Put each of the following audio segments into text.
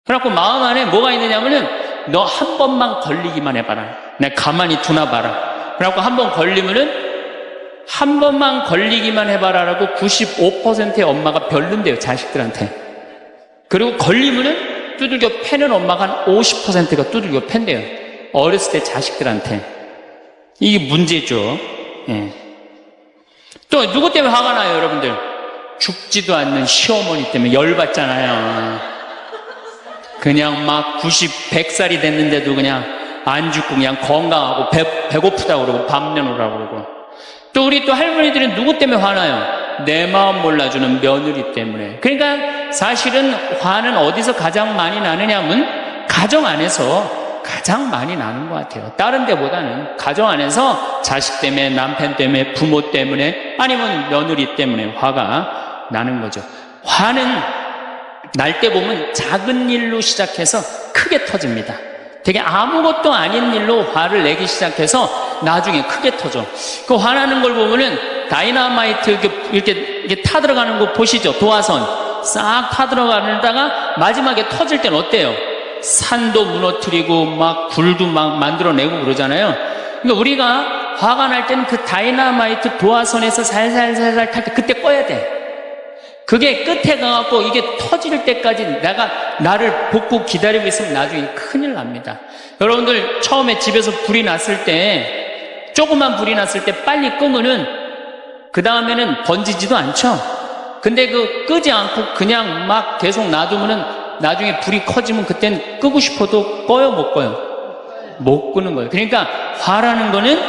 그래갖고 마음 안에 뭐가 있느냐면은 너 한 번만 걸리기만 해봐라. 내가 가만히 두나 봐라. 그래갖고 한 번 걸리면은 한 번만 걸리기만 해봐라라고 95%의 엄마가 별론데요, 자식들한테. 그리고 걸리면은 두들겨 패는 엄마가 한 50%가 두들겨 팬대요. 어렸을 때 자식들한테. 이게 문제죠. 예. 또 누구 때문에 화가 나요, 여러분들? 죽지도 않는 시어머니 때문에 열받잖아요. 그냥 막 90, 100살이 됐는데도 그냥 안 죽고 그냥 건강하고 배고프다고 그러고 밥 내놓으라고 그러고. 또 우리 또 할머니들은 누구 때문에 화나요? 내 마음 몰라주는 며느리 때문에. 그러니까 사실은 화는 어디서 가장 많이 나느냐면 가정 안에서 가장 많이 나는 것 같아요. 다른 데보다는 가정 안에서 자식 때문에, 남편 때문에, 부모 때문에, 아니면 며느리 때문에 화가 나는 거죠. 화는 날 때 보면 작은 일로 시작해서 크게 터집니다. 되게 아무것도 아닌 일로 화를 내기 시작해서 나중에 크게 터져. 그 화나는 걸 보면은 다이너마이트 이렇게 타들어가는 거 보시죠? 도화선 싹 타들어가다가 마지막에 터질 땐 어때요? 산도 무너뜨리고 막 굴도 막 만들어내고 그러잖아요. 그러니까 우리가 화가 날 때는 그 다이너마이트 도화선에서 살살살살 탈 때 그때 꺼야 돼. 그게 끝에 가갖고 이게 터질 때까지 나를 복고 기다리고 있으면 나중에 큰일 납니다. 여러분들 처음에 집에서 불이 났을 때, 조그만 불이 났을 때 빨리 끄면은 그 다음에는 번지지도 않죠. 근데 끄지 않고 그냥 막 계속 놔두면은 나중에 불이 커지면 그땐 끄고 싶어도 꺼요, 못 꺼요? 못 끄는 거예요. 그러니까 화라는 거는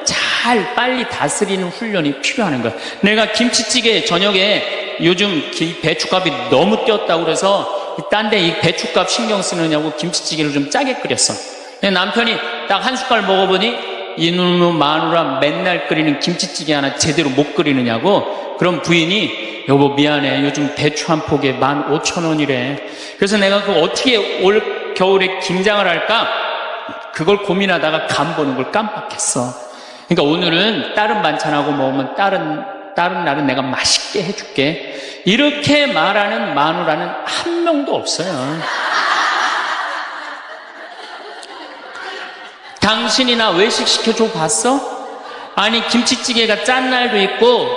잘 빨리 다스리는 훈련이 필요한 거예요. 내가 김치찌개 저녁에 요즘 배춧값이 너무 뛰었다고 그래서 딴 데 이 배춧값 신경 쓰느냐고 김치찌개를 좀 짜게 끓였어. 남편이 딱 한 숟갈 먹어보니 이놈의 마누라 맨날 끓이는 김치찌개 하나 제대로 못 끓이느냐고. 그럼 부인이 여보 미안해, 요즘 배추 한 포기에 15,000원이래. 그래서 내가 어떻게 올 겨울에 김장을 할까 그걸 고민하다가 간 보는 걸 깜빡했어. 그러니까 오늘은 다른 반찬하고 먹으면 다른 날은 내가 맛있게 해줄게. 이렇게 말하는 마누라는 한 명도 없어요. 당신이나 외식 시켜줘 봤어? 아니 김치찌개가 짠 날도 있고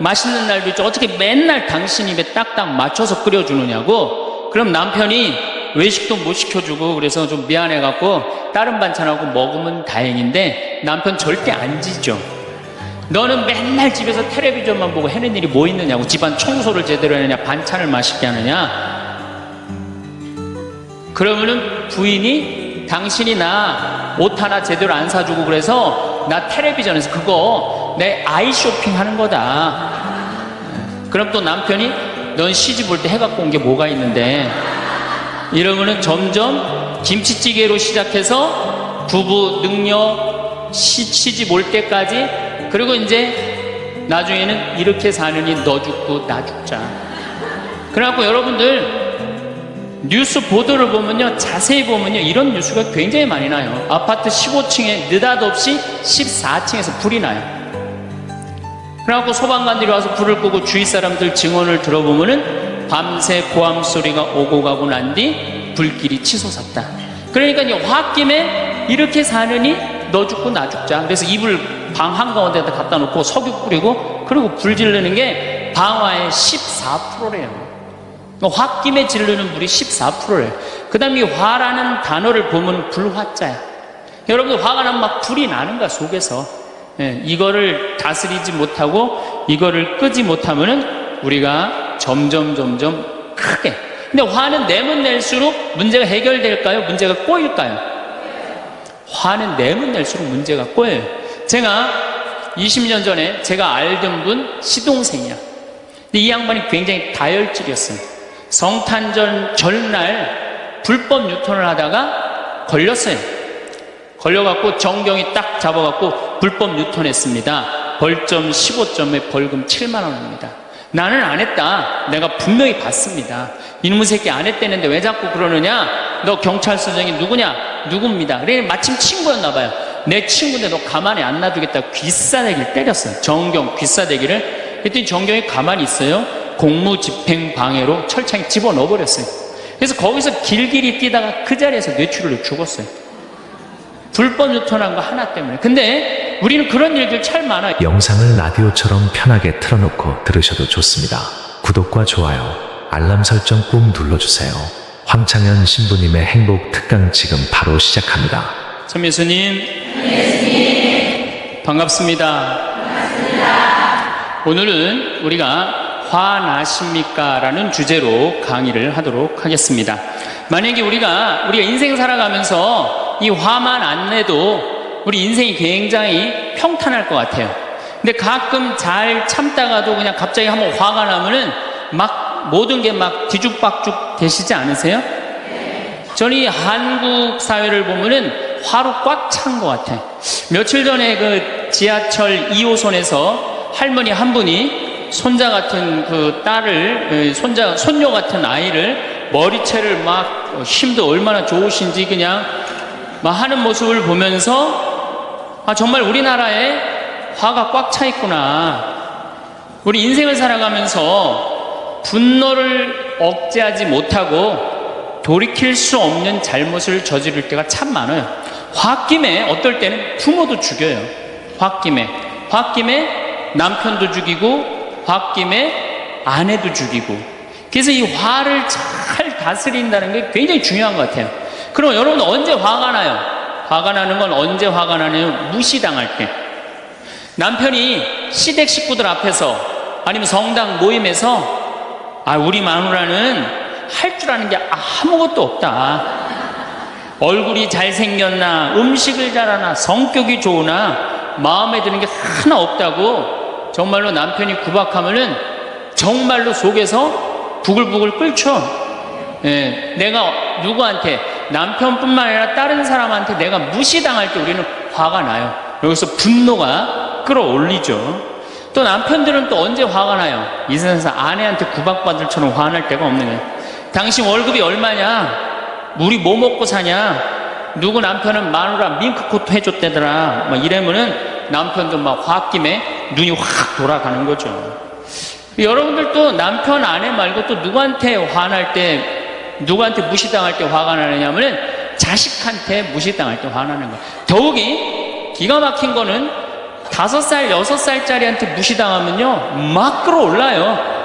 맛있는 날도 있죠. 어떻게 맨날 당신 입에 딱딱 맞춰서 끓여주느냐고. 그럼 남편이 외식도 못 시켜주고 그래서 좀 미안해갖고 다른 반찬하고 먹으면 다행인데 남편 절대 안 지죠. 너는 맨날 집에서 텔레비전만 보고 해는 일이 뭐 있느냐고. 집안 청소를 제대로 하느냐, 반찬을 맛있게 하느냐. 그러면은 부인이 당신이 나 옷 하나 제대로 안 사주고 그래서 나 텔레비전에서 그거 내 아이 쇼핑 하는 거다. 그럼 또 남편이 넌 시집 올 때 해갖고 온 게 뭐가 있는데. 이러면은 점점 김치찌개로 시작해서 부부 능력 시집 올 때까지, 그리고 이제 나중에는 이렇게 사느니 너 죽고 나 죽자. 그래갖고 여러분들 뉴스 보도를 보면요, 자세히 보면요, 이런 뉴스가 굉장히 많이 나요. 아파트 15층에 느닷없이 14층에서 불이 나요. 그래갖고 소방관들이 와서 불을 끄고 주위 사람들 증언을 들어보면은 밤새 고함 소리가 오고 가고 난 뒤 불길이 치솟았다. 그러니까 이 홧김에 이렇게 사느니 너 죽고 나 죽자. 그래서 이불 방 한가운데다 갖다 놓고 석유 뿌리고 그리고 불 지르는 게 방화의 14%래요. 홧김에 지르는 불이 14%래요. 그 다음에 이 화라는 단어를 보면 불화자야. 여러분들 화가 나면 막 불이 나는 거야, 속에서. 이거를 다스리지 못하고 이거를 끄지 못하면은 우리가 점점 크게. 근데 화는 내면 낼수록 문제가 해결될까요? 문제가 꼬일까요? 화는 내면 낼수록 문제가 꼬여요. 제가 20년 전에 제가 알던 분 시동생이야. 근데 이 양반이 굉장히 다혈질이었어요. 성탄절 전날 불법 유턴을 하다가 걸렸어요. 걸려갖고 정경이 딱 잡아갖고 불법 유턴했습니다. 벌점 15점에 벌금 7만 원입니다. 나는 안 했다. 내가 분명히 봤습니다. 이놈의 새끼 안 했다는데 왜 자꾸 그러느냐? 너 경찰서장이 누구냐? 누굽니다. 그래 마침 친구였나 봐요. 내 친구인데 너 가만히 안 놔두겠다. 귀싸대기를 때렸어요. 정경 귀싸대기를. 그랬더니 정경이 가만히 있어요. 공무집행방해로 철창에 집어넣어버렸어요. 그래서 거기서 길길이 뛰다가 그 자리에서 뇌출혈로 죽었어요. 불법 유턴한 거 하나 때문에. 근데 우리는 그런 일들 참 많아요. 영상을 라디오처럼 편하게 틀어놓고 들으셔도 좋습니다. 구독과 좋아요, 알람 설정 꾹 눌러주세요. 황창현 신부님의 행복 특강 지금 바로 시작합니다. 천미수님, 반갑습니다. 오늘은 우리가 화나십니까? 라는 주제로 강의를 하도록 하겠습니다. 만약에 우리가 인생 살아가면서 이 화만 안 내도 우리 인생이 굉장히 평탄할 것 같아요. 근데 가끔 잘 참다가도 그냥 갑자기 한번 화가 나면은 막 모든 게 막 뒤죽박죽 되시지 않으세요? 저는 이 한국 사회를 보면은 화로 꽉 찬 것 같아요. 며칠 전에 그 지하철 2호선에서 할머니 한 분이 손자 같은 그 딸을, 손녀 같은 아이를 머리채를 막 힘도 얼마나 좋으신지 그냥 막 하는 모습을 보면서 아, 정말 우리나라에 화가 꽉 차 있구나. 우리 인생을 살아가면서 분노를 억제하지 못하고 돌이킬 수 없는 잘못을 저지를 때가 참 많아요. 홧김에 어떨 때는 부모도 죽여요. 홧김에 남편도 죽이고 홧김에 아내도 죽이고. 그래서 이 화를 잘 다스린다는 게 굉장히 중요한 것 같아요. 그럼 여러분 언제 화가 나요? 화가 나는 건 언제 화가 나냐면 무시당할 때. 남편이 시댁 식구들 앞에서 아니면 성당 모임에서 아, 우리 마누라는 할 줄 아는 게 아무것도 없다. 얼굴이 잘생겼나, 음식을 잘하나, 성격이 좋으나 마음에 드는 게 하나 없다고 정말로 남편이 구박하면은 정말로 속에서 부글부글 끓죠. 예, 내가 누구한테, 남편뿐만 아니라 다른 사람한테 내가 무시당할 때 우리는 화가 나요. 여기서 분노가 끌어올리죠. 또 남편들은 또 언제 화가 나요? 이 세상에서 아내한테 구박받을 처럼 화날 때가 없는 거예요. 당신 월급이 얼마냐? 우리 뭐 먹고 사냐? 누구 남편은 마누라 밍크코트 해줬대더라. 막 이러면은 남편도 막 홧김에 눈이 확 돌아가는 거죠. 여러분들도 남편, 아내 말고 또 누구한테 화날 때, 누구한테 무시당할 때 화가 나느냐면은 자식한테 무시당할 때 화나는 거예요. 더욱이 기가 막힌 거는 5살, 6살짜리한테 무시당하면요 막 끌어올라요.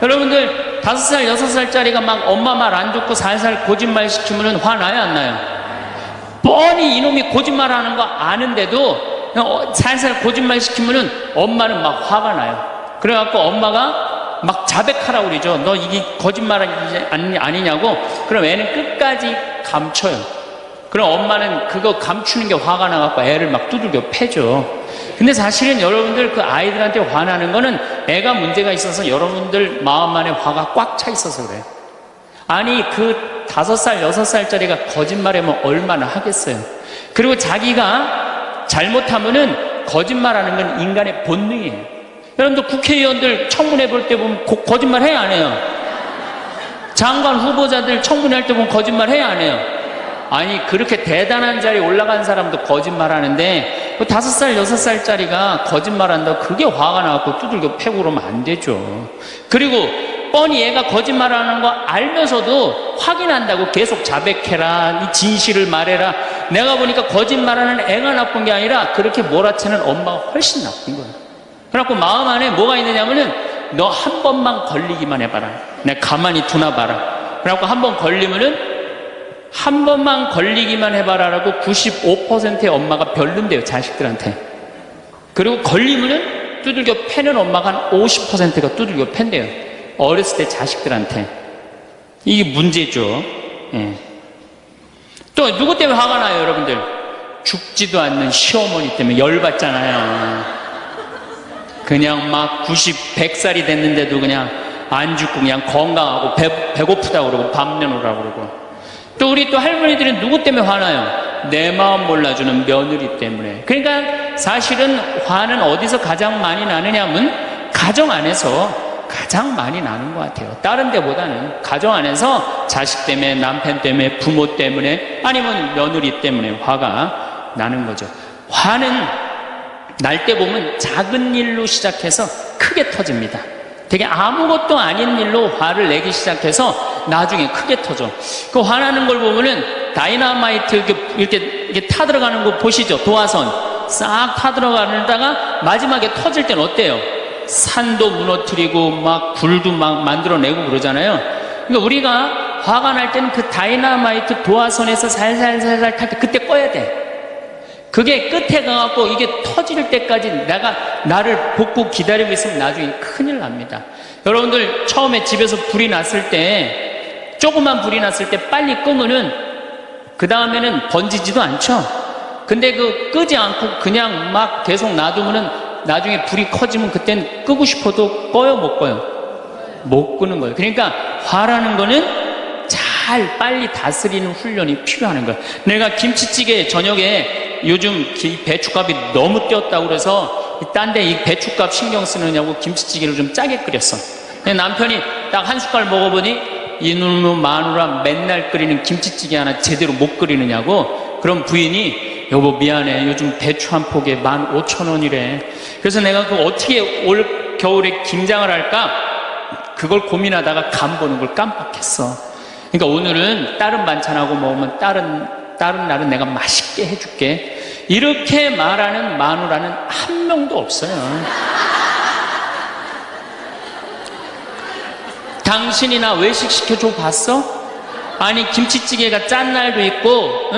여러분들 5살, 6살짜리가 막 엄마 말 안 듣고 살살 거짓말 시키면은 화나요, 안 나요? 뻔히 이놈이 거짓말 하는 거 아는데도 살살 거짓말 시키면은 엄마는 막 화가 나요. 그래갖고 엄마가 막 자백하라고 그러죠. 너 이게 거짓말 아니냐고. 그럼 애는 끝까지 감춰요. 그럼 엄마는 그거 감추는 게 화가 나갖고 애를 막 두들겨 패죠. 근데 사실은 여러분들 그 아이들한테 화나는 거는 애가 문제가 있어서 여러분들 마음 안에 화가 꽉 차 있어서 그래요. 아니 그 5살, 6살짜리가 거짓말하면 얼마나 하겠어요. 그리고 자기가 잘못하면은 거짓말하는 건 인간의 본능이에요. 여러분들 국회의원들 청문회 볼 때 보면 거짓말 해야 안 해요? 장관 후보자들 청문회 할 때 보면 거짓말 해야 안 해요? 아니 그렇게 대단한 자리에 올라간 사람도 거짓말 하는데 5살, 6살짜리가 거짓말한다고 그게 화가 나갖고 두들겨 패고 그러면 안 되죠. 그리고 뻔히 얘가 거짓말하는 거 알면서도 확인한다고 계속 자백해라, 이 진실을 말해라. 내가 보니까 거짓말하는 애가 나쁜 게 아니라 그렇게 몰아치는 엄마가 훨씬 나쁜 거예요. 그래갖고 마음 안에 뭐가 있느냐면은 너 한 번만 걸리기만 해봐라. 내가 가만히 두나 봐라. 그래갖고 한 번 걸리면은 한 번만 걸리기만 해봐라라고 95%의 엄마가 별론데요, 자식들한테. 그리고 걸리면은 두들겨 패는 엄마가 한 50%가 두들겨 팬대요. 어렸을 때 자식들한테. 이게 문제죠. 예. 또 누구 때문에 화가 나요, 여러분들? 죽지도 않는 시어머니 때문에 열받잖아요. 그냥 막 90, 100살이 됐는데도 그냥 안 죽고 그냥 건강하고 배고프다고 그러고 밥 내놓으라고 그러고. 또 우리 또 할머니들은 누구 때문에 화나요? 내 마음 몰라주는 며느리 때문에. 그러니까 사실은 화는 어디서 가장 많이 나느냐면 가정 안에서 가장 많이 나는 것 같아요. 다른 데보다는 가정 안에서 자식 때문에, 남편 때문에, 부모 때문에, 아니면 며느리 때문에 화가 나는 거죠. 화는 날 때 보면 작은 일로 시작해서 크게 터집니다. 되게 아무것도 아닌 일로 화를 내기 시작해서 나중에 크게 터져. 그 화나는 걸 보면은 다이너마이트 이렇게 타들어가는 거 보시죠? 도화선 싹 타들어가다가 마지막에 터질 땐 어때요? 산도 무너뜨리고 막 불도 막 만들어내고 그러잖아요. 그러니까 우리가 화가 날 때는 그 다이너마이트 도화선에서 살살살살 탈 때 그때 꺼야 돼. 그게 끝에 가갖고 이게 터질 때까지 나를 복구 기다리고 있으면 나중에 큰일 납니다. 여러분들 처음에 집에서 불이 났을 때, 조그만 불이 났을 때 빨리 끄면은 그 다음에는 번지지도 않죠. 근데 끄지 않고 그냥 막 계속 놔두면은 나중에 불이 커지면 그땐 끄고 싶어도 꺼요, 못 꺼요? 못 끄는 거예요. 그러니까 화라는 거는 잘 빨리 다스리는 훈련이 필요한 거예요. 내가 김치찌개 저녁에 요즘 배춧값이 너무 뛰었다고 그래서 딴 데 이 배춧값 신경 쓰느냐고 김치찌개를 좀 짜게 끓였어. 남편이 딱 한 숟갈 먹어보니 이놈의 마누라 맨날 끓이는 김치찌개 하나 제대로 못 끓이느냐고. 그럼 부인이 여보 미안해 요즘 배추 한 포기에 15,000원이래. 그래서 내가 어떻게 올 겨울에 김장을 할까 그걸 고민하다가 간 보는 걸 깜빡했어. 그러니까 오늘은 다른 반찬하고 먹으면 다른 날은 내가 맛있게 해줄게. 이렇게 말하는 마누라는 한 명도 없어요. 당신이나 외식 시켜줘 봤어? 아니 김치찌개가 짠 날도 있고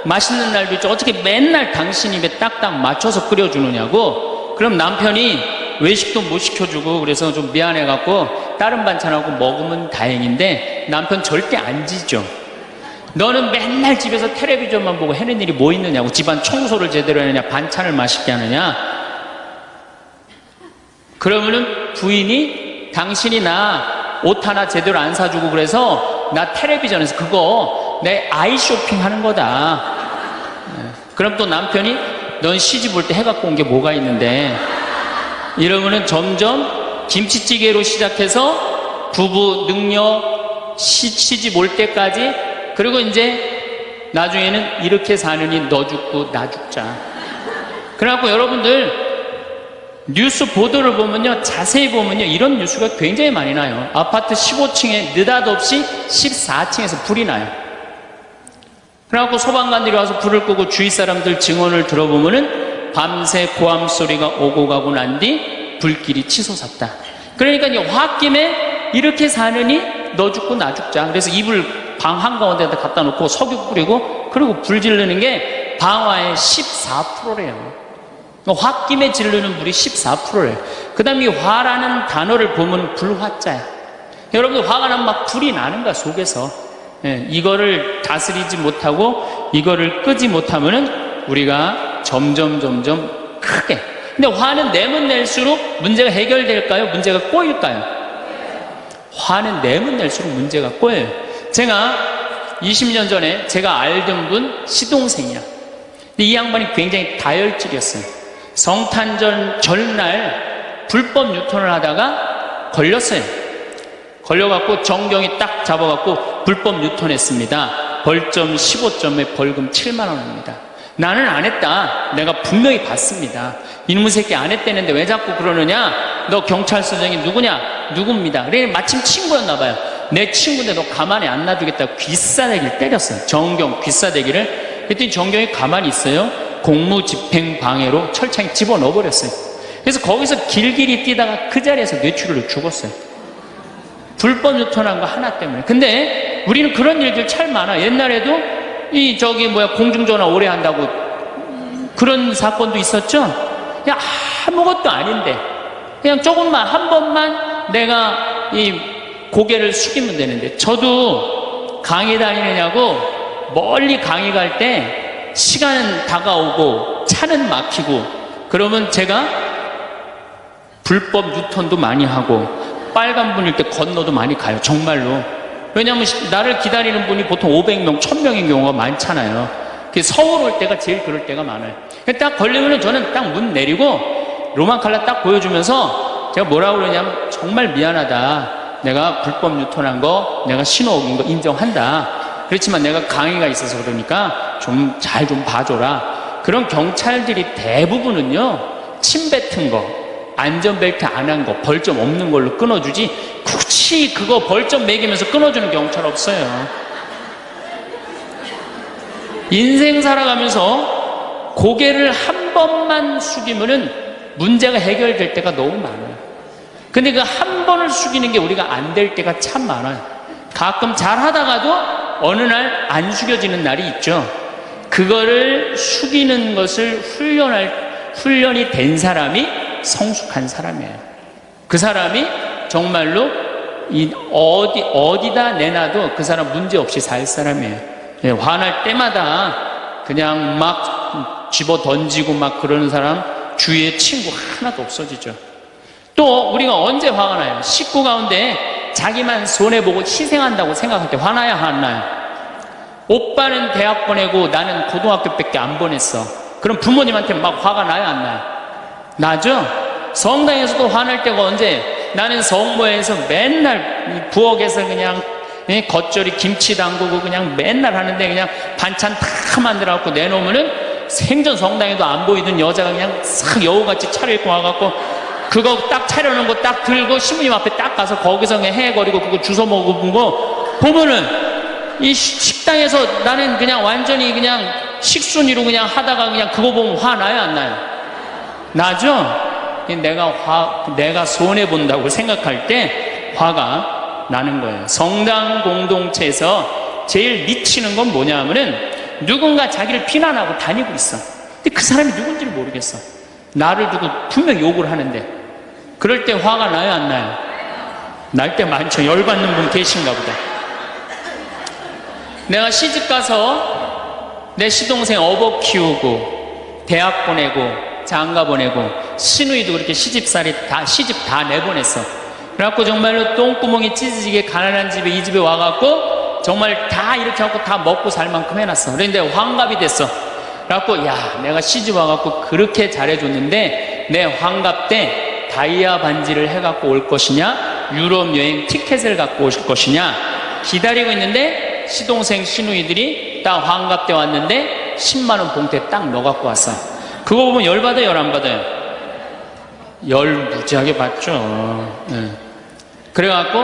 맛있는 날도 있죠. 어떻게 맨날 당신 입에 딱딱 맞춰서 끓여주느냐고. 그럼 남편이 외식도 못 시켜주고 그래서 좀 미안해갖고 다른 반찬하고 먹으면 다행인데 남편 절대 안 지죠. 너는 맨날 집에서 텔레비전만 보고 해는 일이 뭐 있느냐고. 집안 청소를 제대로 하느냐, 반찬을 맛있게 하느냐. 그러면은 부인이 당신이 나 옷 하나 제대로 안 사주고 그래서 나 텔레비전에서 그거 내 아이 쇼핑 하는 거다. 그럼 또 남편이 넌 시집 올 때 해갖고 온 게 뭐가 있는데. 이러면은 점점 김치찌개로 시작해서 부부 능력 시집 올 때까지, 그리고 이제 나중에는 이렇게 사느니 너 죽고 나 죽자. 그래갖고 여러분들 뉴스 보도를 보면요, 자세히 보면요, 이런 뉴스가 굉장히 많이 나요. 아파트 15층에 느닷없이 14층에서 불이 나요. 그래갖고 소방관들이 와서 불을 끄고 주위 사람들 증언을 들어보면은 밤새 고함 소리가 오고 가고 난 뒤 불길이 치솟았다. 그러니까 이 홧김에 이렇게 사느니 너 죽고 나 죽자. 그래서 이불 방 한가운데다 갖다 놓고 석유 뿌리고 그리고 불 지르는 게 방화의 14%래요. 홧김에 지르는 불이 14%래요. 그 다음에 이 화라는 단어를 보면 불화자야. 여러분들 화가 나면 막 불이 나는 거야, 속에서. 이거를 다스리지 못하고 이거를 끄지 못하면은 우리가 점점 크게. 근데 화는 내면 낼수록 문제가 해결될까요? 문제가 꼬일까요? 화는 내면 낼수록 문제가 꼬여요. 제가 20년 전에 제가 알던 분 시동생이야. 근데 이 양반이 굉장히 다혈질이었어요. 성탄절 전날 불법 유턴을 하다가 걸렸어요. 걸려갖고 정경이 딱 잡아갖고 불법 유턴했습니다. 벌점 15점에 벌금 7만 원입니다. 나는 안 했다. 내가 분명히 봤습니다. 이놈의 새끼 안 했다는데 왜 자꾸 그러느냐? 너 경찰서장이 누구냐? 누굽니다. 그래 마침 친구였나 봐요. 내 친구인데 너 가만히 안 놔두겠다고 귀싸대기를 때렸어요. 정경 귀싸대기를. 그랬더니 정경이 가만히 있어요. 공무집행방해로 철창에 집어넣어버렸어요. 그래서 거기서 길길이 뛰다가 그 자리에서 뇌출혈로 죽었어요. 불법 유턴한 거 하나 때문에. 근데 우리는 그런 일들 참 많아. 옛날에도 공중전화 오래 한다고 그런 사건도 있었죠. 그냥 아무것도 아닌데 그냥 조금만 한 번만 내가 이 고개를 숙이면 되는데. 저도 강의 다니느냐고 멀리 강의 갈 때 시간은 다가오고 차는 막히고 그러면 제가 불법 유턴도 많이 하고 빨간불일 때 건너도 많이 가요. 정말로. 왜냐하면 나를 기다리는 분이 보통 500명, 1000명인 경우가 많잖아요. 서울 올 때가 제일 그럴 때가 많아요. 딱 걸리면 저는 딱 문 내리고 로만 칼라 딱 보여주면서 제가 뭐라고 그러냐면 정말 미안하다. 내가 불법 유턴한 거, 내가 신호 어긴 거 인정한다. 그렇지만 내가 강의가 있어서 그러니까 잘 좀 봐줘라. 그런 경찰들이 대부분은요, 침 뱉은 거, 안전벨트 안 한 거 벌점 없는 걸로 끊어주지 굳이 그거 벌점 매기면서 끊어주는 경찰 없어요. 인생 살아가면서 고개를 한 번만 숙이면은 문제가 해결될 때가 너무 많아요. 근데 그 한 번을 숙이는 게 우리가 안 될 때가 참 많아요. 가끔 잘 하다가도 어느 날 안 숙여지는 날이 있죠. 그거를 숙이는 것을 훈련이 된 사람이 성숙한 사람이에요. 그 사람이 정말로 어디다 내놔도 그 사람 문제 없이 살 사람이에요. 화날 때마다 그냥 막 집어 던지고 막 그러는 사람 주위에 친구 하나도 없어지죠. 또 우리가 언제 화가 나요? 식구 가운데 자기만 손해보고 희생한다고 생각할 때 화나요, 안 나요? 오빠는 대학 보내고 나는 고등학교밖에 안 보냈어. 그럼 부모님한테 막 화가 나요, 안 나요? 나죠? 성당에서도 화날 때가 언제? 나는 성모에서 맨날 부엌에서 그냥 겉절이 김치 담그고 그냥 맨날 하는데 그냥 반찬 다 만들어갖고 내놓으면은 생전 성당에도 안 보이던 여자가 그냥 싹 여우같이 차려입고 와갖고 그거 딱 차려놓은 거 딱 들고 신부님 앞에 딱 가서 거기서 그냥 헤거리고 그거 주워 먹은 거 보면은 이 식당에서 나는 그냥 완전히 그냥 식순이로 그냥 하다가 그냥 그거 보면 화나요, 안 나요? 나죠? 내가 손해본다고 생각할 때 화가 나는 거예요. 성당 공동체에서 제일 미치는 건 뭐냐 하면은 누군가 자기를 비난하고 다니고 있어. 근데 그 사람이 누군지를 모르겠어. 나를 두고 분명 욕을 하는데 그럴 때 화가 나요, 안 나요? 날 때 많죠. 열받는 분 계신가 보다. 내가 시집가서 내 시동생 어버 키우고 대학 보내고 장가 보내고 시누이도 그렇게 시집 다 내보냈어. 그래갖고 정말로 똥구멍이 찢어지게 가난한 집에 이 집에 와갖고 정말 다 이렇게 하고 다 먹고 살 만큼 해놨어. 그런데 환갑이 됐어. 그래갖고 야, 내가 시집 와갖고 그렇게 잘해줬는데 내 환갑 때 다이아 반지를 해갖고 올 것이냐, 유럽 여행 티켓을 갖고 오실 것이냐 기다리고 있는데 시동생 시누이들이 딱 환갑 때 왔는데 10만 원 봉투에 딱 넣어갖고 왔어. 그거 보면 열받아요, 열 안 받아요? 열 무지하게 받죠. 그래갖고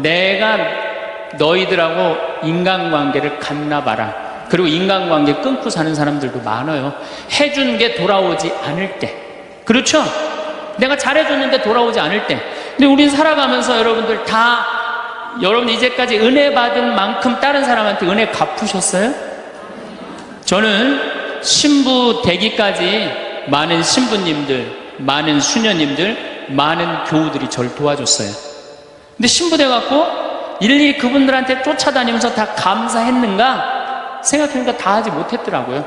내가 너희들하고 인간관계를 갖나봐라. 그리고 인간관계 끊고 사는 사람들도 많아요. 해준 게 돌아오지 않을 때. 그렇죠? 내가 잘해줬는데 돌아오지 않을 때. 근데 우린 살아가면서 여러분 이제까지 은혜 받은 만큼 다른 사람한테 은혜 갚으셨어요? 저는 신부 되기까지 많은 신부님들, 많은 수녀님들, 많은 교우들이 저를 도와줬어요. 근데 신부 돼갖고 일일이 그분들한테 쫓아다니면서 다 감사했는가? 생각해보니까 다 하지 못했더라고요.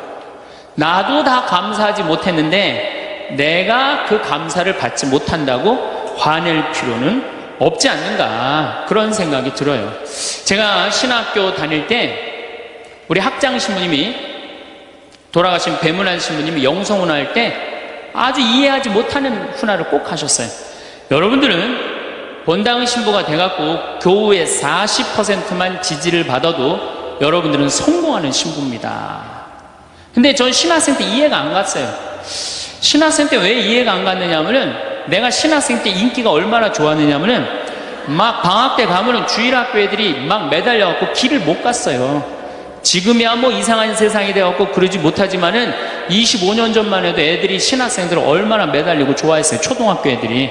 나도 다 감사하지 못했는데 내가 그 감사를 받지 못한다고 화낼 필요는 없지 않는가, 그런 생각이 들어요. 제가 신학교 다닐 때 우리 학장 신부님이, 돌아가신 배문환 신부님이 영성훈화 할 때 아주 이해하지 못하는 훈화를 꼭 하셨어요. 여러분들은 본당 신부가 돼갖고 교우의 40%만 지지를 받아도 여러분들은 성공하는 신부입니다. 근데 전 신학생 때 이해가 안 갔어요. 신학생 때 왜 이해가 안 갔느냐 하면은, 내가 신학생 때 인기가 얼마나 좋았느냐면은 막 방학 때 가면은 주일학교 애들이 막 매달려갖고 길을 못 갔어요. 지금이야 뭐 이상한 세상이 돼갖고 그러지 못하지만은 25년 전만 해도 애들이 신학생들을 얼마나 매달리고 좋아했어요. 초등학교 애들이.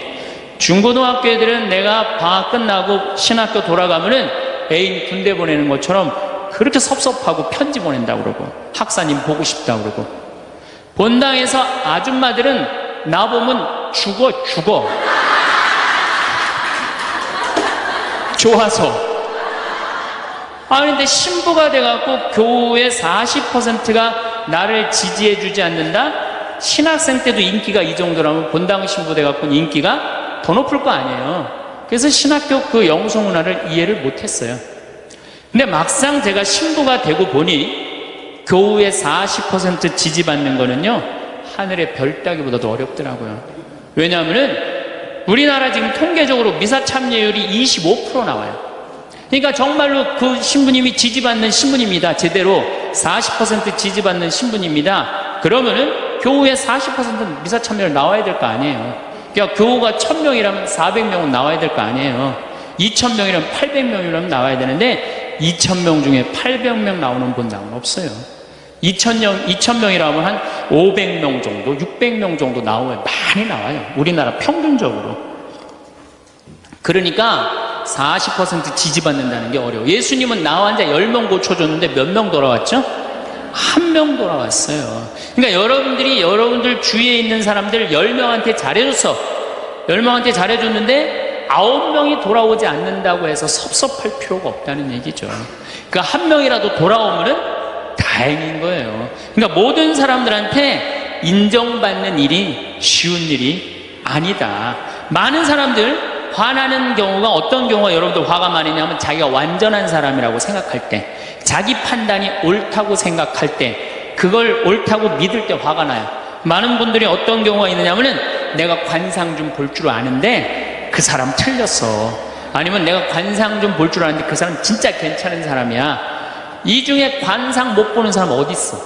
중고등학교 애들은 내가 방학 끝나고 신학교 돌아가면은 애인 군대 보내는 것처럼 그렇게 섭섭하고 편지 보낸다고 그러고 학사님 보고 싶다고 그러고, 본당에서 아줌마들은 나보면 죽어 좋아서. 그런데 신부가 돼갖고 교우의 40%가 나를 지지해주지 않는다? 신학생 때도 인기가 이 정도라면 본당 신부 돼갖고 인기가 더 높을 거 아니에요. 그래서 신학교 그 영성문화를 이해를 못했어요. 근데 막상 제가 신부가 되고 보니 교우의 40% 지지받는 거는요, 하늘의 별 따기보다도 어렵더라고요. 왜냐하면은 우리나라 지금 통계적으로 미사 참여율이 25% 나와요. 그러니까 정말로 그 신부님이 지지받는 신부님이다, 제대로 40% 지지받는 신부님이다, 그러면은 교우의 40% 미사 참여율 나와야 될 거 아니에요. 그러니까 교우가 1000명이라면 400명은 나와야 될 거 아니에요. 2000명이라면 800명이라면 나와야 되는데 2000명 중에 800명 나오는 본당은 없어요. 2000명이라면 한 500명 정도, 600명 정도 나와요. 많이 나와요. 우리나라 평균적으로. 그러니까 40% 지지받는다는 게 어려워. 예수님은 나 환자 10명 고쳐줬는데 몇 명 돌아왔죠? 1명 돌아왔어요. 그러니까 여러분들 주위에 있는 사람들 10명한테 잘해줬어. 10명한테 잘해줬는데 9명이 돌아오지 않는다고 해서 섭섭할 필요가 없다는 얘기죠. 그러니까 1명이라도 돌아오면은 다행인 거예요. 그러니까 모든 사람들한테 인정받는 일이 쉬운 일이 아니다. 많은 사람들 화나는 경우가 어떤 경우가 여러분들 화가 많이 나면 자기가 완전한 사람이라고 생각할 때, 자기 판단이 옳다고 생각할 때, 그걸 옳다고 믿을 때 화가 나요. 많은 분들이 어떤 경우가 있느냐면은 내가 관상 좀 볼 줄 아는데 그 사람 틀렸어. 아니면 내가 관상 좀 볼 줄 아는데 그 사람 진짜 괜찮은 사람이야. 이 중에 관상 못 보는 사람 어디 있어?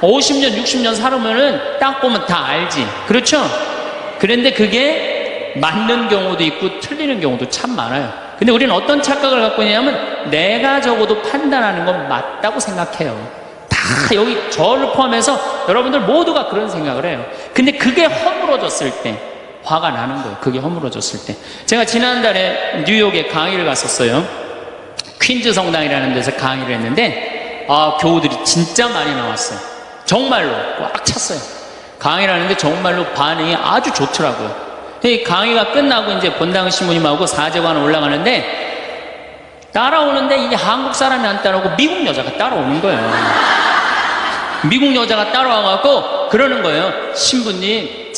50년, 60년 살으면은 딱 보면 다 알지. 그렇죠? 그런데 그게 맞는 경우도 있고 틀리는 경우도 참 많아요. 근데 우리는 어떤 착각을 갖고 있냐면 내가 적어도 판단하는 건 맞다고 생각해요. 다 여기 저를 포함해서 여러분들 모두가 그런 생각을 해요. 근데 그게 허물어졌을 때 화가 나는 거예요. 그게 허물어졌을 때. 제가 지난달에 뉴욕에 강의를 갔었어요. 퀸즈 성당이라는 데서 강의를 했는데 교우들이 진짜 많이 나왔어요. 정말로 꽉 찼어요. 강의를 하는데 정말로 반응이 아주 좋더라고요. 이 강의가 끝나고 이제 본당 신부님하고 사제관 올라가는데 따라오는데 이게 한국 사람이 안 따라오고 미국 여자가 따라오는 거예요. 미국 여자가 따라와갖고 그러는 거예요. 신부님,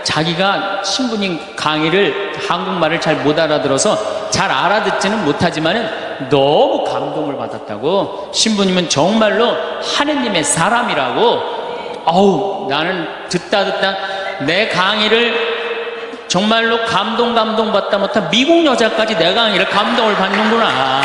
자기가 신부님 강의를 한국말을 잘 못 알아들어서 잘 알아듣지는 못하지만은 너무 감동을 받았다고. 신부님은 정말로 하느님의 사람이라고. 나는 듣다 내 강의를 정말로 감동받다 못한 미국 여자까지 내 강의를 감동을 받는구나.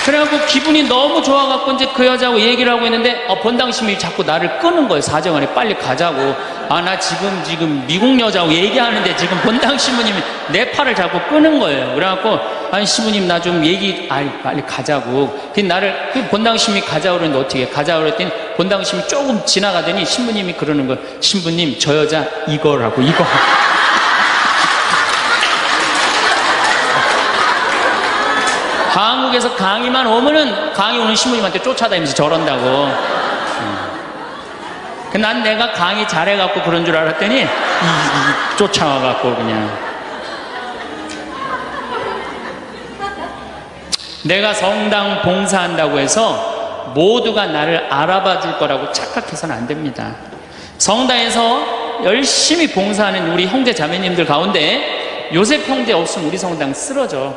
그래갖고 기분이 너무 좋아갖고 이제 그 여자하고 얘기를 하고 있는데 본당심이 자꾸 나를 끄는 거예요. 사정관에 빨리 가자고. 나 지금 미국 여자하고 얘기하는데 지금 본당 신부님이 내 팔을 자꾸 끄는 거예요. 그래갖고 신부님 나 좀 빨리 가자고. 나를 본당 신부님이 가자고 그러는데 어떻게 가자고 그랬더니 본당 신부님이 조금 지나가더니 신부님이 그러는 거예요. 신부님 저 여자 이거라고 이거. 한국에서 강의만 오면은 강의 오는 신부님한테 쫓아다니면서 저런다고. 난 내가 강의 잘해갖고 그런 줄 알았더니 쫓아와갖고 그냥. 내가 성당 봉사한다고 해서 모두가 나를 알아봐 줄 거라고 착각해서는 안 됩니다. 성당에서 열심히 봉사하는 우리 형제 자매님들 가운데 요셉 형제 없으면 우리 성당 쓰러져.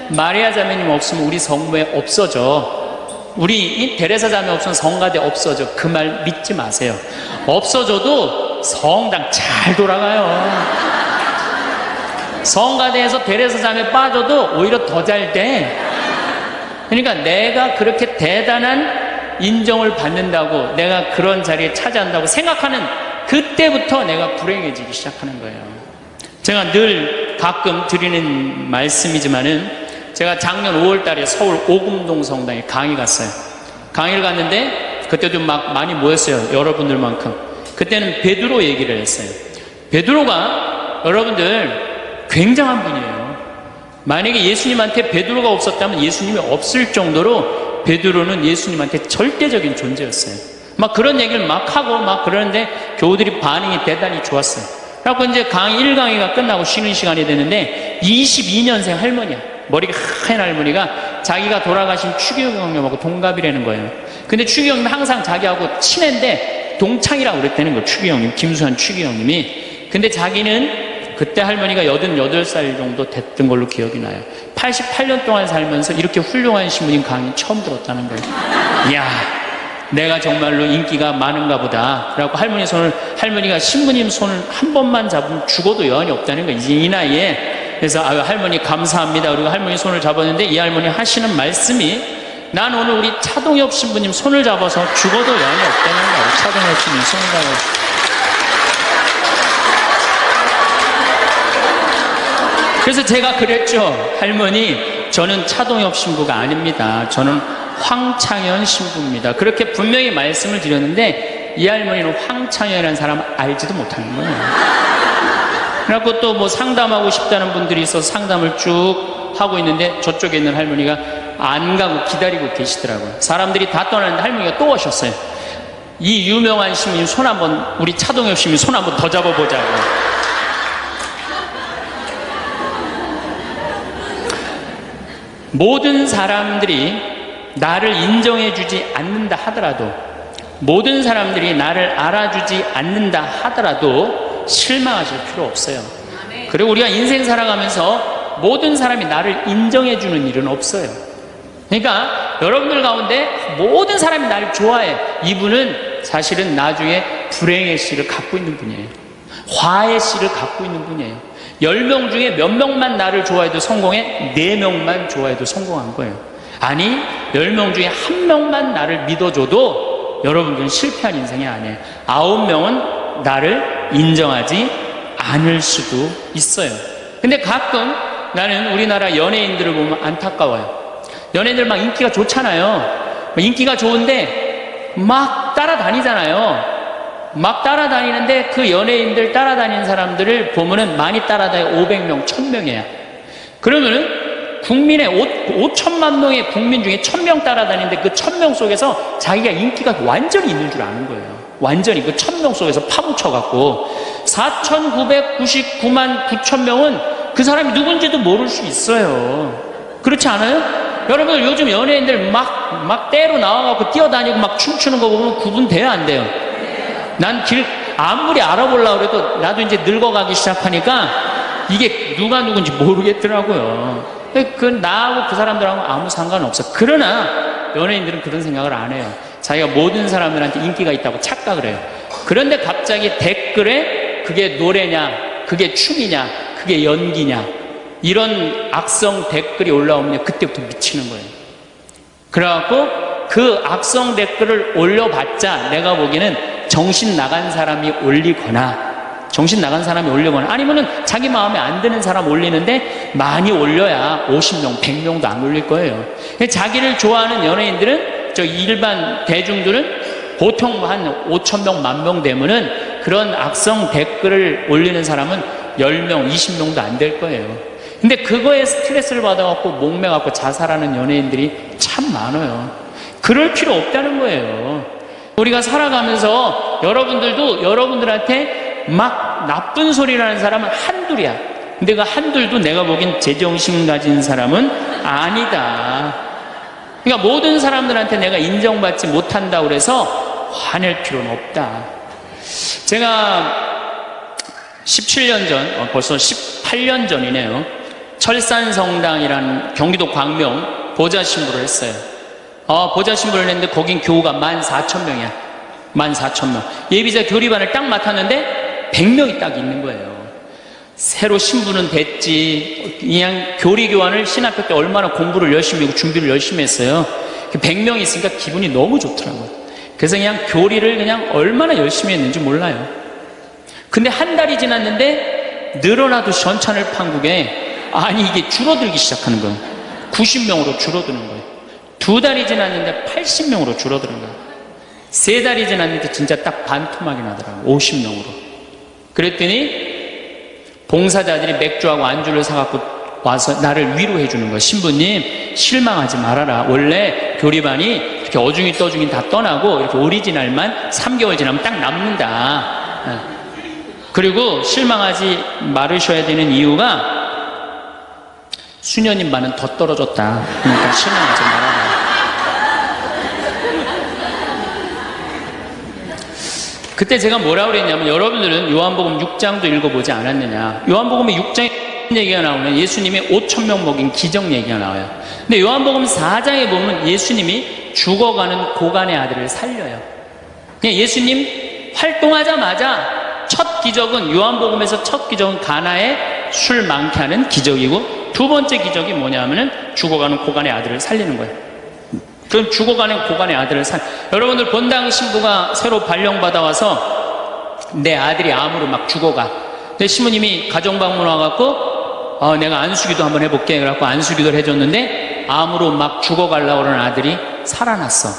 마리아 자매님 없으면 우리 성모에 없어져. 우리 데레사 자매 없으면 성가대 없어져. 그 말 믿지 마세요. 없어져도 성당 잘 돌아가요. 성가대에서 데레사 자매 빠져도 오히려 더 잘 돼. 그러니까 내가 그렇게 대단한 인정을 받는다고, 내가 그런 자리에 차지한다고 생각하는 그때부터 내가 불행해지기 시작하는 거예요. 제가 늘 가끔 드리는 말씀이지만은 제가 작년 5월 달에 서울 오금동 성당에 강의 갔어요. 강의를 갔는데 그때도 막 많이 모였어요. 여러분들만큼. 그때는 베드로 얘기를 했어요. 베드로가 여러분들 굉장한 분이에요. 만약에 예수님한테 베드로가 없었다면 예수님이 없을 정도로 베드로는 예수님한테 절대적인 존재였어요. 막 그런 얘기를 막 하고 막 그러는데 교우들이 반응이 대단히 좋았어요. 그래서 이제 1강의가 끝나고 쉬는 시간이 되는데 22년생 할머니야. 머리가 하얀 할머니가 자기가 돌아가신 추기영 형님하고 동갑이라는 거예요. 근데 추기영 형님 항상 자기하고 친한데 동창이라고 그랬다는 거예요. 추기영 형님, 김수환 추기영 형님이. 근데 자기는 그때 할머니가 88살 정도 됐던 걸로 기억이 나요. 88년 동안 살면서 이렇게 훌륭한 신부님 강의 처음 들었다는 거예요. 이야, 내가 정말로 인기가 많은가 보다. 그래갖고 할머니가 신부님 손을 한 번만 잡으면 죽어도 여한이 없다는 거예요. 이제 이 나이에. 그래서 할머니 감사합니다. 그리고 할머니 손을 잡았는데 이 할머니 하시는 말씀이 난 오늘 우리 차동엽 신부님 손을 잡아서 죽어도 양이 없다는 거예요. 차동엽 신부님 손을 잡아서. 그래서 제가 그랬죠. 할머니, 저는 차동엽 신부가 아닙니다. 저는 황창현 신부입니다. 그렇게 분명히 말씀을 드렸는데 이 할머니는 황창현이라는 사람을 알지도 못하는 거예요. 그래갖고 또 뭐 상담하고 싶다는 분들이 있어서 상담을 쭉 하고 있는데 저쪽에 있는 할머니가 안 가고 기다리고 계시더라고요. 사람들이 다 떠났는데 할머니가 또 오셨어요. 이 유명한 시민 손 한번, 우리 차동엽 시민 손 한번 더 잡아보자고. 모든 사람들이 나를 인정해주지 않는다 하더라도, 모든 사람들이 나를 알아주지 않는다 하더라도 실망하실 필요 없어요. 그리고 우리가 인생 살아가면서 모든 사람이 나를 인정해주는 일은 없어요. 그러니까 여러분들 가운데 모든 사람이 나를 좋아해. 이분은 사실은 나중에 불행의 씨를 갖고 있는 분이에요. 화의 씨를 갖고 있는 분이에요. 10명 중에 몇 명만 나를 좋아해도 성공해? 4명만 좋아해도 성공한 거예요. 아니, 10명 중에 1명만 나를 믿어줘도 여러분들은 실패한 인생이 아니에요. 9명은 나를 인정하지 않을 수도 있어요. 근데 가끔 나는 우리나라 연예인들을 보면 안타까워요. 연예인들 막 인기가 좋잖아요. 인기가 좋은데 막 따라다니잖아요. 막 따라다니는데 그 연예인들 따라다니는 사람들을 보면은 많이 따라다니 500명, 1000명이야. 그러면은 국민의 5천만 명의 국민 중에 1000명 따라다니는데 그 1000명 속에서 자기가 인기가 완전히 있는 줄 아는 거예요. 완전히 그 1000명 속에서 파묻혀갖고 4999만 9천명은 그 사람이 누군지도 모를 수 있어요. 그렇지 않아요? 여러분들 요즘 연예인들 막 때로 나와갖고 뛰어다니고 막 춤추는 거 보면 구분돼요, 안 돼요? 난 아무리 알아보려고 해도 나도 이제 늙어가기 시작하니까 이게 누가 누군지 모르겠더라고요. 나하고 그 사람들하고 아무 상관없어. 그러나 연예인들은 그런 생각을 안 해요. 자기가 모든 사람들한테 인기가 있다고 착각을 해요. 그런데 갑자기 댓글에 그게 노래냐, 그게 춤이냐, 그게 연기냐, 이런 악성 댓글이 올라오면 그때부터 미치는 거예요. 그래갖고 그 악성 댓글을 올려봤자 내가 보기에는 정신 나간 사람이 올리거나 아니면은 자기 마음에 안 드는 사람 올리는데 많이 올려야 50명, 100명도 안 올릴 거예요. 자기를 좋아하는 연예인들은, 저 일반 대중들은 보통 한 5,000명, 10,000명 되면은 그런 악성 댓글을 올리는 사람은 10명, 20명도 안 될 거예요. 근데 그거에 스트레스를 받아갖고 목매갖고 자살하는 연예인들이 참 많아요. 그럴 필요 없다는 거예요. 우리가 살아가면서 여러분들도 여러분들한테 막 나쁜 소리라는 사람은 한둘이야. 근데 그 한둘도 내가 보기엔 제정신 가진 사람은 아니다. 그러니까 모든 사람들한테 내가 인정받지 못한다고 그래서 화낼 필요는 없다. 제가 17년 전, 벌써 18년 전이네요. 철산성당이라는 경기도 광명 보좌신부를 했어요. 보좌신부를 했는데 거긴 교우가 14,000명이야. 14,000명. 예비자 교리반을 딱 맡았는데 100명이 딱 있는 거예요. 새로 신부는 됐지. 그냥 교리교환을 신학교 때 얼마나 공부를 열심히 하고 준비를 열심히 했어요. 100명이 있으니까 기분이 너무 좋더라고요. 그래서 그냥 교리를 그냥 얼마나 열심히 했는지 몰라요. 근데 한 달이 지났는데 늘어나도 전찬을 판국에 아니 이게 줄어들기 시작하는 거예요. 90명으로 줄어드는 거예요. 2달이 지났는데 80명으로 줄어드는 거예요. 3달이 지났는데 진짜 딱 반토막이 나더라고요. 50명으로. 그랬더니 봉사자들이 맥주하고 안주를 사갖고 와서 나를 위로해 주는 거예요. 신부님 실망하지 말아라. 원래 교리반이 이렇게 어중이 떠중이 다 떠나고 이렇게 오리지널만 3개월 지나면 딱 남는다. 그리고 실망하지 말으셔야 되는 이유가 수녀님 반은 더 떨어졌다. 그러니까 실망하지 말아라. 그때 제가 뭐라고 그랬냐면, 여러분들은 요한복음 6장도 읽어보지 않았느냐. 요한복음에 6장에 얘기가 나오면 예수님이 5,000명 먹인 기적 얘기가 나와요. 근데 요한복음 4장에 보면 예수님이 죽어가는 고간의 아들을 살려요. 그냥 예수님 활동하자마자 첫 기적은, 요한복음에서 첫 기적은 가나에 술 많게 하는 기적이고, 두 번째 기적이 뭐냐면은 죽어가는 고간의 아들을 살리는 거예요. 그럼 죽어가는 고간의 아들을 여러분들 본당 신부가 새로 발령받아 와서 내 아들이 암으로 막 죽어가. 근데 신부님이 가정방문 와갖고 내가 안수기도 한번 해볼게. 그래갖고 안수기도를 해줬는데 암으로 막 죽어가려고 그러는 아들이 살아났어.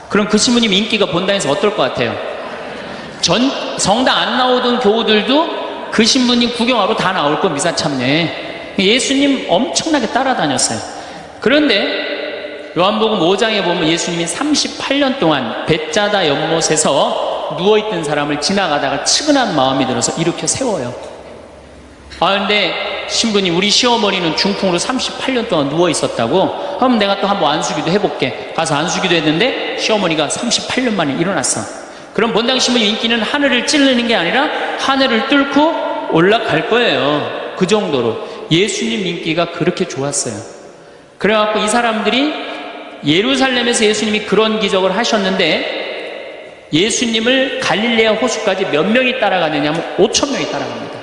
그럼 그 신부님 인기가 본당에서 어떨 것 같아요? 성당 안 나오던 교우들도 그 신부님 구경하러 다 나올 거, 미사 참여에. 예수님 엄청나게 따라다녔어요. 그런데 요한복음 5장에 보면 예수님이 38년 동안 벳자다 연못에서 누워있던 사람을 지나가다가 측은한 마음이 들어서 일으켜 세워요. 근데 신부님, 우리 시어머니는 중풍으로 38년 동안 누워있었다고. 그럼 내가 또 한번 안수기도 해볼게. 가서 안수기도 했는데 시어머니가 38년 만에 일어났어. 그럼 본당 신부님 인기는 하늘을 찌르는 게 아니라 하늘을 뚫고 올라갈 거예요. 그 정도로 예수님 인기가 그렇게 좋았어요. 그래갖고 이 사람들이 예루살렘에서 예수님이 그런 기적을 하셨는데 예수님을 갈릴레아 호수까지 몇 명이 따라가느냐 하면 5,000명이 따라갑니다.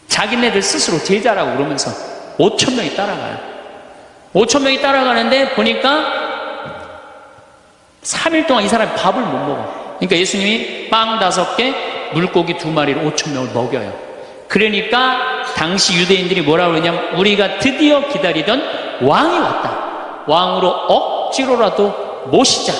자기네들 스스로 제자라고 그러면서 5,000명이 따라가요. 5,000명이 따라가는데 보니까 3일 동안 이 사람이 밥을 못 먹어. 그러니까 예수님이 빵 5개, 물고기 2마리로 5,000명을 먹여요. 그러니까 당시 유대인들이 뭐라고 그러냐면 우리가 드디어 기다리던 왕이 왔다. 왕으로 억지로라도 모시자.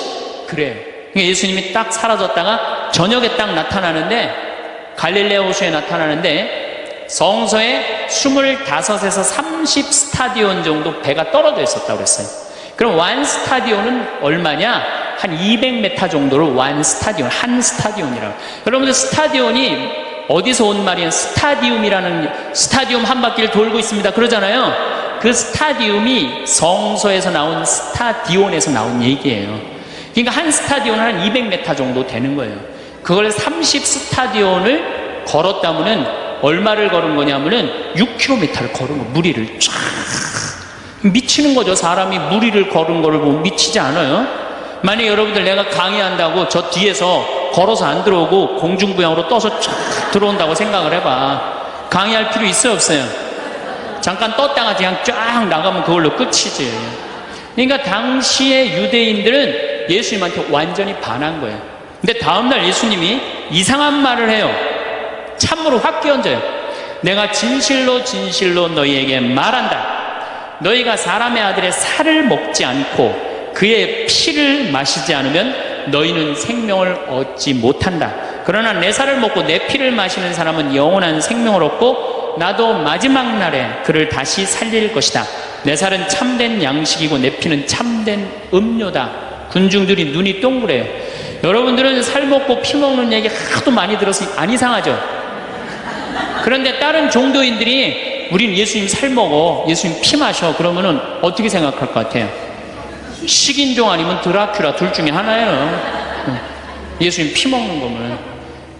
그래요. 그러니까 예수님이 딱 사라졌다가 저녁에 딱 나타나는데, 갈릴레아 호수에 나타나는데 성서에 25에서 30 스타디온 정도 배가 떨어져 있었다고 그랬어요. 그럼 완 스타디온은 얼마냐? 한 200m 정도를 완 스타디온, 한 스타디온이라고. 여러분들 스타디온이 어디서 온 말이에요? 스타디움이라는, 스타디움 한 바퀴를 돌고 있습니다 그러잖아요. 그 스타디움이 성서에서 나온 스타디온에서 나온 얘기예요. 그러니까 한 스타디온은 한 200m 정도 되는 거예요. 그걸 30 스타디온을 걸었다면은 얼마를 걸은 거냐면은 6km를 걸은 거, 무리를 쫙. 미치는 거죠. 사람이 무리를 걸은 거를 보면 미치지 않아요? 만약 여러분들 내가 강의한다고 저 뒤에서 걸어서 안 들어오고 공중부양으로 떠서 쫙 들어온다고 생각을 해봐. 강의할 필요 있어요, 없어요? 잠깐 떴다가 그냥 쫙 나가면 그걸로 끝이지. 그러니까 당시의 유대인들은 예수님한테 완전히 반한 거예요. 근데 다음날 예수님이 이상한 말을 해요. 참으로 확 끼얹어요. 내가 진실로 진실로 너희에게 말한다. 너희가 사람의 아들의 살을 먹지 않고 그의 피를 마시지 않으면 너희는 생명을 얻지 못한다. 그러나 내 살을 먹고 내 피를 마시는 사람은 영원한 생명을 얻고 나도 마지막 날에 그를 다시 살릴 것이다. 내 살은 참된 양식이고 내 피는 참된 음료다. 군중들이 눈이 동그래요. 여러분들은 살 먹고 피 먹는 얘기 하도 많이 들어서 안 이상하죠? 그런데 다른 종교인들이 우린 예수님 살 먹어, 예수님 피 마셔, 그러면은 어떻게 생각할 것 같아요? 식인종 아니면 드라큘라 둘 중에 하나예요. 예수님 피 먹는 거면.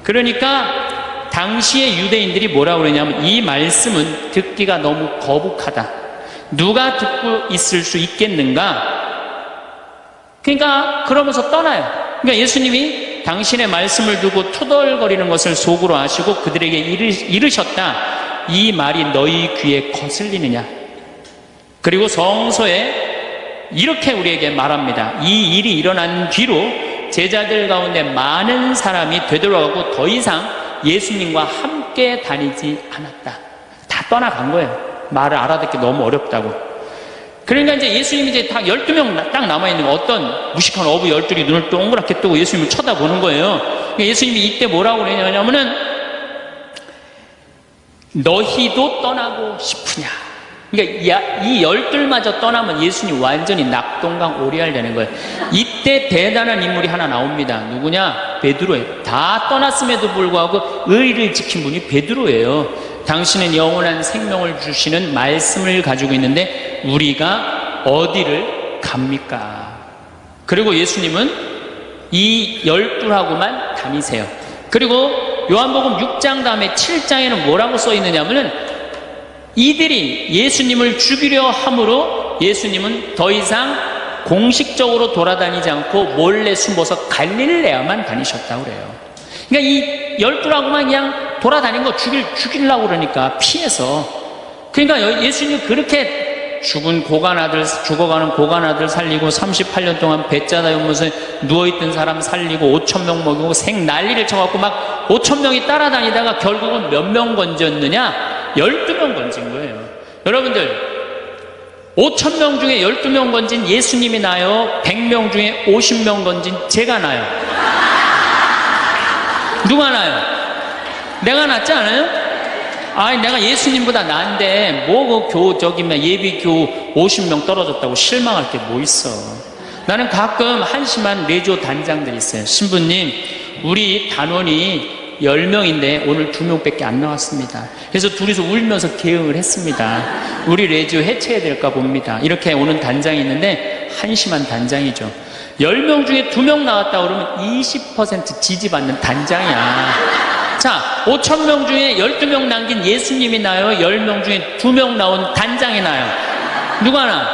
그러니까 당시의 유대인들이 뭐라고 그러냐면 이 말씀은 듣기가 너무 거북하다. 누가 듣고 있을 수 있겠는가? 그러니까 그러면서 떠나요. 그러니까 예수님이 당신의 말씀을 두고 투덜거리는 것을 속으로 아시고 그들에게 이르셨다. 이 말이 너희 귀에 거슬리느냐? 그리고 성서에 이렇게 우리에게 말합니다. 이 일이 일어난 뒤로 제자들 가운데 많은 사람이 되돌아가고 더 이상 예수님과 함께 다니지 않았다. 다 떠나간 거예요. 말을 알아듣기 너무 어렵다고. 그러니까 이제 예수님이 이제 딱 12명 딱 남아있는 어떤 무식한 어부 12이 눈을 동그랗게 뜨고 예수님을 쳐다보는 거예요. 그러니까 예수님이 이때 뭐라고 그러냐면은 너희도 떠나고 싶으냐. 그러니까 이 12마저 떠나면 예수님 완전히 낙동강 오리알 되는 거예요. 이때 대단한 인물이 하나 나옵니다. 누구냐? 베드로예요. 다 떠났음에도 불구하고 의리를 지킨 분이 베드로예요. 당신은 영원한 생명을 주시는 말씀을 가지고 있는데 우리가 어디를 갑니까? 그리고 예수님은 이 12하고만 다니세요. 그리고 요한복음 6장 다음에 7장에는 뭐라고 써 있느냐면은 이들이 예수님을 죽이려 함으로 예수님은 더 이상 공식적으로 돌아다니지 않고 몰래 숨어서 갈릴레아만 다니셨다고 그래요. 그러니까 이 12하고만 그냥 돌아다닌 거 죽이려고 그러니까 피해서. 그러니까 예수님이 그렇게 죽어가는 고간 아들 살리고 38년 동안 배짜다 연못에 누워있던 사람 살리고 5,000명 먹이고 생 난리를 쳐갖고 막 5,000명이 따라다니다가 결국은 몇 명 건졌느냐? 12명 건진 거예요. 여러분들, 5,000명 중에 12명 건진 예수님이 나요? 100명 중에 50명 건진 제가 나요? 누가 나요? 내가 낫지 않아요? 아니, 내가 예수님보다 나은데 예비교 50명 떨어졌다고 실망할 게 뭐 있어. 나는 가끔 한심한 내조 단장들이 있어요. 신부님, 우리 단원이 10명인데 오늘 2명밖에 안 나왔습니다. 그래서 둘이서 울면서 개응을 했습니다. 우리 레지오 해체해야 될까 봅니다. 이렇게 오는 단장이 있는데 한심한 단장이죠. 10명 중에 2명 나왔다 그러면 20% 지지받는 단장이야. 자, 5,000명 중에 12명 남긴 예수님이 나요? 10명 중에 2명 나온 단장이 나요? 누가 나?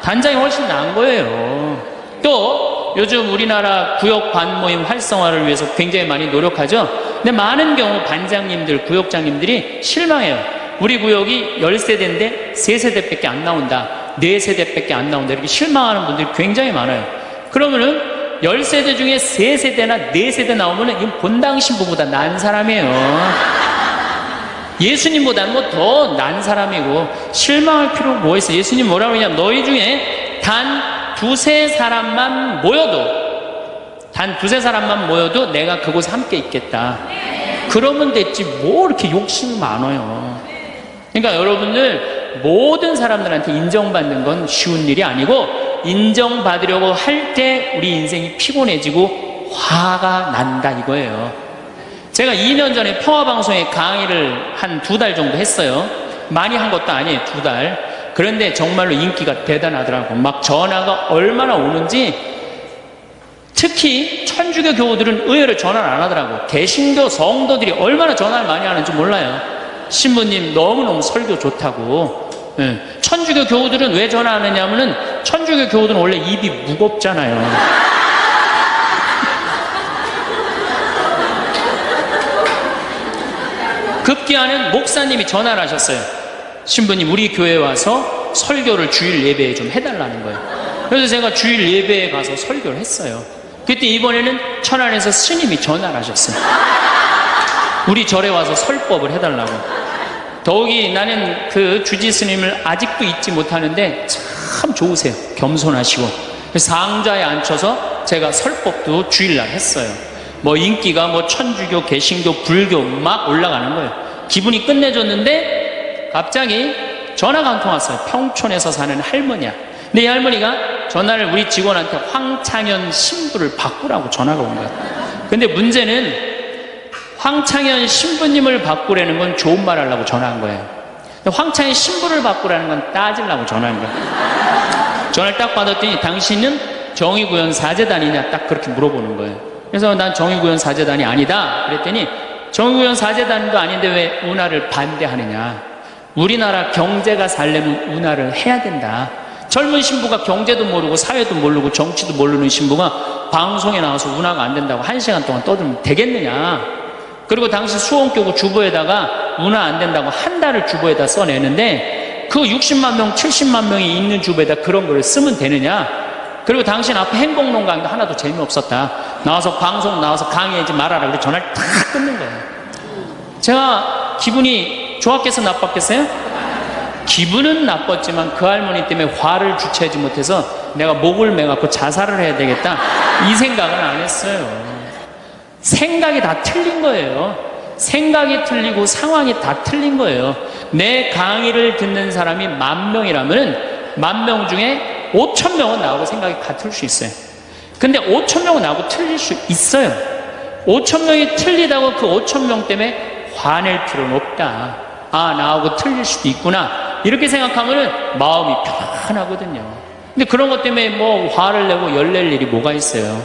단장이 훨씬 나은 거예요. 또 요즘 우리나라 구역 반모임 활성화를 위해서 굉장히 많이 노력하죠. 근데 많은 경우 반장님들, 구역장님들이 실망해요. 우리 구역이 10세대인데 3세대밖에 안 나온다, 4세대밖에 안 나온다, 이렇게 실망하는 분들이 굉장히 많아요. 그러면은 10세대 중에 3세대나 4세대 나오면은 이건 본당 신부보다 난 사람이에요. 예수님보다는 뭐 더 난 사람이고, 실망할 필요가 뭐 있어. 예수님 뭐라고 그러냐면, 너희 중에 단 2-3 사람만 모여도 내가 그곳에 함께 있겠다. 그러면 됐지 뭐 이렇게 욕심이 많아요. 그러니까 여러분들, 모든 사람들한테 인정받는 건 쉬운 일이 아니고, 인정받으려고 할 때 우리 인생이 피곤해지고 화가 난다 이거예요. 제가 2년 전에 평화방송에 강의를 한 2달 정도 했어요. 많이 한 것도 아니에요, 2달. 그런데 정말로 인기가 대단하더라고. 막 전화가 얼마나 오는지. 특히 천주교 교우들은 의외로 전화를 안 하더라고. 개신교 성도들이 얼마나 전화를 많이 하는지 몰라요. 신부님 너무너무 설교 좋다고. 네. 천주교 교우들은 왜 전화 안 하냐면은, 천주교 교우들은 원래 입이 무겁잖아요. 급기야는 목사님이 전화를 하셨어요. 신부님, 우리 교회에 와서 설교를 주일 예배에 좀 해달라는 거예요. 그래서 제가 주일 예배에 가서 설교를 했어요. 그때 이번에는 천안에서 스님이 전화를 하셨어요. 우리 절에 와서 설법을 해달라고. 더욱이 나는 그 주지 스님을 아직도 잊지 못하는데 참 좋으세요. 겸손하시고. 상자에 앉혀서 제가 설법도 주일날 했어요. 뭐 인기가 뭐 천주교, 개신교, 불교 막 올라가는 거예요. 기분이 끝내줬는데 갑자기 전화가 한 통 왔어요. 평촌에서 사는 할머니야. 근데 이 할머니가 전화를 우리 직원한테 황창현 신부를 바꾸라고 전화가 온 거예요. 근데 문제는 황창현 신부님을 바꾸라는 건 좋은 말 하려고 전화한 거예요. 황창현 신부를 바꾸라는 건 따지려고 전화한 거예요. 전화를 딱 받았더니, 당신은 정의구현 사제단이냐, 딱 그렇게 물어보는 거예요. 그래서 난 정의구현 사제단이 아니다 그랬더니, 정의구현 사제단도 아닌데 왜 운하를 반대하느냐. 우리나라 경제가 살려면 운하를 해야 된다. 젊은 신부가 경제도 모르고 사회도 모르고 정치도 모르는 신부가 방송에 나와서 운하가 안 된다고 1시간 동안 떠들면 되겠느냐. 그리고 당시 수원교구 주보에다가 운하 안 된다고 한 달을 주보에다 써내는데, 그 60만 명, 70만 명이 있는 주보에다 그런 걸 쓰면 되느냐. 그리고 당신 앞에 행복론 강의도 하나도 재미없었다. 나와서 방송 나와서 강의하지 말아라. 그래서 전화를 탁 끊는 거예요. 제가 기분이 좋았겠어, 나빴겠어요? 기분은 나빴지만 그 할머니 때문에 화를 주체하지 못해서 내가 목을 매갖고 자살을 해야 되겠다, 이 생각은 안 했어요. 생각이 다 틀린 거예요. 생각이 틀리고 상황이 다 틀린 거예요. 내 강의를 듣는 사람이 10,000명이라면 10,000명 중에 5,000명은 나하고 생각이 같을 수 있어요. 근데 5,000명은 나하고 틀릴 수 있어요. 5,000명이 틀리다고 그 5,000명 때문에 화낼 필요는 없다. 아, 나하고 틀릴 수도 있구나, 이렇게 생각하면 마음이 편안하거든요. 근데 그런 것 때문에 뭐 화를 내고 열낼 일이 뭐가 있어요.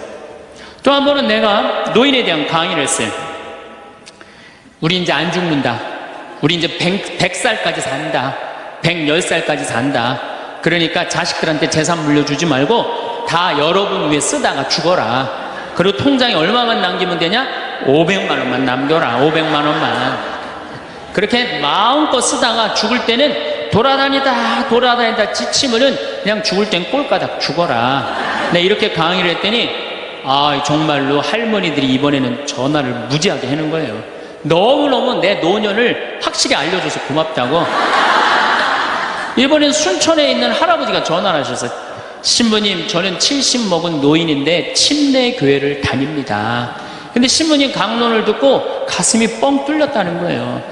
또 한 번은 내가 노인에 대한 강의를 했어요. 우리 이제 안 죽는다. 우리 이제 100살까지 산다. 110살까지 산다. 그러니까 자식들한테 재산 물려주지 말고 다 여러분 위해 쓰다가 죽어라. 그리고 통장에 얼마만 남기면 되냐? 500만 원만 남겨라. 500만 원만. 그렇게 마음껏 쓰다가 죽을 때는 돌아다니다 지치면은 그냥 죽을 땐 꼴까닥 죽어라. 네, 이렇게 강의를 했더니 정말로 할머니들이 이번에는 전화를 무지하게 하는 거예요. 너무너무 내 노년을 확실히 알려줘서 고맙다고. 이번엔 순천에 있는 할아버지가 전화를 하셨어요. 신부님, 저는 70 먹은 노인인데 침례 교회를 다닙니다. 근데 신부님 강론을 듣고 가슴이 뻥 뚫렸다는 거예요.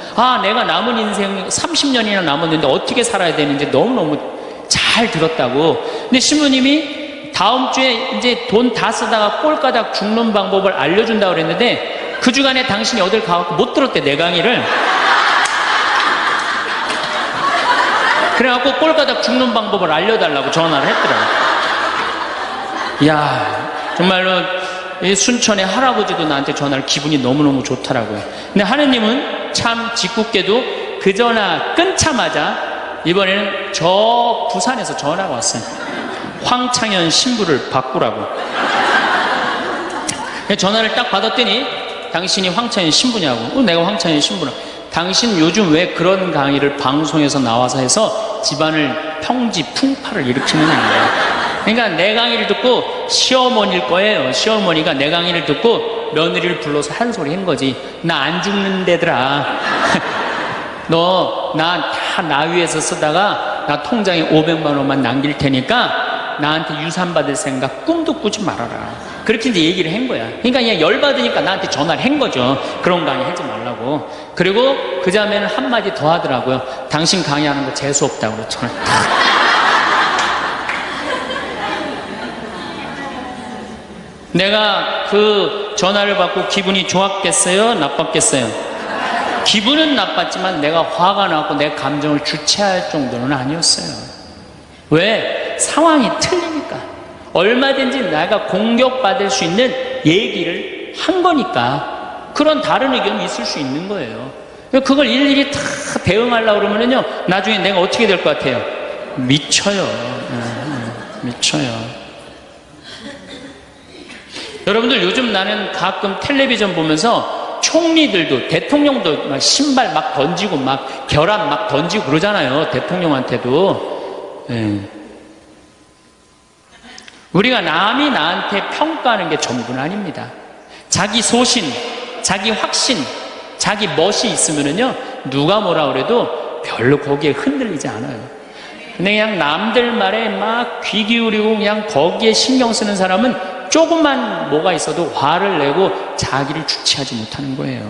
내가 남은 인생 30년이나 남았는데 어떻게 살아야 되는지 너무너무 잘 들었다고. 근데 신부님이 다음 주에 이제 돈 다 쓰다가 꼴까닥 죽는 방법을 알려준다고 그랬는데 그 주간에 당신이 어딜 가갖고 못 들었대, 내 강의를. 그래갖고 꼴까닥 죽는 방법을 알려달라고 전화를 했더라고. 이야, 정말로 이 순천의 할아버지도 나한테 전화를, 기분이 너무너무 좋더라고요. 근데 하느님은 참 짓궂게도 그 전화 끊자마자 이번에는 저 부산에서 전화가 왔어요. 황창현 신부를 바꾸라고. 전화를 딱 받았더니 당신이 황창현 신부냐고. 내가 황창현 신부라. 당신 요즘 왜 그런 강의를 방송에서 나와서 해서 집안을 평지 풍파를 일으키는 거예요. 그러니까 내 강의를 듣고 시어머니일 거예요. 시어머니가 내 강의를 듣고 며느리를 불러서 한 소리 한 거지. 나 안 죽는데더라. 너 나 위에서 쓰다가 나 통장에 500만 원만 남길 테니까 나한테 유산 받을 생각 꿈도 꾸지 말아라. 그렇게 이제 얘기를 한 거야. 그러니까 그냥 열받으니까 나한테 전화를 한 거죠. 그런 강의 하지 말라고. 그리고 그 다음에는 한마디 더 하더라고요. 당신 강의하는 거 재수없다고 그랬잖아. 내가 그 전화를 받고 기분이 좋았겠어요? 나빴겠어요? 기분은 나빴지만 내가 화가 나고 내 감정을 주체할 정도는 아니었어요. 왜? 상황이 틀리니까. 얼마든지 내가 공격받을 수 있는 얘기를 한 거니까 그런 다른 의견이 있을 수 있는 거예요. 그걸 일일이 다 대응하려고 그러면요, 나중에 내가 어떻게 될 것 같아요? 미쳐요. 미쳐요. 여러분들, 요즘 나는 가끔 텔레비전 보면서 총리들도, 대통령도 막 신발 막 던지고 막 결함 막 던지고 그러잖아요. 대통령한테도. 우리가 남이 나한테 평가하는 게 전부는 아닙니다. 자기 소신, 자기 확신, 자기 멋이 있으면은요, 누가 뭐라 그래도 별로 거기에 흔들리지 않아요. 근데 그냥 남들 말에 막 귀 기울이고 그냥 거기에 신경 쓰는 사람은 조금만 뭐가 있어도 화를 내고 자기를 주체하지 못하는 거예요.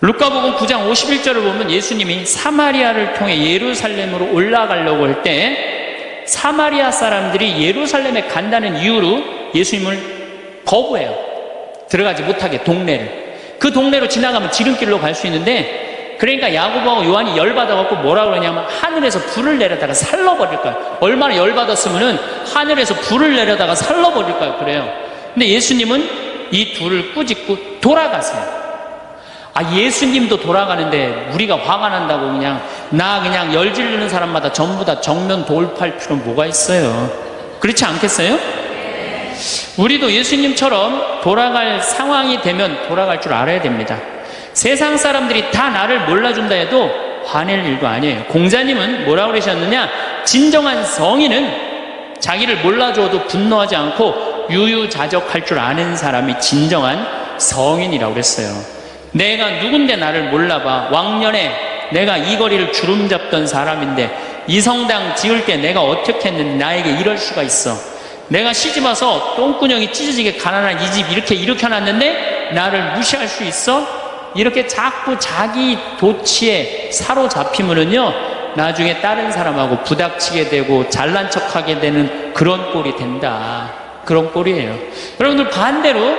루카복음 9장 51절을 보면 예수님이 사마리아를 통해 예루살렘으로 올라가려고 할 때 사마리아 사람들이 예루살렘에 간다는 이유로 예수님을 거부해요. 들어가지 못하게, 동네를. 그 동네로 지나가면 지름길로 갈 수 있는데, 그러니까 야고보하고 요한이 열받아갖고 뭐라 그러냐면 하늘에서 불을 내려다가 살러버릴까요? 얼마나 열받았으면은 하늘에서 불을 내려다가 살러버릴까요? 그래요. 근데 예수님은 이 둘을 꾸짖고 돌아가세요. 예수님도 돌아가는데 우리가 화가 난다고 그냥 열 지르는 사람마다 전부 다 정면 돌파할 필요는 뭐가 있어요? 그렇지 않겠어요? 우리도 예수님처럼 돌아갈 상황이 되면 돌아갈 줄 알아야 됩니다. 세상 사람들이 다 나를 몰라준다 해도 화낼 일도 아니에요. 공자님은 뭐라고 그러셨느냐? 진정한 성인은 자기를 몰라줘도 분노하지 않고 유유자적할 줄 아는 사람이 진정한 성인이라고 그랬어요. 내가 누군데 나를 몰라봐. 왕년에 내가 이 거리를 주름 잡던 사람인데 이 성당 지을 때 내가 어떻게 했는데 나에게 이럴 수가 있어. 내가 시집와서 똥구녕이 찢어지게 가난한 이 집 이렇게 일으켜놨는데 나를 무시할 수 있어? 이렇게 자꾸 자기 도취에 사로잡히면은요, 나중에 다른 사람하고 부닥치게 되고 잘난 척하게 되는 그런 꼴이 된다. 그런 꼴이에요. 여러분들, 반대로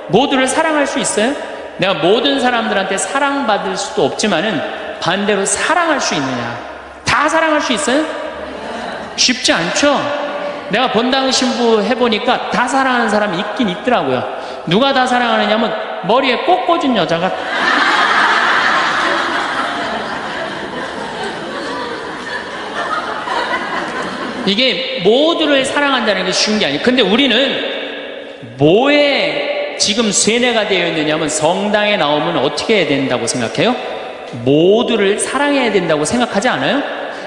모두를 사랑할 수 있어요? 내가 모든 사람들한테 사랑받을 수도 없지만은 반대로 사랑할 수 있느냐? 다 사랑할 수 있어요? 쉽지 않죠? 내가 본당 신부 해보니까 다 사랑하는 사람이 있긴 있더라고요. 누가 다 사랑하느냐면 머리에 꽃 꽂은 여자가 이게 모두를 사랑한다는 게 쉬운 게 아니에요. 근데 우리는 뭐에 지금 세뇌가 되어 있느냐면 성당에 나오면 어떻게 해야 된다고 생각해요? 모두를 사랑해야 된다고 생각하지 않아요?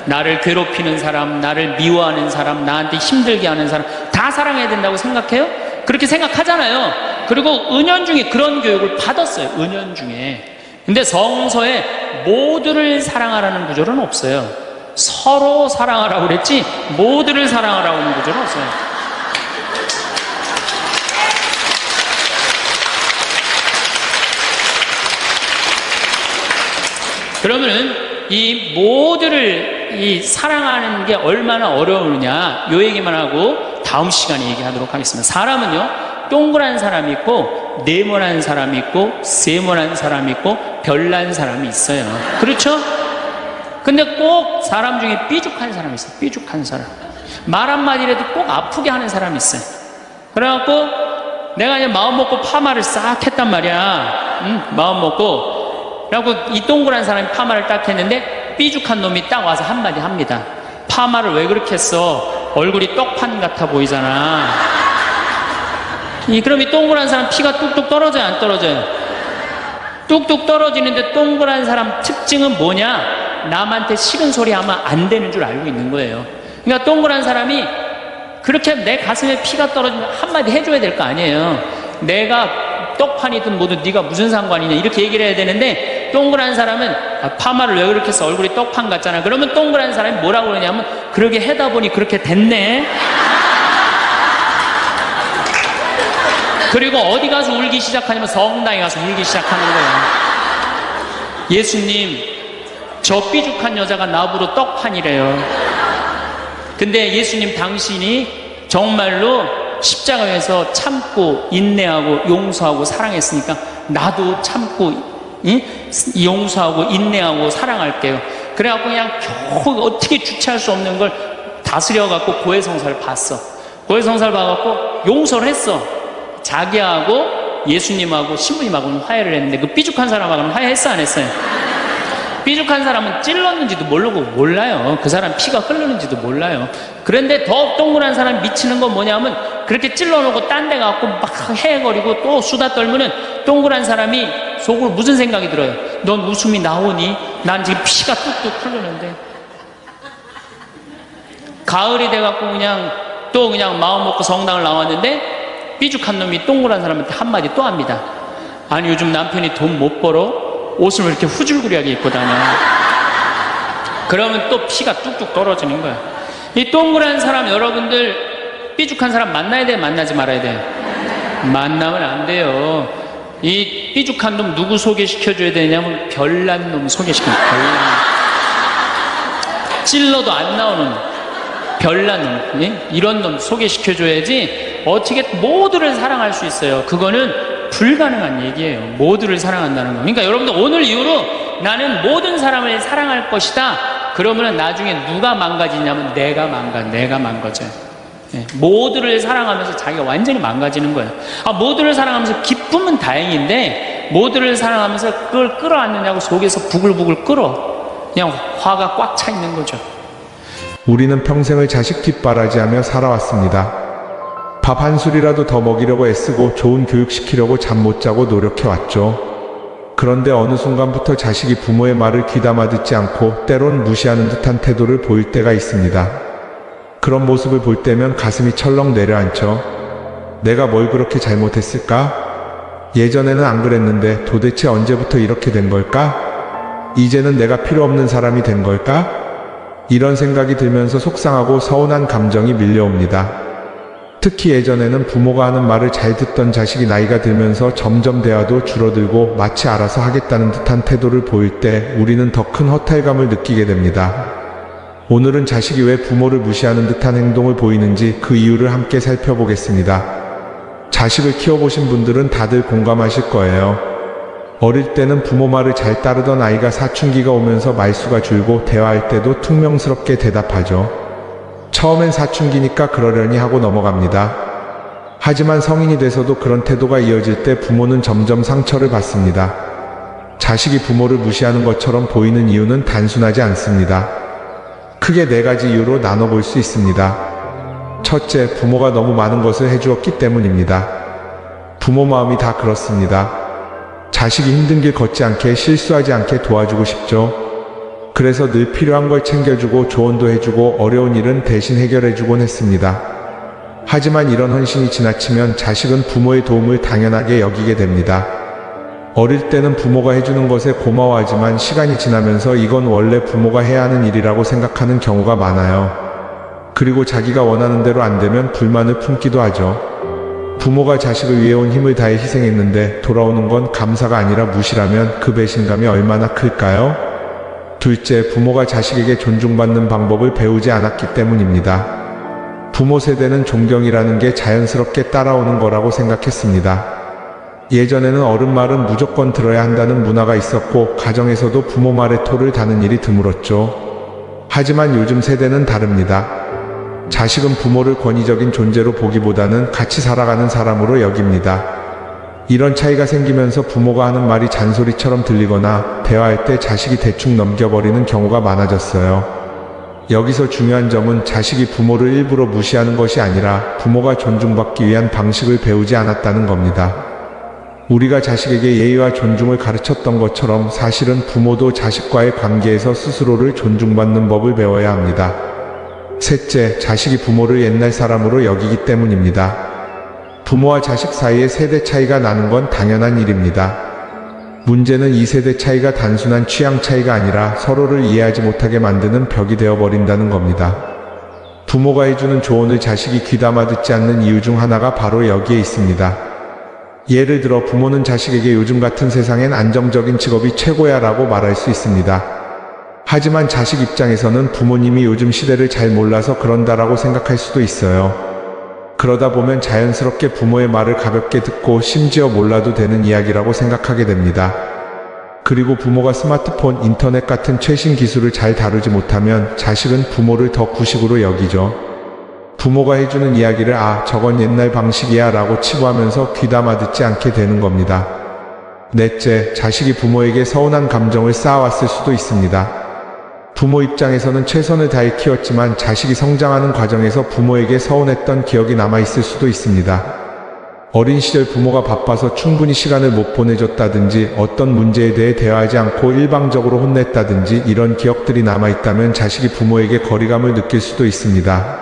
나를 괴롭히는 사람, 나를 미워하는 사람, 나한테 힘들게 하는 사람 다 사랑해야 된다고 생각해요? 그렇게 생각하잖아요. 그리고 은연중에 그런 교육을 받았어요. 은연중에. 근데 성서에 모두를 사랑하라는 구절은 없어요. 서로 사랑하라고 그랬지 모두를 사랑하라고 하는 구절은 없어요. 그러면은 이 모두를 이 사랑하는 게 얼마나 어려우느냐 요 얘기만 하고 다음 시간에 얘기하도록 하겠습니다. 사람은요 동그란 사람이 있고 네모난 사람이 있고 세모난 사람이 있고 별난 사람이 있어요. 그렇죠? 근데 꼭 사람 중에 삐죽한 사람이 있어요. 삐죽한 사람. 말 한마디라도 꼭 아프게 하는 사람이 있어요. 그래갖고 내가 이제 마음 먹고 파마를 싹 했단 말이야. 마음 먹고. 그래갖고 이 동그란 사람이 파마를 딱 했는데 삐죽한 놈이 딱 와서 한마디 합니다. 파마를 왜 그렇게 했어? 얼굴이 떡판 같아 보이잖아. 그럼 이 동그란 사람 피가 뚝뚝 떨어져요? 안 떨어져요? 뚝뚝 떨어지는데 동그란 사람 특징은 뭐냐? 남한테 싫은 소리 하면 안 되는 줄 알고 있는 거예요. 그러니까 동그란 사람이 그렇게 내 가슴에 피가 떨어지면 한마디 해줘야 될 거 아니에요. 내가 떡판이든 뭐든 네가 무슨 상관이냐 이렇게 얘기를 해야 되는데 동그란 사람은 파마를 왜 그렇게 해서 얼굴이 떡판 같잖아. 그러면 동그란 사람이 뭐라고 그러냐면 그러게 해다 보니 그렇게 됐네. 그리고 어디 가서 울기 시작하냐면 성당에 가서 울기 시작하는 거예요. 예수님, 저 삐죽한 여자가 나보고 떡판이래요. 근데 예수님 당신이 정말로 십자가에서 참고 인내하고 용서하고 사랑했으니까 나도 참고 용서하고 인내하고 사랑할게요. 그래갖고 그냥 겨우 어떻게 주체할 수 없는 걸 다스려갖고 고해성사를 봤어. 고해성사를 봐갖고 용서를 했어. 자기하고 예수님하고 신부님하고는 화해를 했는데 그 삐죽한 사람하고는 화해했어 안 했어요? 삐죽한 사람은 찔렀는지도 모르고 몰라요. 그 사람 피가 흐르는지도 몰라요. 그런데 더 동그란 사람이 미치는 건 뭐냐면 그렇게 찔러놓고 딴 데 가고 막 헤헤거리고 또 수다 떨면은 동그란 사람이 속으로 무슨 생각이 들어요? 넌 웃음이 나오니? 난 지금 피가 뚝뚝 흐르는데. 가을이 돼갖고 그냥 마음 먹고 성당을 나왔는데 삐죽한 놈이 동그란 사람한테 한마디 또 합니다. 아니 요즘 남편이 돈 못 벌어? 옷을 왜 이렇게 후줄구리하게 입고 다녀? 그러면 또 피가 뚝뚝 떨어지는 거야. 이 동그란 사람 여러분들 삐죽한 사람 만나야 돼? 만나지 말아야 돼? 만나면 안 돼요. 이 삐죽한 놈 누구 소개시켜줘야 되냐면 별난 놈 소개시켜줘야 돼. 별난 놈. 찔러도 안 나오는 별난 놈. 이런 놈 소개시켜줘야지 어떻게 모두를 사랑할 수 있어요. 그거는 불가능한 얘기예요. 모두를 사랑한다는 거. 그러니까 여러분들 오늘 이후로 나는 모든 사람을 사랑할 것이다. 그러면 나중에 누가 망가지냐면 내가 망가져요. 모두를 사랑하면서 자기가 완전히 망가지는 거예요. 모두를 사랑하면서 기쁨은 다행인데 모두를 사랑하면서 그걸 끌어안느냐고 속에서 부글부글 끓어. 그냥 화가 꽉 차 있는 거죠. 우리는 평생을 자식 뒷바라지하며 살아왔습니다. 밥 한 술이라도 더 먹이려고 애쓰고 좋은 교육시키려고 잠 못 자고 노력해왔죠. 그런데 어느 순간부터 자식이 부모의 말을 귀담아 듣지 않고 때론 무시하는 듯한 태도를 보일 때가 있습니다. 그런 모습을 볼 때면 가슴이 철렁 내려앉죠. 내가 뭘 그렇게 잘못했을까? 예전에는 안 그랬는데 도대체 언제부터 이렇게 된 걸까? 이제는 내가 필요 없는 사람이 된 걸까? 이런 생각이 들면서 속상하고 서운한 감정이 밀려옵니다. 특히 예전에는 부모가 하는 말을 잘 듣던 자식이 나이가 들면서 점점 대화도 줄어들고 마치 알아서 하겠다는 듯한 태도를 보일 때 우리는 더 큰 허탈감을 느끼게 됩니다. 오늘은 자식이 왜 부모를 무시하는 듯한 행동을 보이는지 그 이유를 함께 살펴보겠습니다. 자식을 키워보신 분들은 다들 공감하실 거예요. 어릴 때는 부모 말을 잘 따르던 아이가 사춘기가 오면서 말수가 줄고 대화할 때도 퉁명스럽게 대답하죠. 처음엔 사춘기니까 그러려니 하고 넘어갑니다. 하지만 성인이 돼서도 그런 태도가 이어질 때 부모는 점점 상처를 받습니다. 자식이 부모를 무시하는 것처럼 보이는 이유는 단순하지 않습니다. 크게 4가지 이유로 나눠볼 수 있습니다. 첫째, 부모가 너무 많은 것을 해주었기 때문입니다. 부모 마음이 다 그렇습니다. 자식이 힘든 길 걷지 않게 실수하지 않게 도와주고 싶죠. 그래서 늘 필요한 걸 챙겨주고 조언도 해주고 어려운 일은 대신 해결해주곤 했습니다. 하지만 이런 헌신이 지나치면 자식은 부모의 도움을 당연하게 여기게 됩니다. 어릴 때는 부모가 해주는 것에 고마워하지만 시간이 지나면서 이건 원래 부모가 해야 하는 일이라고 생각하는 경우가 많아요. 그리고 자기가 원하는 대로 안 되면 불만을 품기도 하죠. 부모가 자식을 위해 온 힘을 다해 희생했는데 돌아오는 건 감사가 아니라 무시라면 그 배신감이 얼마나 클까요? 둘째, 부모가 자식에게 존중받는 방법을 배우지 않았기 때문입니다. 부모 세대는 존경이라는 게 자연스럽게 따라오는 거라고 생각했습니다. 예전에는 어른 말은 무조건 들어야 한다는 문화가 있었고 가정에서도 부모 말에 토를 다는 일이 드물었죠. 하지만 요즘 세대는 다릅니다. 자식은 부모를 권위적인 존재로 보기보다는 같이 살아가는 사람으로 여깁니다. 이런 차이가 생기면서 부모가 하는 말이 잔소리처럼 들리거나 대화할 때 자식이 대충 넘겨버리는 경우가 많아졌어요. 여기서 중요한 점은 자식이 부모를 일부러 무시하는 것이 아니라 부모가 존중받기 위한 방식을 배우지 않았다는 겁니다. 우리가 자식에게 예의와 존중을 가르쳤던 것처럼 사실은 부모도 자식과의 관계에서 스스로를 존중받는 법을 배워야 합니다. 셋째, 자식이 부모를 옛날 사람으로 여기기 때문입니다. 부모와 자식 사이에 세대 차이가 나는 건 당연한 일입니다. 문제는 이 세대 차이가 단순한 취향 차이가 아니라 서로를 이해하지 못하게 만드는 벽이 되어버린다는 겁니다. 부모가 해주는 조언을 자식이 귀담아 듣지 않는 이유 중 하나가 바로 여기에 있습니다. 예를 들어 부모는 자식에게 요즘 같은 세상엔 안정적인 직업이 최고야 라고 말할 수 있습니다. 하지만 자식 입장에서는 부모님이 요즘 시대를 잘 몰라서 그런다라고 생각할 수도 있어요. 그러다 보면 자연스럽게 부모의 말을 가볍게 듣고 심지어 몰라도 되는 이야기라고 생각하게 됩니다. 그리고 부모가 스마트폰, 인터넷 같은 최신 기술을 잘 다루지 못하면 자식은 부모를 더 구식으로 여기죠. 부모가 해주는 이야기를 저건 옛날 방식이야 라고 치부하면서 귀담아 듣지 않게 되는 겁니다. 넷째, 자식이 부모에게 서운한 감정을 쌓아왔을 수도 있습니다. 부모 입장에서는 최선을 다해 키웠지만 자식이 성장하는 과정에서 부모에게 서운했던 기억이 남아있을 수도 있습니다. 어린 시절 부모가 바빠서 충분히 시간을 못 보내줬다든지 어떤 문제에 대해 대화하지 않고 일방적으로 혼냈다든지 이런 기억들이 남아있다면 자식이 부모에게 거리감을 느낄 수도 있습니다.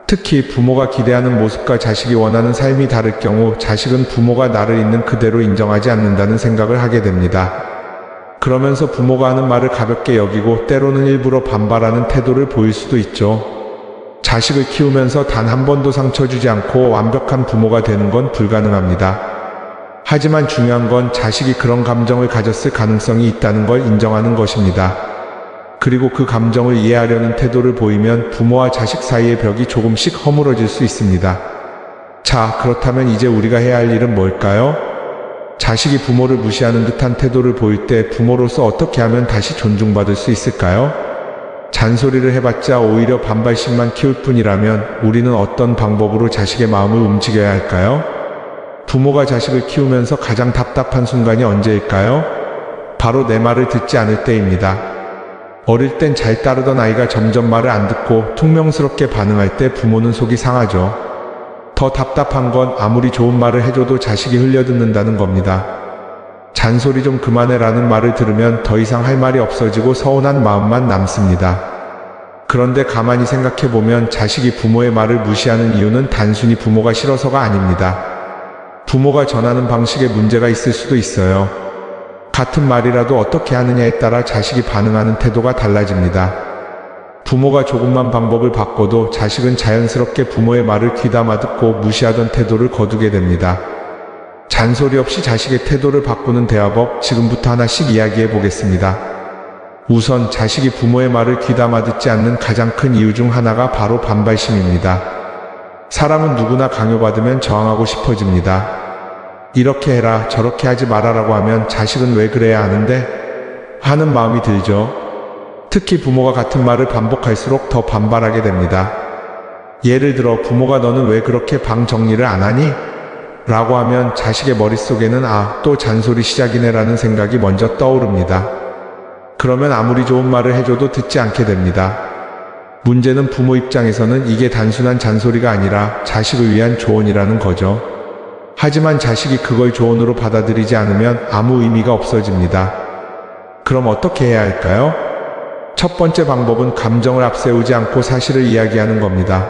특히 부모가 기대하는 모습과 자식이 원하는 삶이 다를 경우 자식은 부모가 나를 있는 그대로 인정하지 않는다는 생각을 하게 됩니다. 그러면서 부모가 하는 말을 가볍게 여기고 때로는 일부러 반발하는 태도를 보일 수도 있죠. 자식을 키우면서 단 한 번도 상처 주지 않고 완벽한 부모가 되는 건 불가능합니다. 하지만 중요한 건 자식이 그런 감정을 가졌을 가능성이 있다는 걸 인정하는 것입니다. 그리고 그 감정을 이해하려는 태도를 보이면 부모와 자식 사이의 벽이 조금씩 허물어질 수 있습니다. 자, 그렇다면 이제 우리가 해야 할 일은 뭘까요? 자식이 부모를 무시하는 듯한 태도를 보일 때 부모로서 어떻게 하면 다시 존중받을 수 있을까요? 잔소리를 해봤자 오히려 반발심만 키울 뿐이라면 우리는 어떤 방법으로 자식의 마음을 움직여야 할까요? 부모가 자식을 키우면서 가장 답답한 순간이 언제일까요? 바로 내 말을 듣지 않을 때입니다. 어릴 땐 잘 따르던 아이가 점점 말을 안 듣고 퉁명스럽게 반응할 때 부모는 속이 상하죠. 더 답답한 건 아무리 좋은 말을 해줘도 자식이 흘려듣는다는 겁니다. 잔소리 좀 그만해라는 말을 들으면 더 이상 할 말이 없어지고 서운한 마음만 남습니다. 그런데 가만히 생각해보면 자식이 부모의 말을 무시하는 이유는 단순히 부모가 싫어서가 아닙니다. 부모가 전하는 방식에 문제가 있을 수도 있어요. 같은 말이라도 어떻게 하느냐에 따라 자식이 반응하는 태도가 달라집니다. 부모가 조금만 방법을 바꿔도 자식은 자연스럽게 부모의 말을 귀담아 듣고 무시하던 태도를 거두게 됩니다. 잔소리 없이 자식의 태도를 바꾸는 대화법, 지금부터 하나씩 이야기해 보겠습니다. 우선 자식이 부모의 말을 귀담아 듣지 않는 가장 큰 이유 중 하나가 바로 반발심입니다. 사람은 누구나 강요받으면 저항하고 싶어집니다. 이렇게 해라, 저렇게 하지 말아라고 하면 자식은 왜 그래야 하는데? 하는 마음이 들죠. 특히 부모가 같은 말을 반복할수록 더 반발하게 됩니다. 예를 들어 부모가 너는 왜 그렇게 방 정리를 안 하니? 라고 하면 자식의 머릿속에는 또 잔소리 시작이네 라는 생각이 먼저 떠오릅니다. 그러면 아무리 좋은 말을 해줘도 듣지 않게 됩니다. 문제는 부모 입장에서는 이게 단순한 잔소리가 아니라 자식을 위한 조언이라는 거죠. 하지만 자식이 그걸 조언으로 받아들이지 않으면 아무 의미가 없어집니다. 그럼 어떻게 해야 할까요? 첫 번째 방법은 감정을 앞세우지 않고 사실을 이야기하는 겁니다.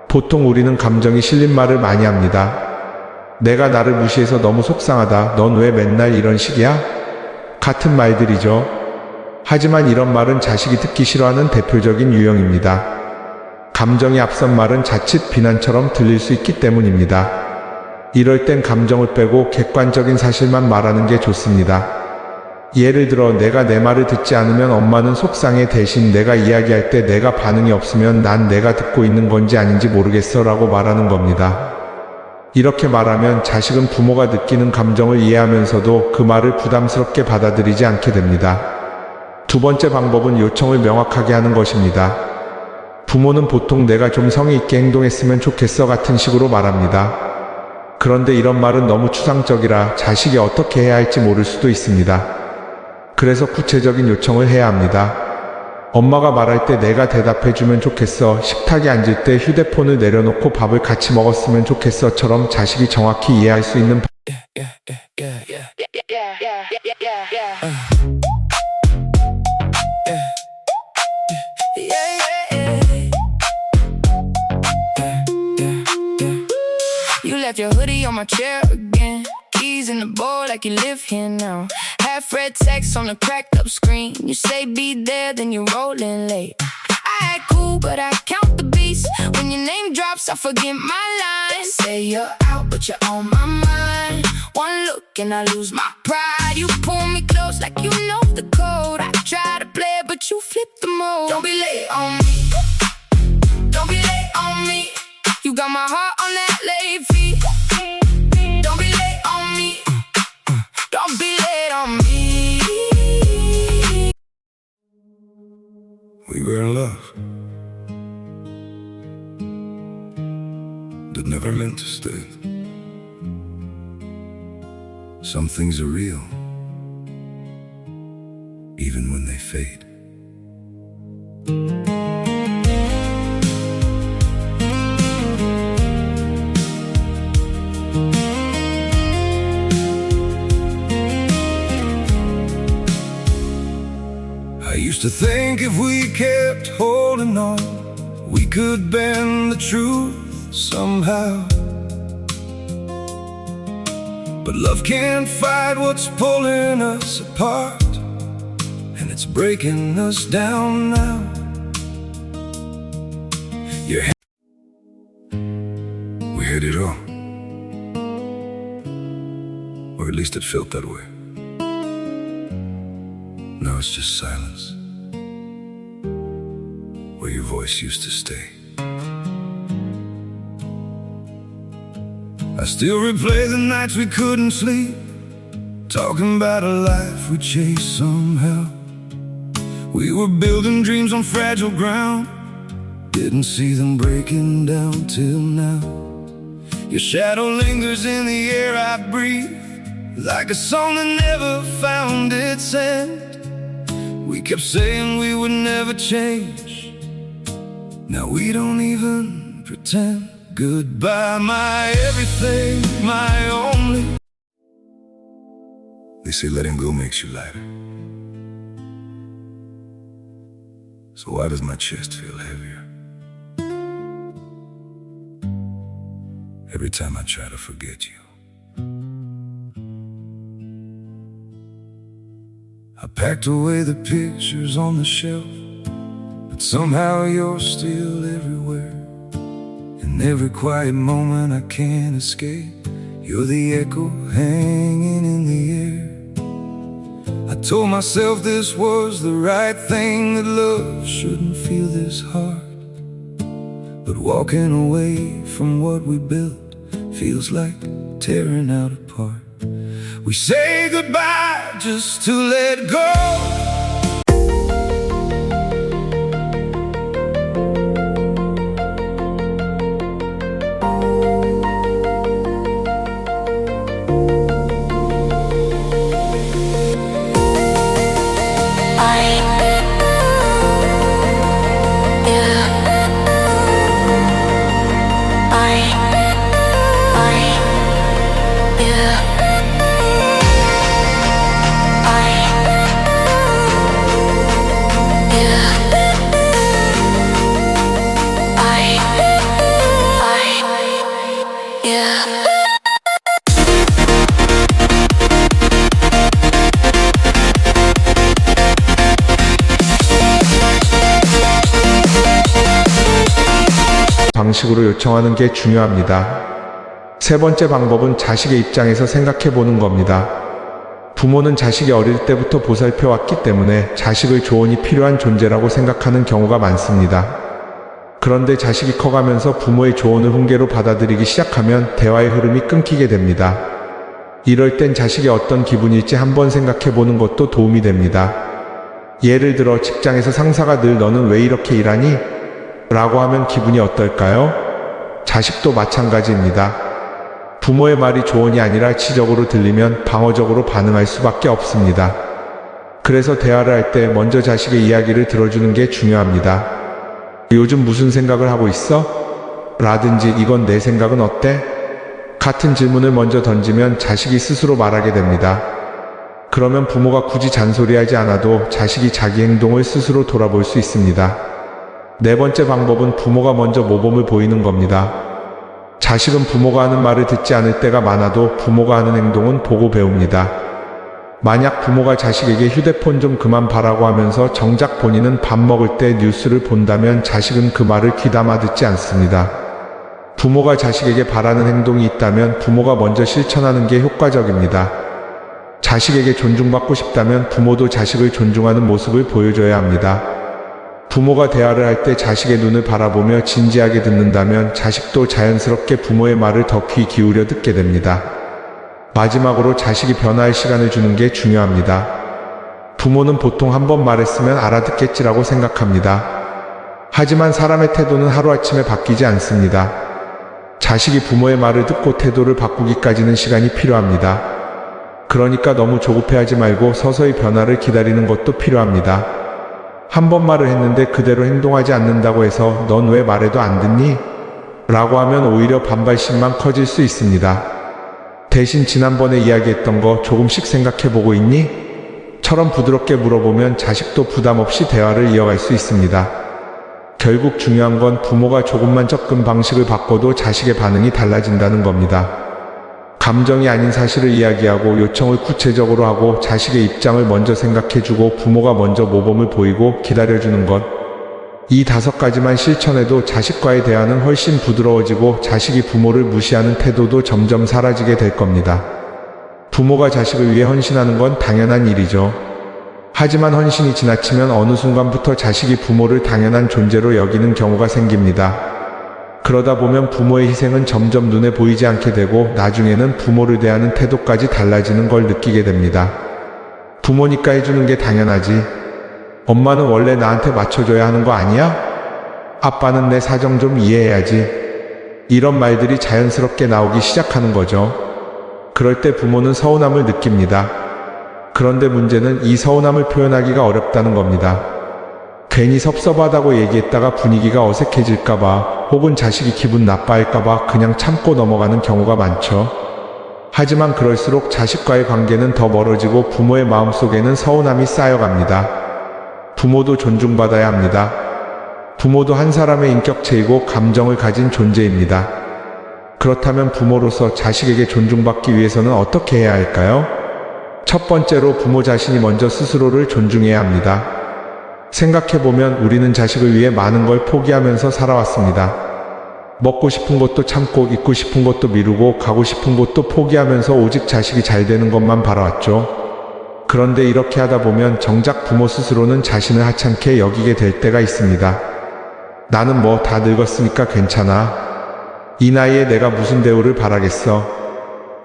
보통 우리는 감정이 실린 말을 많이 합니다. 내가 나를 무시해서 너무 속상하다. 넌 왜 맨날 이런 식이야? 같은 말들이죠. 하지만 이런 말은 자식이 듣기 싫어하는 대표적인 유형입니다. 감정이 앞선 말은 자칫 비난처럼 들릴 수 있기 때문입니다. 이럴 땐 감정을 빼고 객관적인 사실만 말하는 게 좋습니다. 예를 들어 내가 내 말을 듣지 않으면 엄마는 속상해. 대신 내가 이야기할 때 내가 반응이 없으면 난 내가 듣고 있는 건지 아닌지 모르겠어 라고 말하는 겁니다. 이렇게 말하면 자식은 부모가 느끼는 감정을 이해하면서도 그 말을 부담스럽게 받아들이지 않게 됩니다. 두 번째 방법은 요청을 명확하게 하는 것입니다. 부모는 보통 내가 좀 성의 있게 행동했으면 좋겠어 같은 식으로 말합니다. 그런데 이런 말은 너무 추상적이라 자식이 어떻게 해야 할지 모를 수도 있습니다. 그래서 구체적인 요청을 해야 합니다. 엄마가 말할 때 내가 대답해주면 좋겠어. 식탁에 앉을 때 휴대폰을 내려놓고 밥을 같이 먹었으면 좋겠어처럼 자식이 정확히 이해할 수 있는 You left your hoodie on my chair again. Keys in the bowl like you live here now. Half read text on the cracked up screen. You say be there, then you're rolling late. I act cool, but I count the beats. When your name drops, I forget my lines. Say you're out, but you're on my mind. One look and I lose my pride. You pull me close like you know the code. I try to play, but you flip the mode. Don't be late on me. Don't be late on me. You got my heart on that late fee. Don't be late on me. Don't be late on me. We were in love, but never meant to stay. Some things are real, even when they fade. I used to think if we kept holding on, we could bend the truth somehow. But love can't fight what's pulling us apart, and it's breaking us down now. We had it all, or at least it felt that way. Now it's just silence, where your voice used to stay. I still replay the nights we couldn't sleep, talking about a life we chased somehow. We were building dreams on fragile ground, didn't see them breaking down till now. Your shadow lingers in the air I breathe, like a song that never found its end. We kept saying we would never change, now we don't even pretend. Goodbye, my everything, my only. They say letting go makes you lighter. So why does my chest feel heavier every time I try to forget you? I packed away the pictures on the shelf, but somehow you're still everywhere. In every quiet moment I can't escape, you're the echo hanging in the air. I told myself this was the right thing, that love shouldn't feel this hard. But walking away from what we built feels like tearing out apart. We say goodbye just to let go. 방식으로 요청하는 게 중요합니다. 세 번째 방법은 자식의 입장에서 생각해 보는 겁니다. 부모는 자식이 어릴 때부터 보살펴 왔기 때문에 자식의 조언이 필요한 존재라고 생각하는 경우가 많습니다. 그런데 자식이 커가면서 부모의 조언을 훈계로 받아들이기 시작하면 대화의 흐름이 끊기게 됩니다. 이럴 땐 자식이 어떤 기분일지 한번 생각해 보는 것도 도움이 됩니다. 예를 들어 직장에서 상사가 늘 너는 왜 이렇게 일하니? 라고 하면 기분이 어떨까요? 자식도 마찬가지입니다. 부모의 말이 조언이 아니라 지적으로 들리면 방어적으로 반응할 수밖에 없습니다. 그래서 대화를 할 때 먼저 자식의 이야기를 들어주는 게 중요합니다. 요즘 무슨 생각을 하고 있어? 라든지 이건 내 생각은 어때? 같은 질문을 먼저 던지면 자식이 스스로 말하게 됩니다. 그러면 부모가 굳이 잔소리하지 않아도 자식이 자기 행동을 스스로 돌아볼 수 있습니다. 네 번째 방법은 부모가 먼저 모범을 보이는 겁니다. 자식은 부모가 하는 말을 듣지 않을 때가 많아도 부모가 하는 행동은 보고 배웁니다. 만약 부모가 자식에게 휴대폰 좀 그만 봐라고 하면서 정작 본인은 밥 먹을 때 뉴스를 본다면 자식은 그 말을 귀담아 듣지 않습니다. 부모가 자식에게 바라는 행동이 있다면 부모가 먼저 실천하는 게 효과적입니다. 자식에게 존중받고 싶다면 부모도 자식을 존중하는 모습을 보여줘야 합니다. 부모가 대화를 할 때 자식의 눈을 바라보며 진지하게 듣는다면 자식도 자연스럽게 부모의 말을 더 귀 기울여 듣게 됩니다. 마지막으로 자식이 변화할 시간을 주는 게 중요합니다. 부모는 보통 한 번 말했으면 알아듣겠지라고 생각합니다. 하지만 사람의 태도는 하루아침에 바뀌지 않습니다. 자식이 부모의 말을 듣고 태도를 바꾸기까지는 시간이 필요합니다. 그러니까 너무 조급해하지 말고 서서히 변화를 기다리는 것도 필요합니다. 한 번 말을 했는데 그대로 행동하지 않는다고 해서 넌 왜 말해도 안 듣니? 라고 하면 오히려 반발심만 커질 수 있습니다. 대신 지난번에 이야기했던 거 조금씩 생각해보고 있니? 처럼 부드럽게 물어보면 자식도 부담 없이 대화를 이어갈 수 있습니다. 결국 중요한 건 부모가 조금만 접근 방식을 바꿔도 자식의 반응이 달라진다는 겁니다. 감정이 아닌 사실을 이야기하고 요청을 구체적으로 하고 자식의 입장을 먼저 생각해주고 부모가 먼저 모범을 보이고 기다려주는 것. 이 5가지만 실천해도 자식과의 대화는 훨씬 부드러워지고 자식이 부모를 무시하는 태도도 점점 사라지게 될 겁니다. 부모가 자식을 위해 헌신하는 건 당연한 일이죠. 하지만 헌신이 지나치면 어느 순간부터 자식이 부모를 당연한 존재로 여기는 경우가 생깁니다. 그러다 보면 부모의 희생은 점점 눈에 보이지 않게 되고 나중에는 부모를 대하는 태도까지 달라지는 걸 느끼게 됩니다. 부모니까 해주는 게 당연하지. 엄마는 원래 나한테 맞춰줘야 하는 거 아니야? 아빠는 내 사정 좀 이해해야지. 이런 말들이 자연스럽게 나오기 시작하는 거죠. 그럴 때 부모는 서운함을 느낍니다. 그런데 문제는 이 서운함을 표현하기가 어렵다는 겁니다. 괜히 섭섭하다고 얘기했다가 분위기가 어색해질까봐 혹은 자식이 기분 나빠할까봐 그냥 참고 넘어가는 경우가 많죠. 하지만 그럴수록 자식과의 관계는 더 멀어지고 부모의 마음속에는 서운함이 쌓여갑니다. 부모도 존중받아야 합니다. 부모도 한 사람의 인격체이고 감정을 가진 존재입니다. 그렇다면 부모로서 자식에게 존중받기 위해서는 어떻게 해야 할까요? 첫 번째로 부모 자신이 먼저 스스로를 존중해야 합니다. 생각해보면 우리는 자식을 위해 많은 걸 포기하면서 살아왔습니다. 먹고 싶은 것도 참고 입고 싶은 것도 미루고 가고 싶은 곳도 포기하면서 오직 자식이 잘 되는 것만 바라왔죠. 그런데 이렇게 하다 보면 정작 부모 스스로는 자신을 하찮게 여기게 될 때가 있습니다. 나는 뭐 다 늙었으니까 괜찮아. 이 나이에 내가 무슨 대우를 바라겠어.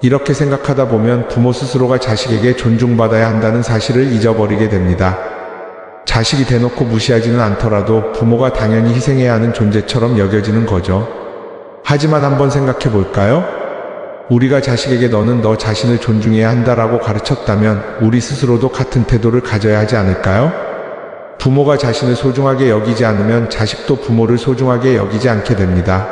이렇게 생각하다 보면 부모 스스로가 자식에게 존중받아야 한다는 사실을 잊어버리게 됩니다. 자식이 대놓고 무시하지는 않더라도 부모가 당연히 희생해야 하는 존재처럼 여겨지는 거죠. 하지만 한번 생각해 볼까요? 우리가 자식에게 너는 너 자신을 존중해야 한다라고 가르쳤다면 우리 스스로도 같은 태도를 가져야 하지 않을까요? 부모가 자신을 소중하게 여기지 않으면 자식도 부모를 소중하게 여기지 않게 됩니다.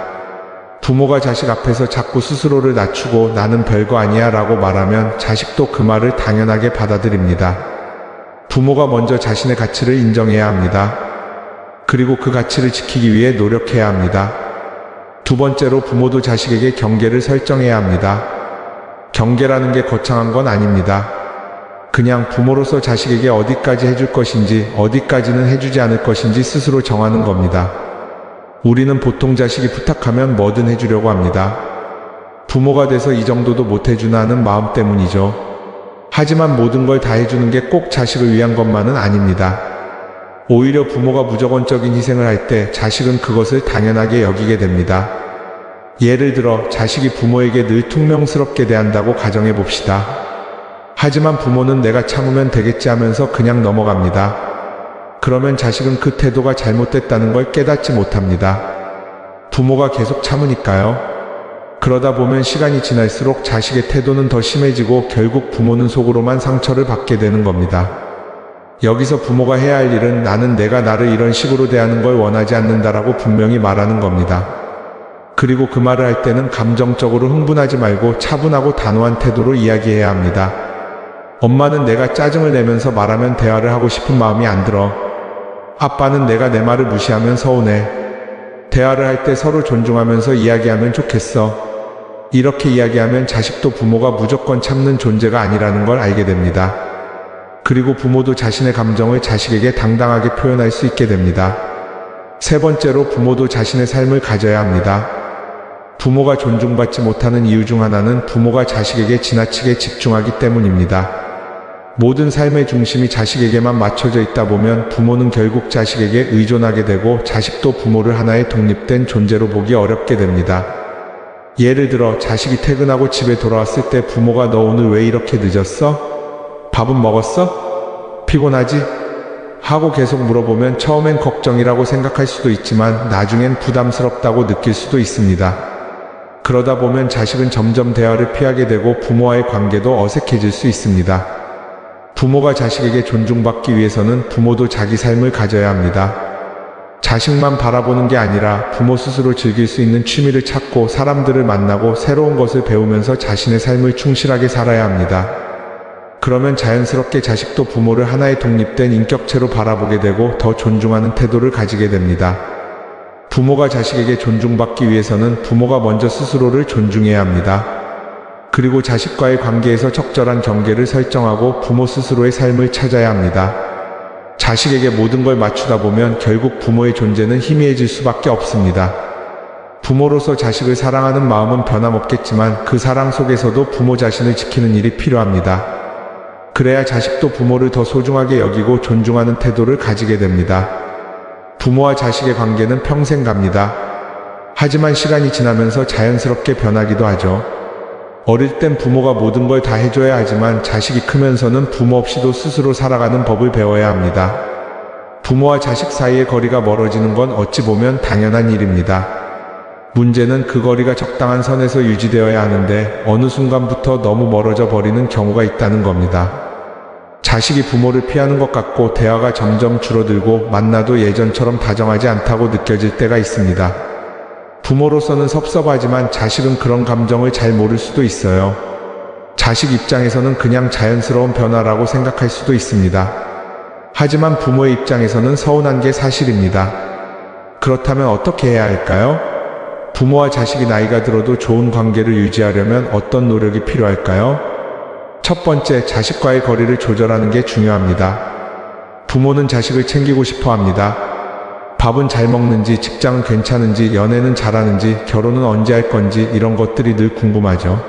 부모가 자식 앞에서 자꾸 스스로를 낮추고 나는 별거 아니야 라고 말하면 자식도 그 말을 당연하게 받아들입니다. 부모가 먼저 자신의 가치를 인정해야 합니다. 그리고 그 가치를 지키기 위해 노력해야 합니다. 두 번째로 부모도 자식에게 경계를 설정해야 합니다. 경계라는 게 거창한 건 아닙니다. 그냥 부모로서 자식에게 어디까지 해줄 것인지, 어디까지는 해주지 않을 것인지 스스로 정하는 겁니다. 우리는 보통 자식이 부탁하면 뭐든 해주려고 합니다. 부모가 돼서 이 정도도 못 해주나 하는 마음 때문이죠. 하지만 모든 걸 다 해주는 게 꼭 자식을 위한 것만은 아닙니다. 오히려 부모가 무조건적인 희생을 할 때 자식은 그것을 당연하게 여기게 됩니다. 예를 들어 자식이 부모에게 늘 퉁명스럽게 대한다고 가정해 봅시다. 하지만 부모는 내가 참으면 되겠지 하면서 그냥 넘어갑니다. 그러면 자식은 그 태도가 잘못됐다는 걸 깨닫지 못합니다. 부모가 계속 참으니까요. 그러다 보면 시간이 지날수록 자식의 태도는 더 심해지고 결국 부모는 속으로만 상처를 받게 되는 겁니다. 여기서 부모가 해야 할 일은 나는 내가 나를 이런 식으로 대하는 걸 원하지 않는다라고 분명히 말하는 겁니다. 그리고 그 말을 할 때는 감정적으로 흥분하지 말고 차분하고 단호한 태도로 이야기해야 합니다. 엄마는 내가 짜증을 내면서 말하면 대화를 하고 싶은 마음이 안 들어. 아빠는 내가 내 말을 무시하면 서운해. 대화를 할 때 서로 존중하면서 이야기하면 좋겠어. 이렇게 이야기하면 자식도 부모가 무조건 참는 존재가 아니라는 걸 알게 됩니다. 그리고 부모도 자신의 감정을 자식에게 당당하게 표현할 수 있게 됩니다. 세 번째로 부모도 자신의 삶을 가져야 합니다. 부모가 존중받지 못하는 이유 중 하나는 부모가 자식에게 지나치게 집중하기 때문입니다. 모든 삶의 중심이 자식에게만 맞춰져 있다 보면 부모는 결국 자식에게 의존하게 되고 자식도 부모를 하나의 독립된 존재로 보기 어렵게 됩니다. 예를 들어 자식이 퇴근하고 집에 돌아왔을 때 부모가 너 오늘 왜 이렇게 늦었어? 밥은 먹었어? 피곤하지? 하고 계속 물어보면 처음엔 걱정이라고 생각할 수도 있지만 나중엔 부담스럽다고 느낄 수도 있습니다. 그러다 보면 자식은 점점 대화를 피하게 되고 부모와의 관계도 어색해질 수 있습니다. 부모가 자식에게 존중받기 위해서는 부모도 자기 삶을 가져야 합니다. 자식만 바라보는 게 아니라 부모 스스로 즐길 수 있는 취미를 찾고 사람들을 만나고 새로운 것을 배우면서 자신의 삶을 충실하게 살아야 합니다. 그러면 자연스럽게 자식도 부모를 하나의 독립된 인격체로 바라보게 되고 더 존중하는 태도를 가지게 됩니다. 부모가 자식에게 존중받기 위해서는 부모가 먼저 스스로를 존중해야 합니다. 그리고 자식과의 관계에서 적절한 경계를 설정하고 부모 스스로의 삶을 찾아야 합니다. 자식에게 모든 걸 맞추다 보면 결국 부모의 존재는 희미해질 수밖에 없습니다. 부모로서 자식을 사랑하는 마음은 변함없겠지만 그 사랑 속에서도 부모 자신을 지키는 일이 필요합니다. 그래야 자식도 부모를 더 소중하게 여기고 존중하는 태도를 가지게 됩니다. 부모와 자식의 관계는 평생 갑니다. 하지만 시간이 지나면서 자연스럽게 변하기도 하죠. 어릴 땐 부모가 모든 걸 다 해줘야 하지만 자식이 크면서는 부모 없이도 스스로 살아가는 법을 배워야 합니다. 부모와 자식 사이의 거리가 멀어지는 건 어찌 보면 당연한 일입니다. 문제는 그 거리가 적당한 선에서 유지되어야 하는데 어느 순간부터 너무 멀어져 버리는 경우가 있다는 겁니다. 자식이 부모를 피하는 것 같고 대화가 점점 줄어들고 만나도 예전처럼 다정하지 않다고 느껴질 때가 있습니다. 부모로서는 섭섭하지만 자식은 그런 감정을 잘 모를 수도 있어요. 자식 입장에서는 그냥 자연스러운 변화라고 생각할 수도 있습니다. 하지만 부모의 입장에서는 서운한 게 사실입니다. 그렇다면 어떻게 해야 할까요? 부모와 자식이 나이가 들어도 좋은 관계를 유지하려면 어떤 노력이 필요할까요? 첫 번째, 자식과의 거리를 조절하는 게 중요합니다. 부모는 자식을 챙기고 싶어 합니다. 밥은 잘 먹는지, 직장은 괜찮은지, 연애는 잘하는지, 결혼은 언제 할 건지 이런 것들이 늘 궁금하죠.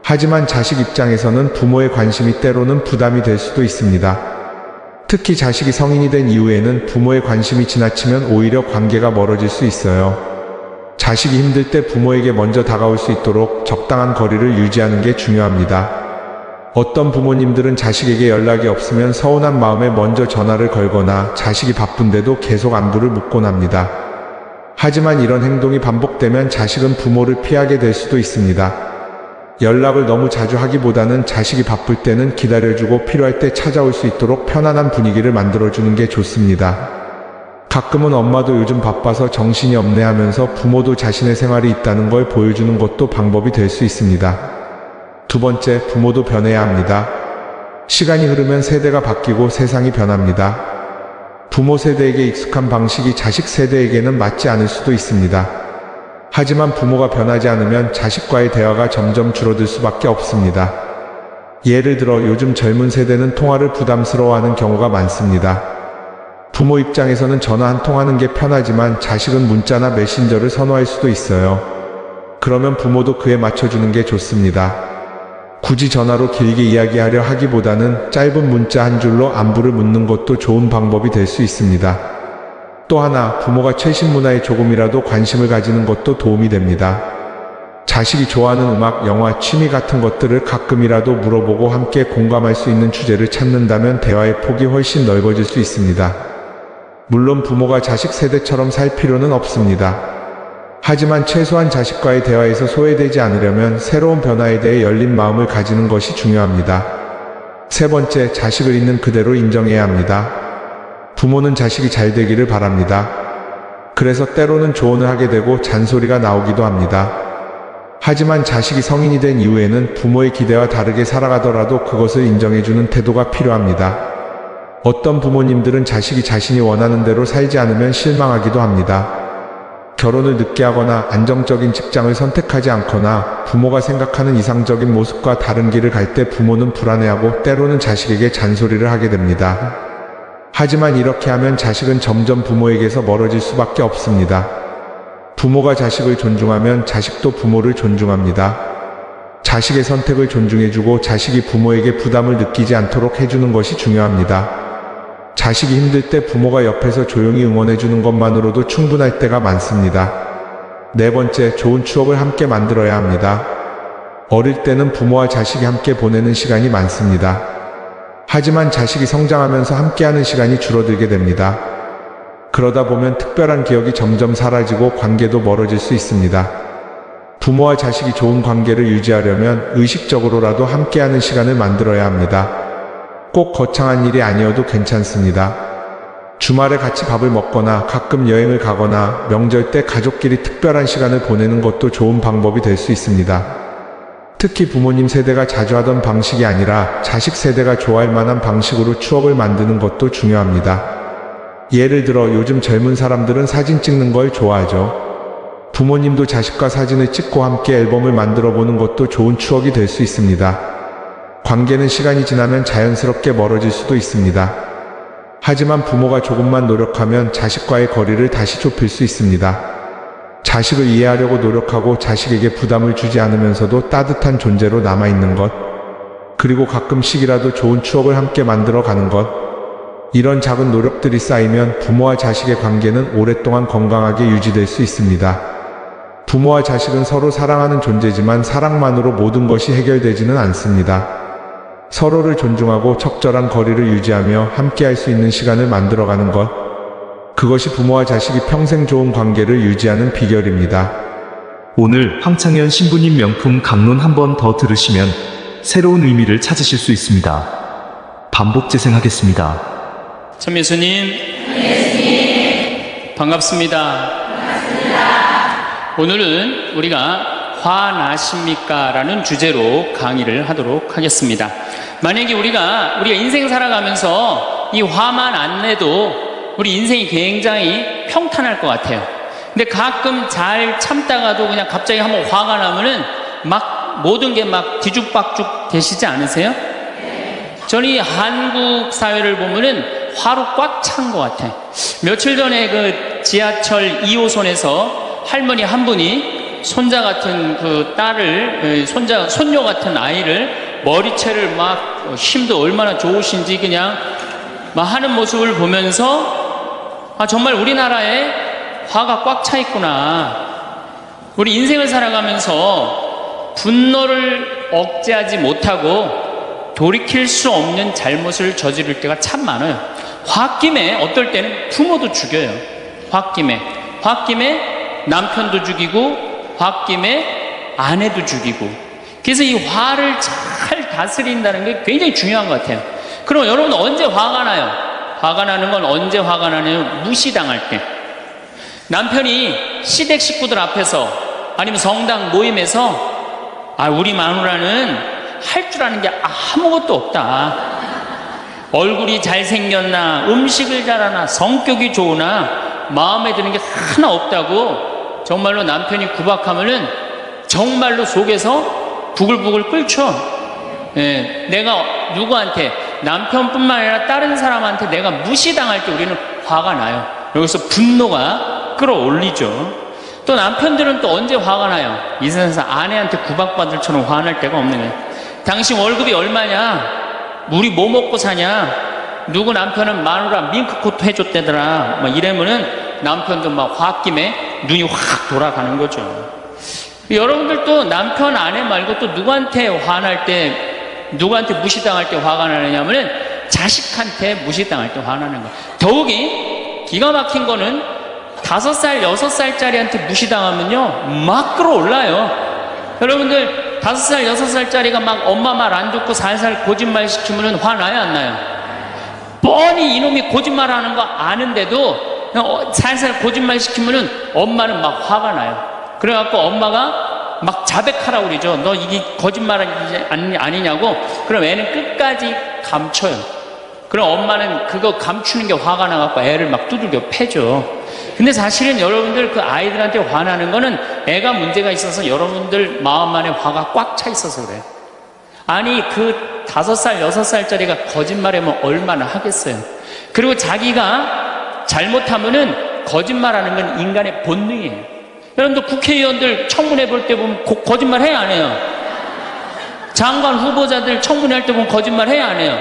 하지만 자식 입장에서는 부모의 관심이 때로는 부담이 될 수도 있습니다. 특히 자식이 성인이 된 이후에는 부모의 관심이 지나치면 오히려 관계가 멀어질 수 있어요. 자식이 힘들 때 부모에게 먼저 다가올 수 있도록 적당한 거리를 유지하는 게 중요합니다. 어떤 부모님들은 자식에게 연락이 없으면 서운한 마음에 먼저 전화를 걸거나 자식이 바쁜데도 계속 안부를 묻곤 합니다. 하지만 이런 행동이 반복되면 자식은 부모를 피하게 될 수도 있습니다. 연락을 너무 자주 하기보다는 자식이 바쁠 때는 기다려주고 필요할 때 찾아올 수 있도록 편안한 분위기를 만들어주는 게 좋습니다. 가끔은 엄마도 요즘 바빠서 정신이 없네 하면서 부모도 자신의 생활이 있다는 걸 보여주는 것도 방법이 될 수 있습니다. 두 번째, 부모도 변해야 합니다. 시간이 흐르면 세대가 바뀌고 세상이 변합니다. 부모 세대에게 익숙한 방식이 자식 세대에게는 맞지 않을 수도 있습니다. 하지만 부모가 변하지 않으면 자식과의 대화가 점점 줄어들 수밖에 없습니다. 예를 들어 요즘 젊은 세대는 통화를 부담스러워하는 경우가 많습니다. 부모 입장에서는 전화 한 통 하는 게 편하지만 자식은 문자나 메신저를 선호할 수도 있어요. 그러면 부모도 그에 맞춰주는 게 좋습니다. 굳이 전화로 길게 이야기하려 하기보다는 짧은 문자 한 줄로 안부를 묻는 것도 좋은 방법이 될 수 있습니다. 또 하나, 부모가 최신 문화에 조금이라도 관심을 가지는 것도 도움이 됩니다. 자식이 좋아하는 음악, 영화, 취미 같은 것들을 가끔이라도 물어보고 함께 공감할 수 있는 주제를 찾는다면 대화의 폭이 훨씬 넓어질 수 있습니다. 물론 부모가 자식 세대처럼 살 필요는 없습니다. 하지만 최소한 자식과의 대화에서 소외되지 않으려면 새로운 변화에 대해 열린 마음을 가지는 것이 중요합니다. 세 번째, 자식을 있는 그대로 인정해야 합니다. 부모는 자식이 잘 되기를 바랍니다. 그래서 때로는 조언을 하게 되고 잔소리가 나오기도 합니다. 하지만 자식이 성인이 된 이후에는 부모의 기대와 다르게 살아가더라도 그것을 인정해주는 태도가 필요합니다. 어떤 부모님들은 자식이 자신이 원하는 대로 살지 않으면 실망하기도 합니다. 결혼을 늦게 하거나 안정적인 직장을 선택하지 않거나 부모가 생각하는 이상적인 모습과 다른 길을 갈 때 부모는 불안해하고 때로는 자식에게 잔소리를 하게 됩니다. 하지만 이렇게 하면 자식은 점점 부모에게서 멀어질 수밖에 없습니다. 부모가 자식을 존중하면 자식도 부모를 존중합니다. 자식의 선택을 존중해주고 자식이 부모에게 부담을 느끼지 않도록 해주는 것이 중요합니다. 자식이 힘들 때 부모가 옆에서 조용히 응원해주는 것만으로도 충분할 때가 많습니다. 네 번째, 좋은 추억을 함께 만들어야 합니다. 어릴 때는 부모와 자식이 함께 보내는 시간이 많습니다. 하지만 자식이 성장하면서 함께하는 시간이 줄어들게 됩니다. 그러다 보면 특별한 기억이 점점 사라지고 관계도 멀어질 수 있습니다. 부모와 자식이 좋은 관계를 유지하려면 의식적으로라도 함께하는 시간을 만들어야 합니다. 꼭 거창한 일이 아니어도 괜찮습니다. 주말에 같이 밥을 먹거나 가끔 여행을 가거나 명절 때 가족끼리 특별한 시간을 보내는 것도 좋은 방법이 될 수 있습니다. 특히 부모님 세대가 자주 하던 방식이 아니라 자식 세대가 좋아할 만한 방식으로 추억을 만드는 것도 중요합니다. 예를 들어 요즘 젊은 사람들은 사진 찍는 걸 좋아하죠. 부모님도 자식과 사진을 찍고 함께 앨범을 만들어 보는 것도 좋은 추억이 될 수 있습니다. 관계는 시간이 지나면 자연스럽게 멀어질 수도 있습니다. 하지만 부모가 조금만 노력하면 자식과의 거리를 다시 좁힐 수 있습니다. 자식을 이해하려고 노력하고 자식에게 부담을 주지 않으면서도 따뜻한 존재로 남아있는 것, 그리고 가끔씩이라도 좋은 추억을 함께 만들어 가는 것, 이런 작은 노력들이 쌓이면 부모와 자식의 관계는 오랫동안 건강하게 유지될 수 있습니다. 부모와 자식은 서로 사랑하는 존재지만 사랑만으로 모든 것이 해결되지는 않습니다. 서로를 존중하고 적절한 거리를 유지하며 함께할 수 있는 시간을 만들어가는 것, 그것이 부모와 자식이 평생 좋은 관계를 유지하는 비결입니다. 오늘 황창현 신부님 명품 강론 한 번 더 들으시면 새로운 의미를 찾으실 수 있습니다. 반복 재생하겠습니다. 천미수님, 반갑습니다. 오늘은 우리가 화나십니까? 라는 주제로 강의를 하도록 하겠습니다. 만약에 우리가 인생 살아가면서 이 화만 안 내도 우리 인생이 굉장히 평탄할 것 같아요. 근데 가끔 잘 참다가도 그냥 갑자기 한번 화가 나면은 막 모든 게 막 뒤죽박죽 되시지 않으세요? 저는 이 한국 사회를 보면은 화로 꽉 찬 것 같아요. 며칠 전에 그 지하철 2호선에서 할머니 한 분이 손자 같은 그 딸을, 손녀 같은 아이를 머리채를 막 힘도 얼마나 좋으신지 그냥 막 하는 모습을 보면서 아, 정말 우리나라에 화가 꽉 차 있구나. 우리 인생을 살아가면서 분노를 억제하지 못하고 돌이킬 수 없는 잘못을 저지를 때가 참 많아요. 홧김에 어떨 때는 부모도 죽여요. 홧김에 남편도 죽이고 홧김에 아내도 죽이고. 그래서 이 화를 잘 다스린다는 게 굉장히 중요한 것 같아요. 그럼 여러분 언제 화가 나요? 화가 나는 건 언제 화가 나냐면 무시당할 때. 남편이 시댁 식구들 앞에서 아니면 성당 모임에서 아, 우리 마누라는 할 줄 아는 게 아무것도 없다. 얼굴이 잘생겼나, 음식을 잘하나, 성격이 좋으나 마음에 드는 게 하나 없다고 정말로 남편이 구박하면은 정말로 속에서 부글부글 끓죠. 예, 내가 누구한테, 남편뿐만 아니라 다른 사람한테 내가 무시당할 때 우리는 화가 나요. 여기서 분노가 끌어올리죠. 또 남편들은 또 언제 화가 나요? 이 세상에서 아내한테 구박받을 처럼 화날 때가 없는 거예요. 당신 월급이 얼마냐? 우리 뭐 먹고 사냐? 누구 남편은 마누라 밍크코트 해줬대더라. 막 이러면은 남편도 막 홧김에 눈이 확 돌아가는 거죠. 여러분들도 남편, 아내 말고 또 누구한테 화날 때, 누구한테 무시당할 때 화가 나느냐면은 자식한테 무시당할 때 화나는 거예요. 더욱이 기가 막힌 거는 5살, 6살짜리한테 무시당하면요 막 끌어올라요. 여러분들 5살, 6살짜리가 막 엄마 말 안 듣고 살살 거짓말 시키면은 화나요, 안 나요? 뻔히 이놈이 거짓말하는 거 아는데도 그냥 살살 거짓말 시키면은 엄마는 막 화가 나요. 그래갖고 엄마가 막 자백하라고 그러죠. 너 이게 거짓말 아니냐고. 그럼 애는 끝까지 감춰요. 그럼 엄마는 그거 감추는 게 화가 나갖고 애를 막 두들겨 패죠. 근데 사실은 여러분들 그 아이들한테 화나는 거는 애가 문제가 있어서 여러분들 마음 안에 화가 꽉 차 있어서 그래요. 아니 그 5살, 6살짜리가 거짓말하면 얼마나 하겠어요. 그리고 자기가 잘못하면은 거짓말하는 건 인간의 본능이에요. 여러분들 국회의원들 청문회 볼 때 보면 거짓말 해야 안 해요? 장관 후보자들 청문회 할 때 보면 거짓말 해야 안 해요?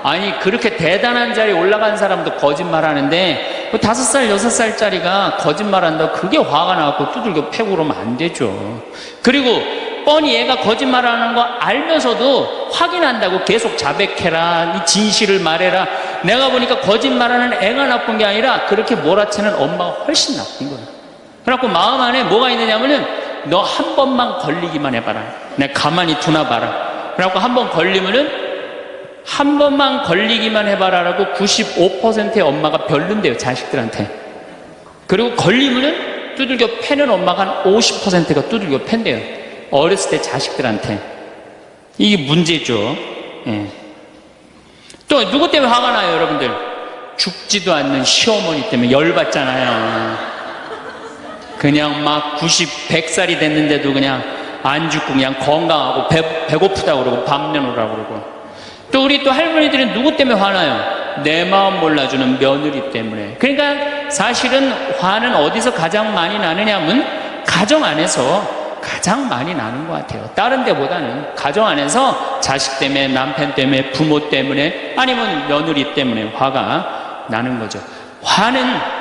아니 그렇게 대단한 자리에 올라간 사람도 거짓말 하는데 5살, 6살짜리가 거짓말 한다고 그게 화가 나갖고 두들겨 패고 그러면 안 되죠. 그리고 뻔히 얘가 거짓말하는 거 알면서도 확인한다고 계속 자백해라, 이 진실을 말해라. 내가 보니까 거짓말하는 애가 나쁜 게 아니라 그렇게 몰아치는 엄마가 훨씬 나쁜 거예요. 그래갖고 마음 안에 뭐가 있느냐면은 너 한 번만 걸리기만 해봐라. 내가 가만히 두나 봐라. 그래갖고 한 번 걸리면은 한 번만 걸리기만 해봐라라고 95%의 엄마가 별론데요, 자식들한테. 그리고 걸리면은 두들겨 패는 엄마가 한 50%가 두들겨 팬대요. 어렸을 때 자식들한테. 이게 문제죠. 예. 또 누구 때문에 화가 나요, 여러분들? 죽지도 않는 시어머니 때문에 열받잖아요. 그냥 막 90, 100살이 됐는데도 그냥 안 죽고 그냥 건강하고 배고프다고 그러고 밥 내놓으라고 그러고. 또 우리 또 할머니들은 누구 때문에 화나요? 내 마음 몰라주는 며느리 때문에. 그러니까 사실은 화는 어디서 가장 많이 나느냐면 가정 안에서 가장 많이 나는 것 같아요. 다른 데보다는 가정 안에서 자식 때문에, 남편 때문에, 부모 때문에, 아니면 며느리 때문에 화가 나는 거죠. 화는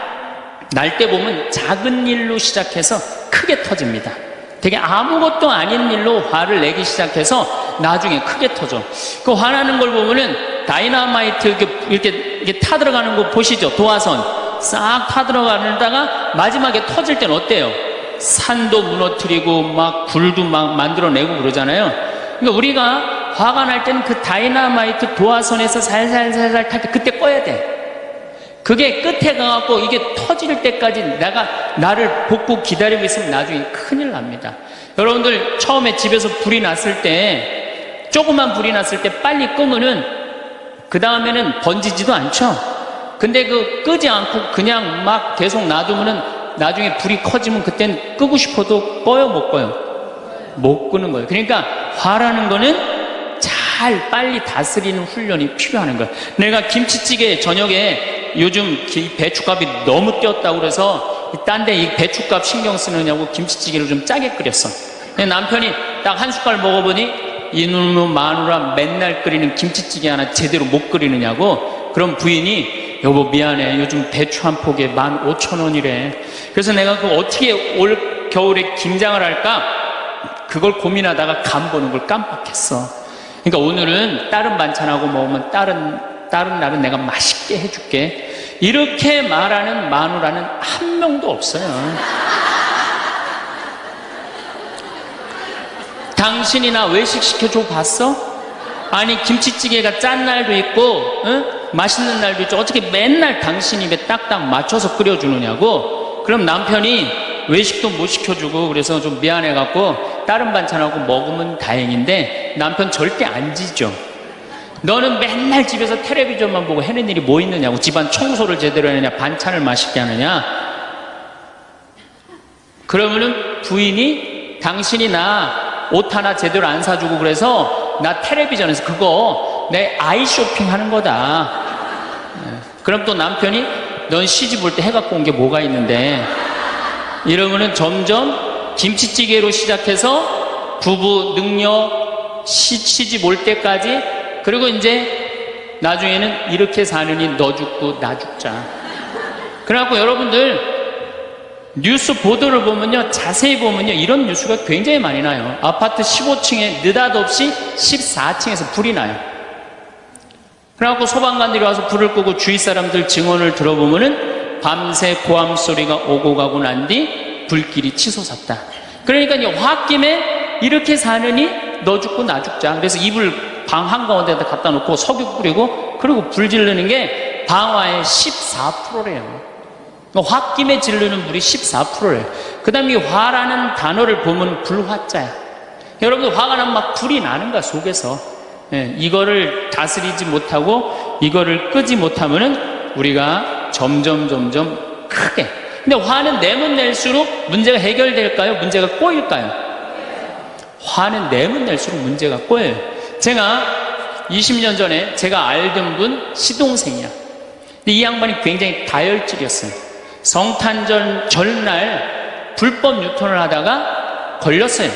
날 때 보면 작은 일로 시작해서 크게 터집니다. 되게 아무것도 아닌 일로 화를 내기 시작해서 나중에 크게 터져. 그 화나는 걸 보면은 다이너마이트 이렇게 타들어가는 거 보시죠? 도화선 싹 타들어가다가 마지막에 터질 때는 어때요? 산도 무너뜨리고 막 굴도 막 만들어내고 그러잖아요. 그러니까 우리가 화가 날 때는 그 다이너마이트 도화선에서 살살살살 탈 때 그때 꺼야 돼. 그게 끝에 가갖고 이게 터질 때까지 나를 복고 기다리고 있으면 나중에 큰일 납니다. 여러분들 처음에 집에서 불이 났을 때, 조그만 불이 났을 때 빨리 끄면은 그 다음에는 번지지도 않죠. 근데 그 끄지 않고 그냥 막 계속 놔두면은 나중에 불이 커지면 그땐 끄고 싶어도 꺼요, 못 꺼요? 못 끄는 거예요. 그러니까 화라는 거는 잘 빨리 다스리는 훈련이 필요한 거예요. 내가 김치찌개 저녁에 요즘 배춧값이 너무 뛰었다고 그래서 딴 데 이 배춧값 신경 쓰느냐고 김치찌개를 좀 짜게 끓였어. 남편이 딱 한 숟갈 먹어보니 이놈의 마누라 맨날 끓이는 김치찌개 하나 제대로 못 끓이느냐고. 그럼 부인이 여보 미안해, 요즘 배추 한 포기에 15,000원이래. 그래서 내가 그 어떻게 올 겨울에 김장을 할까 그걸 고민하다가 간 보는 걸 깜빡했어. 그러니까 오늘은 다른 반찬하고 먹으면 다른 날은 내가 맛있게 해줄게. 이렇게 말하는 마누라는 한 명도 없어요. 당신이나 외식 시켜줘 봤어? 아니 김치찌개가 짠 날도 있고 맛있는 날도 있죠. 어떻게 맨날 당신 입에 딱딱 맞춰서 끓여주느냐고. 그럼 남편이 외식도 못 시켜주고 그래서 좀 미안해갖고 다른 반찬하고 먹으면 다행인데 남편 절대 안 지죠. 너는 맨날 집에서 텔레비전만 보고 해낸 일이 뭐 있느냐고. 집안 청소를 제대로 하느냐, 반찬을 맛있게 하느냐. 그러면은 부인이 당신이 나 옷 하나 제대로 안 사주고 그래서 나 텔레비전에서 그거 내 아이 쇼핑 하는 거다. 그럼 또 남편이 넌 시집 올 때 해갖고 온 게 뭐가 있는데, 이러면은 점점 김치찌개로 시작해서 부부 능력 시집 올 때까지, 그리고 이제 나중에는 이렇게 사느니 너 죽고 나 죽자. 그래갖고 여러분들 뉴스 보도를 보면요, 자세히 보면요, 이런 뉴스가 굉장히 많이 나요. 아파트 15층에 느닷없이 14층에서 불이 나요. 그래갖고 소방관들이 와서 불을 끄고 주위 사람들 증언을 들어보면은 밤새 고함 소리가 오고 가고 난 뒤 불길이 치솟았다. 그러니까 이제 홧김에 이렇게 사느니 너 죽고 나 죽자. 그래서 이불 방 한가운데다 갖다 놓고 석유 뿌리고 그리고 불 지르는 게 방화의 14%래요. 홧김에 지르는 불이 14%래요. 그 다음에 이 화라는 단어를 보면 불화자야. 여러분들 화가 나면 막 불이 나는 거야, 속에서. 이거를 다스리지 못하고 이거를 끄지 못하면은 우리가 점점 크게. 근데 화는 내면 낼수록 문제가 해결될까요? 문제가 꼬일까요? 화는 내면 낼수록 문제가 꼬여요. 제가 20년 전에 제가 알던 분 시동생이야. 근데 이 양반이 굉장히 다혈질이었어요. 성탄절 전날 불법 유턴을 하다가 걸렸어요.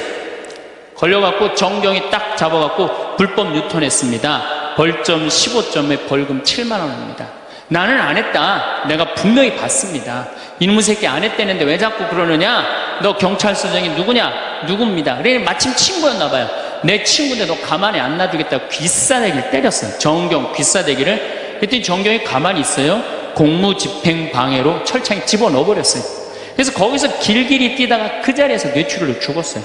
걸려갖고 정경이 딱 잡아갖고 불법 유턴했습니다. 벌점 15점에 벌금 7만 원입니다. 나는 안 했다. 내가 분명히 봤습니다. 이놈의 새끼 안 했다는데 왜 자꾸 그러느냐? 너 경찰서장이 누구냐? 누굽니다. 그래 마침 친구였나 봐요. 내 친구인데 너 가만히 안 놔두겠다고 귀싸대기를 때렸어요. 정경 귀싸대기를. 그랬더니 정경이 가만히 있어요. 공무집행방해로 철창에 집어넣어버렸어요. 그래서 거기서 길길이 뛰다가 그 자리에서 뇌출혈로 죽었어요.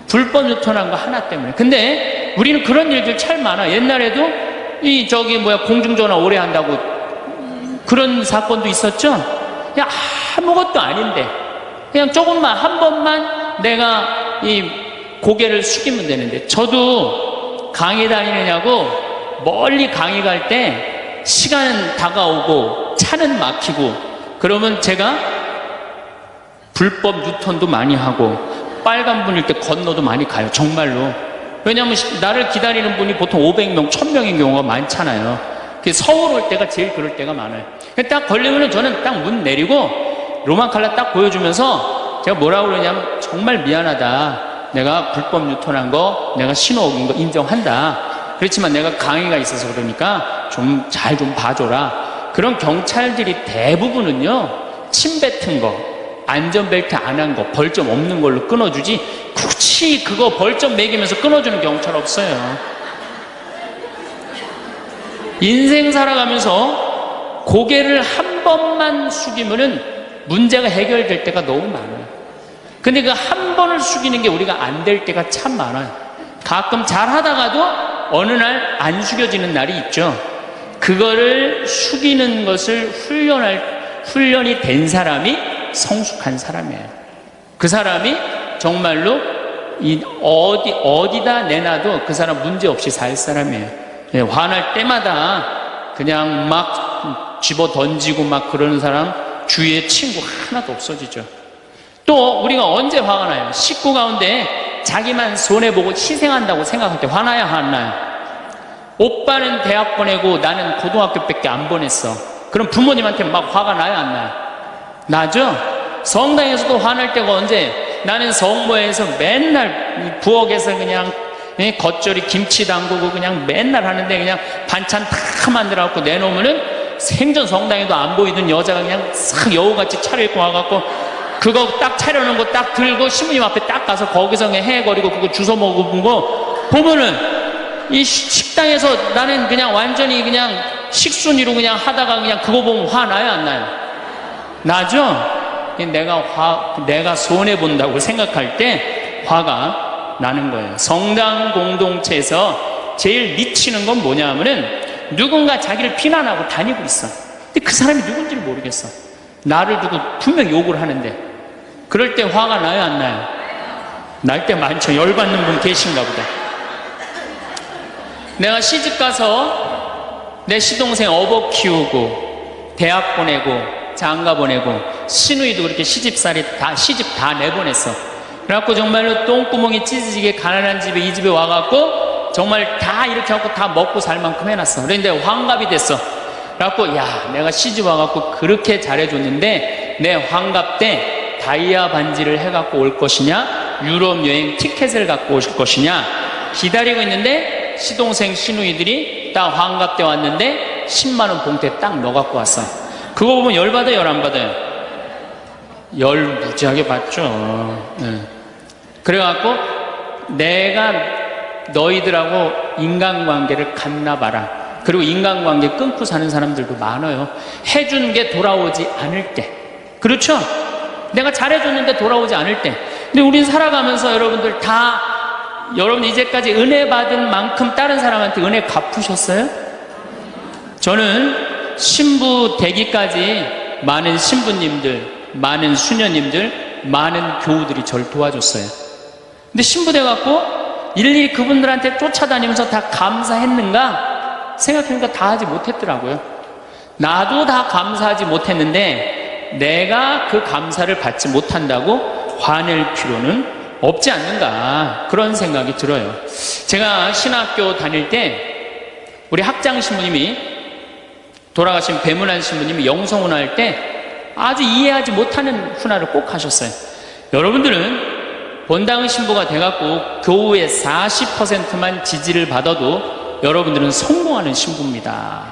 불법 유턴한 거 하나 때문에. 근데 우리는 그런 일들 참 많아. 옛날에도 공중전화 오래 한다고 그런 사건도 있었죠. 그냥 아무것도 아닌데 그냥 조금만 한 번만 내가 이 고개를 숙이면 되는데, 저도 강의 다니느냐고 멀리 강의 갈 때 시간은 다가오고 차는 막히고 그러면 제가 불법 유턴도 많이 하고 빨간불일 때 건너도 많이 가요. 정말로. 왜냐하면 나를 기다리는 분이 보통 500명, 1000명인 경우가 많잖아요. 서울 올 때가 제일 그럴 때가 많아요. 딱 걸리면은 저는 딱 문 내리고 로만 칼라 딱 보여주면서 제가 뭐라고 그러냐면, 정말 미안하다. 내가 불법 유턴한 거, 내가 신호 어긴 거 인정한다. 그렇지만 내가 강의가 있어서 그러니까 좀 잘 좀 봐줘라. 그런 경찰들이 대부분은요, 침 뱉은 거, 안전벨트 안 한 거, 벌점 없는 걸로 끊어주지 굳이 그거 벌점 매기면서 끊어주는 경찰 없어요. 인생 살아가면서 고개를 한 번만 숙이면은 문제가 해결될 때가 너무 많아요. 근데 그 한 번을 숙이는 게 우리가 안 될 때가 참 많아요. 가끔 잘 하다가도 어느 날 안 숙여지는 날이 있죠. 그거를 숙이는 것을 훈련이 된 사람이 성숙한 사람이에요. 그 사람이 정말로 어디다 내놔도 그 사람 문제 없이 살 사람이에요. 화날 때마다 그냥 막 집어 던지고 막 그러는 사람 주위에 친구 하나도 없어지죠. 또 우리가 언제 화가 나요? 식구 가운데 자기만 손해보고 희생한다고 생각할 때 화나야 안 나요? 오빠는 대학 보내고 나는 고등학교밖에 안 보냈어. 그럼 부모님한테 막 화가 나요 안 나요? 나죠? 성당에서도 화날 때가 언제? 나는 성모에서 맨날 부엌에서 그냥 겉절이 김치 담그고 그냥 맨날 하는데 그냥 반찬 다 만들어갖고 내놓으면은 생전 성당에도 안 보이던 여자가 그냥 싹 여우같이 차려입고 와갖고 그거 딱 차려놓은 거 딱 들고 신부님 앞에 딱 가서 거기서 그냥 헤거리고 그거 주워 먹은 거 보면은 이 식당에서 나는 그냥 완전히 그냥 식순이로 그냥 하다가 그냥 그거 보면 화나요 안 나요? 나죠? 내가 손해본다고 생각할 때 화가 나는 거예요. 성당 공동체에서 제일 미치는 건 뭐냐 하면은 누군가 자기를 비난하고 다니고 있어. 근데 그 사람이 누군지를 모르겠어. 나를 두고 분명 욕을 하는데 그럴 때 화가 나요 안 나요? 날 때 많죠. 열받는 분 계신가 보다. 내가 시집가서 내 시동생 어버 키우고 대학 보내고 장가 보내고 시누이도 그렇게 시집 다 내보냈어. 그래갖고 정말로 똥구멍이 찢어지게 가난한 집에 이 집에 와갖고 정말 다 이렇게 하고 다 먹고 살 만큼 해놨어. 그런데 환갑이 됐어. 그래갖고 야, 내가 시집 와갖고 그렇게 잘해줬는데 내 환갑 때 다이아 반지를 해갖고 올 것이냐, 유럽 여행 티켓을 갖고 오실 것이냐 기다리고 있는데 시동생 시누이들이 딱 환갑 때 왔는데 10만 원 봉투에 딱 넣어갖고 왔어. 그거 보면 열받아요, 열 안 받아요? 열 무지하게 받죠. 네. 그래갖고 내가 너희들하고 인간관계를 갖나 봐라. 그리고 인간관계 끊고 사는 사람들도 많아요. 해준 게 돌아오지 않을 때. 그렇죠? 내가 잘해줬는데 돌아오지 않을 때. 근데 우린 살아가면서 여러분들 여러분 이제까지 은혜 받은 만큼 다른 사람한테 은혜 갚으셨어요? 저는 신부 되기까지 많은 신부님들, 많은 수녀님들, 많은 교우들이 저를 도와줬어요. 근데 신부 돼갖고 일일이 그분들한테 쫓아다니면서 다 감사했는가? 생각해보니까 다 하지 못했더라고요. 나도 다 감사하지 못했는데 내가 그 감사를 받지 못한다고 화낼 필요는 없지 않는가, 그런 생각이 들어요. 제가 신학교 다닐 때 우리 학장 신부님이, 돌아가신 배문환 신부님이 영성훈화 할 때 아주 이해하지 못하는 훈화를 꼭 하셨어요. 여러분들은 본당 신부가 돼갖고 교우의 40%만 지지를 받아도 여러분들은 성공하는 신부입니다.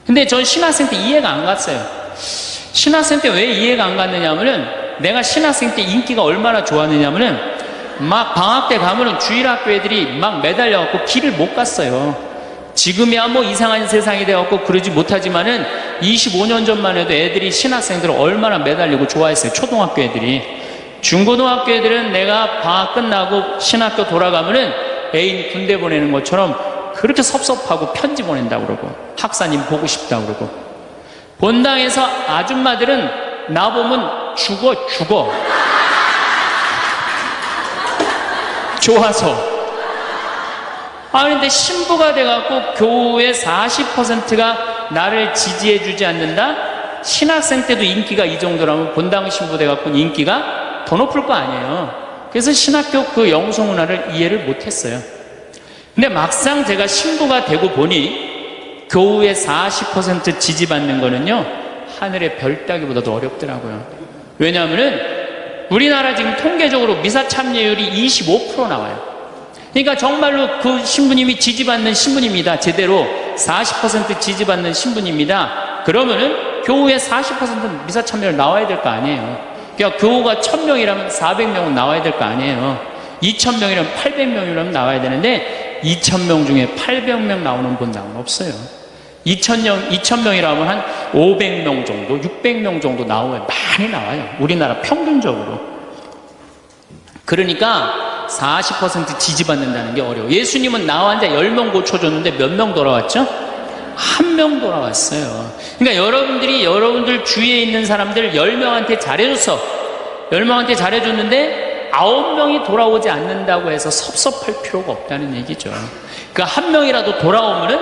근데 전 신학생 때 이해가 안 갔어요. 신학생 때 왜 이해가 안 갔느냐 하면은, 내가 신학생 때 인기가 얼마나 좋았느냐면은 막 방학 때 가면은 주일학교 애들이 막 매달려갖고 길을 못 갔어요. 지금이야 뭐 이상한 세상이 되었고 그러지 못하지만은 25년 전만 해도 애들이 신학생들을 얼마나 매달리고 좋아했어요. 초등학교 애들이. 중고등학교 애들은 내가 방학 끝나고 신학교 돌아가면은 애인 군대 보내는 것처럼 그렇게 섭섭하고 편지 보낸다고 그러고 학사님 보고 싶다고 그러고, 본당에서 아줌마들은 나보면 죽어 좋아서. 근데 신부가 돼갖고 교우의 40%가 나를 지지해주지 않는다? 신학생 때도 인기가 이 정도라면 본당 신부 돼갖고 인기가 더 높을 거 아니에요. 그래서 신학교 그 영성문화를 이해를 못했어요. 근데 막상 제가 신부가 되고 보니 교우의 40% 지지받는 거는요, 하늘의 별 따기보다도 어렵더라고요. 왜냐하면은 우리나라 지금 통계적으로 미사 참여율이 25% 나와요. 그러니까 정말로 그 신부님이 지지받는 신부님이다, 제대로 40% 지지받는 신부님이다, 그러면은 교우의 40% 미사 참여율 나와야 될 거 아니에요. 그러니까 교우가 1000명이라면 400명은 나와야 될 거 아니에요. 2000명이라면 800명이라면 나와야 되는데 2000명 중에 800명 나오는 본당은 없어요. 2000명이라면 한 500명 정도, 600명 정도 나와요. 많이 나와요, 우리나라 평균적으로. 그러니까 40% 지지받는다는 게 어려워. 예수님은 나 환자 10명 고쳐줬는데 몇 명 돌아왔죠? 1명 돌아왔어요. 그러니까 여러분들이 여러분들 주위에 있는 사람들 10명한테 잘해줬어. 10명한테 잘해줬는데 9명이 돌아오지 않는다고 해서 섭섭할 필요가 없다는 얘기죠. 그 1명이라도 돌아오면은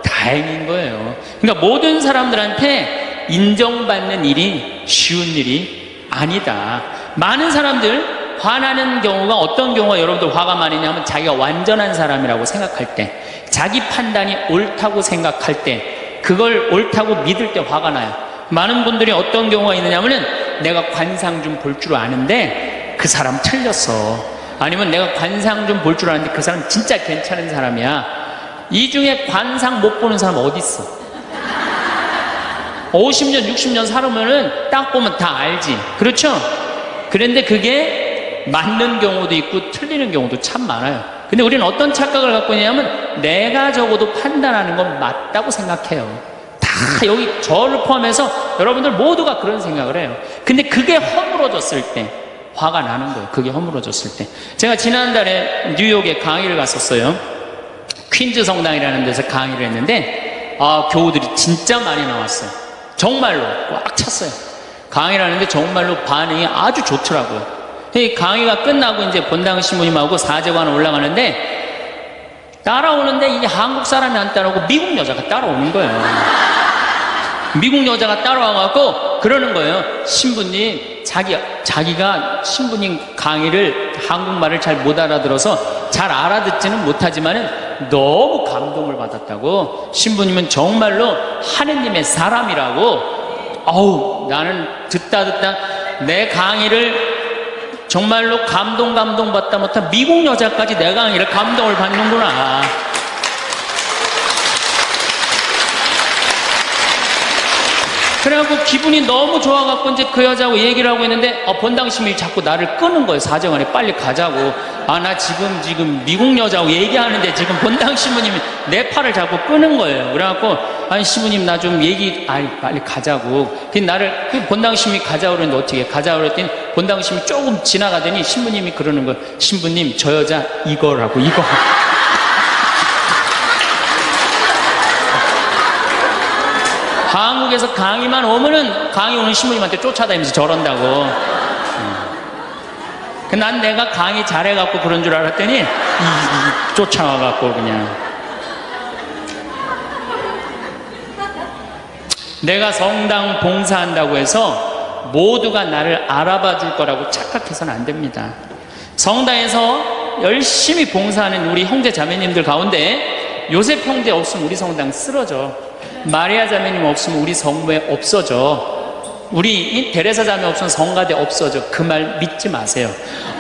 다행인 거예요. 그러니까 모든 사람들한테 인정받는 일이 쉬운 일이 아니다. 많은 사람들 화나는 경우가, 어떤 경우가 여러분들 화가 많이 나면 자기가 완전한 사람이라고 생각할 때, 자기 판단이 옳다고 생각할 때, 그걸 옳다고 믿을 때 화가 나요. 많은 분들이 어떤 경우가 있느냐면은 내가 관상 좀 볼 줄 아는데 그 사람 틀렸어. 아니면 내가 관상 좀 볼 줄 아는데 그 사람 진짜 괜찮은 사람이야. 이 중에 관상 못 보는 사람 어디 있어? 50년 60년 살으면은 딱 보면 다 알지, 그렇죠? 그런데 그게 맞는 경우도 있고 틀리는 경우도 참 많아요. 근데 우리는 어떤 착각을 갖고 있냐면 내가 적어도 판단하는 건 맞다고 생각해요. 다 여기 저를 포함해서 여러분들 모두가 그런 생각을 해요. 근데 그게 허물어졌을 때 화가 나는 거예요. 그게 허물어졌을 때. 제가 지난달에 뉴욕에 강의를 갔었어요. 퀸즈 성당이라는 데서 강의를 했는데 교우들이 진짜 많이 나왔어요. 정말로 꽉 찼어요. 강의를 하는데 정말로 반응이 아주 좋더라고요. 이 강의가 끝나고 이제 본당 신부님하고 사제관을 올라가는데 따라오는데 이 한국 사람이 안 따라오고 미국 여자가 따라오는 거예요. 미국 여자가 따라와갖고 그러는 거예요. 신부님, 자기가 신부님 강의를 한국말을 잘 못 알아들어서 잘 알아듣지는 못하지만은 너무 감동을 받았다고. 신부님은 정말로 하느님의 사람이라고. 어우, 나는 듣다 내 강의를 정말로 감동받다 못한 미국 여자까지 내 강의를 감동을 받는구나. 그래갖고 기분이 너무 좋아갖고 이제 그 여자하고 얘기를 하고 있는데 본당심이 자꾸 나를 끄는 거예요. 사정안에 빨리 가자고. 나 지금 미국 여자하고 얘기하는데 지금 본당 신부님이 내 팔을 자꾸 끄는 거예요. 그래갖고 아니 신부님 나 좀 빨리 가자고. 나를 본당 신부님이 가자고 그랬는데 어떻게 가자고 그랬더니 본당 신부님이 조금 지나가더니 신부님이 그러는 거예요. 신부님 저 여자 이거라고 이거. 한국에서 강의만 오면은 강의 오는 신부님한테 쫓아다니면서 저런다고. 난 내가 강의 잘해갖고 그런 줄 알았더니 쫓아와갖고 그냥. 내가 성당 봉사한다고 해서 모두가 나를 알아봐 줄 거라고 착각해서는 안 됩니다. 성당에서 열심히 봉사하는 우리 형제 자매님들 가운데 요셉 형제 없으면 우리 성당 쓰러져. 마리아 자매님 없으면 우리 성모에 없어져. 우리 데레사 자매 없으면 성가대 없어져. 그 말 믿지 마세요.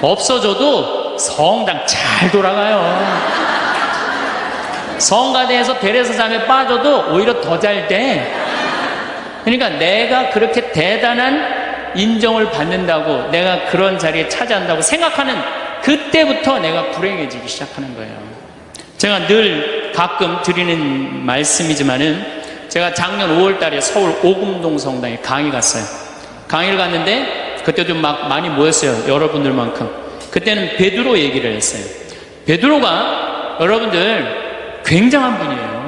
없어져도 성당 잘 돌아가요. 성가대에서 데레사 자매 빠져도 오히려 더 잘 돼. 그러니까 내가 그렇게 대단한 인정을 받는다고, 내가 그런 자리에 차지한다고 생각하는 그때부터 내가 불행해지기 시작하는 거예요. 제가 늘 가끔 드리는 말씀이지만은, 제가 작년 5월 달에 서울 오금동 성당에 강의 갔어요. 강의를 갔는데 그때도 막 많이 모였어요. 여러분들만큼. 그때는 베드로 얘기를 했어요. 베드로가 여러분들 굉장한 분이에요.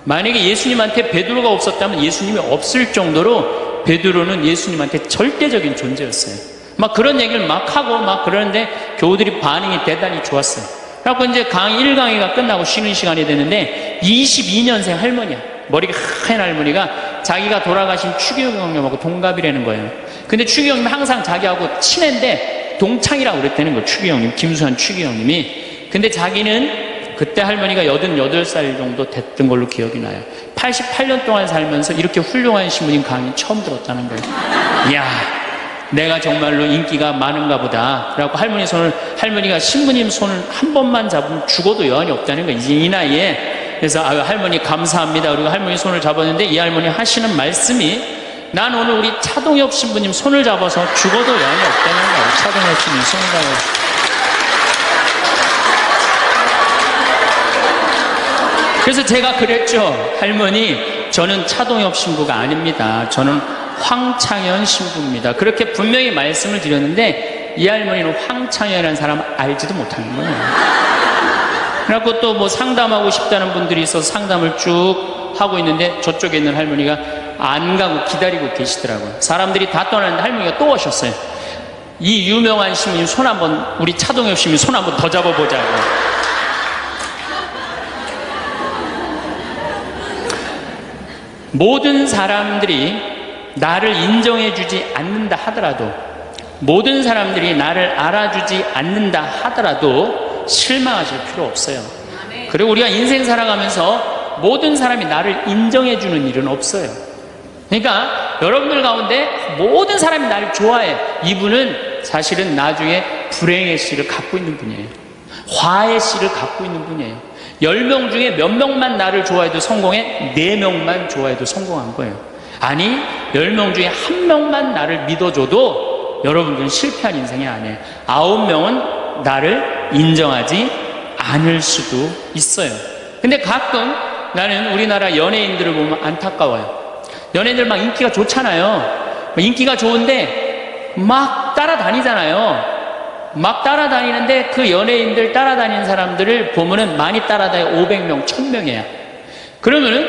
만약에 예수님한테 베드로가 없었다면 예수님이 없을 정도로 베드로는 예수님한테 절대적인 존재였어요. 막 그런 얘기를 막 하고 막 그러는데 교우들이 반응이 대단히 좋았어요. 그래서 이제 강의 1강의가 끝나고 쉬는 시간이 되는데 22년생 할머니야. 머리가 하얀 할머니가 자기가 돌아가신 추기영 형님하고 동갑이라는 거예요. 근데 추기영 형님 항상 자기하고 친했는데 동창이라고 그랬다는 거예요. 추기영 형님, 김수환 추기영 형님이. 근데 자기는 그때 할머니가 88살 정도 됐던 걸로 기억이 나요. 88년 동안 살면서 이렇게 훌륭한 신부님 강의 처음 들었다는 거예요. 이야, 내가 정말로 인기가 많은가 보다. 그래갖고 할머니가 신부님 손을 한 번만 잡으면 죽어도 여한이 없다는 거예요. 이제 이 나이에. 그래서 할머니 감사합니다. 그리고 할머니 손을 잡았는데 이 할머니 하시는 말씀이, 난 오늘 우리 차동엽 신부님 손을 잡아서 죽어도 여한이 없다는 거예요. 차동엽 신부님 손을 잡아서. 그래서 제가 그랬죠. 할머니, 저는 차동엽 신부가 아닙니다. 저는 황창현 신부입니다. 그렇게 분명히 말씀을 드렸는데 이 할머니는 황창현이라는 사람 알지도 못하는 거예요. 그래갖고 또 뭐 상담하고 싶다는 분들이 있어서 상담을 쭉 하고 있는데 저쪽에 있는 할머니가 안 가고 기다리고 계시더라고요. 사람들이 다 떠났는데 할머니가 또 오셨어요. 이 유명한 신부님 손 한번, 우리 차동엽 신부님 손 한번 더 잡아보자고. 모든 사람들이 나를 인정해주지 않는다 하더라도, 모든 사람들이 나를 알아주지 않는다 하더라도 실망하실 필요 없어요. 그리고 우리가 인생 살아가면서 모든 사람이 나를 인정해주는 일은 없어요. 그러니까 여러분들 가운데 모든 사람이 나를 좋아해. 이분은 사실은 나중에 불행의 씨를 갖고 있는 분이에요. 화의 씨를 갖고 있는 분이에요. 10명 중에 몇 명만 나를 좋아해도 성공해? 4명만 좋아해도 성공한 거예요. 아니, 10명 중에 1명만 나를 믿어줘도 여러분들은 실패한 인생이 아니에요. 9명은 나를 인정하지 않을 수도 있어요. 근데 가끔 나는 우리나라 연예인들을 보면 안타까워요. 연예인들 막 인기가 좋잖아요. 인기가 좋은데 막 따라다니잖아요. 막 따라다니는데 그 연예인들 따라다니는 사람들을 보면은 많이 따라다녀 500명, 1000명이야. 그러면은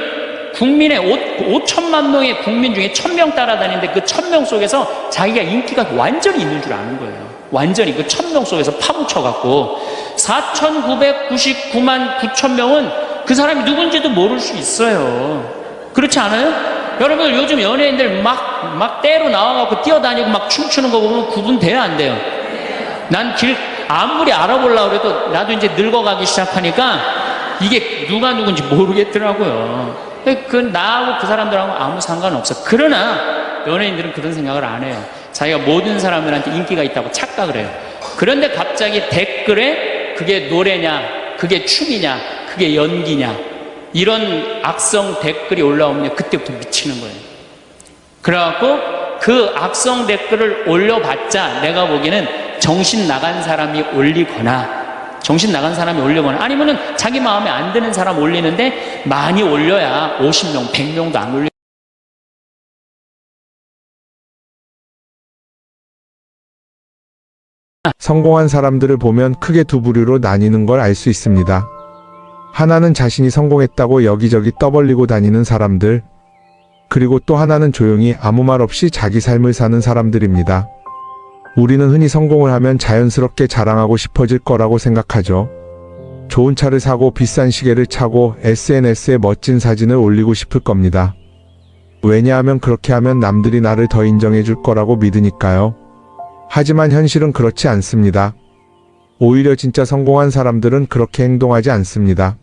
국민의 5천만 명의 국민 중에 1000명 따라다니는데 그 1000명 속에서 자기가 인기가 완전히 있는 줄 아는 거예요. 완전히 그 1000명 속에서 파묻혀갖고 4999만 9천 명은 그 사람이 누군지도 모를 수 있어요. 그렇지 않아요? 여러분 요즘 연예인들 막 때로 나와갖고 뛰어다니고 막 춤추는 거 보면 구분돼야 안 돼요? 난 아무리 알아보려고 해도 나도 이제 늙어가기 시작하니까 이게 누가 누군지 모르겠더라고요. 나하고 그 사람들하고 아무 상관없어. 그러나 연예인들은 그런 생각을 안 해요. 자기가 모든 사람들한테 인기가 있다고 착각을 해요. 그런데 갑자기 댓글에 그게 노래냐, 그게 춤이냐, 그게 연기냐, 이런 악성 댓글이 올라오면 그때부터 미치는 거예요. 그래갖고 그 악성 댓글을 올려봤자 내가 보기에는 정신 나간 사람이 올리거나 아니면은 자기 마음에 안 드는 사람 올리는데 많이 올려야 50명, 100명도 안 올려. 성공한 사람들을 보면 크게 두 부류로 나뉘는 걸 알 수 있습니다. 하나는 자신이 성공했다고 여기저기 떠벌리고 다니는 사람들, 그리고 또 하나는 조용히 아무 말 없이 자기 삶을 사는 사람들입니다. 우리는 흔히 성공을 하면 자연스럽게 자랑하고 싶어질 거라고 생각하죠. 좋은 차를 사고 비싼 시계를 차고 SNS에 멋진 사진을 올리고 싶을 겁니다. 왜냐하면 그렇게 하면 남들이 나를 더 인정해 줄 거라고 믿으니까요. 하지만 현실은 그렇지 않습니다. 오히려 진짜 성공한 사람들은 그렇게 행동하지 않습니다.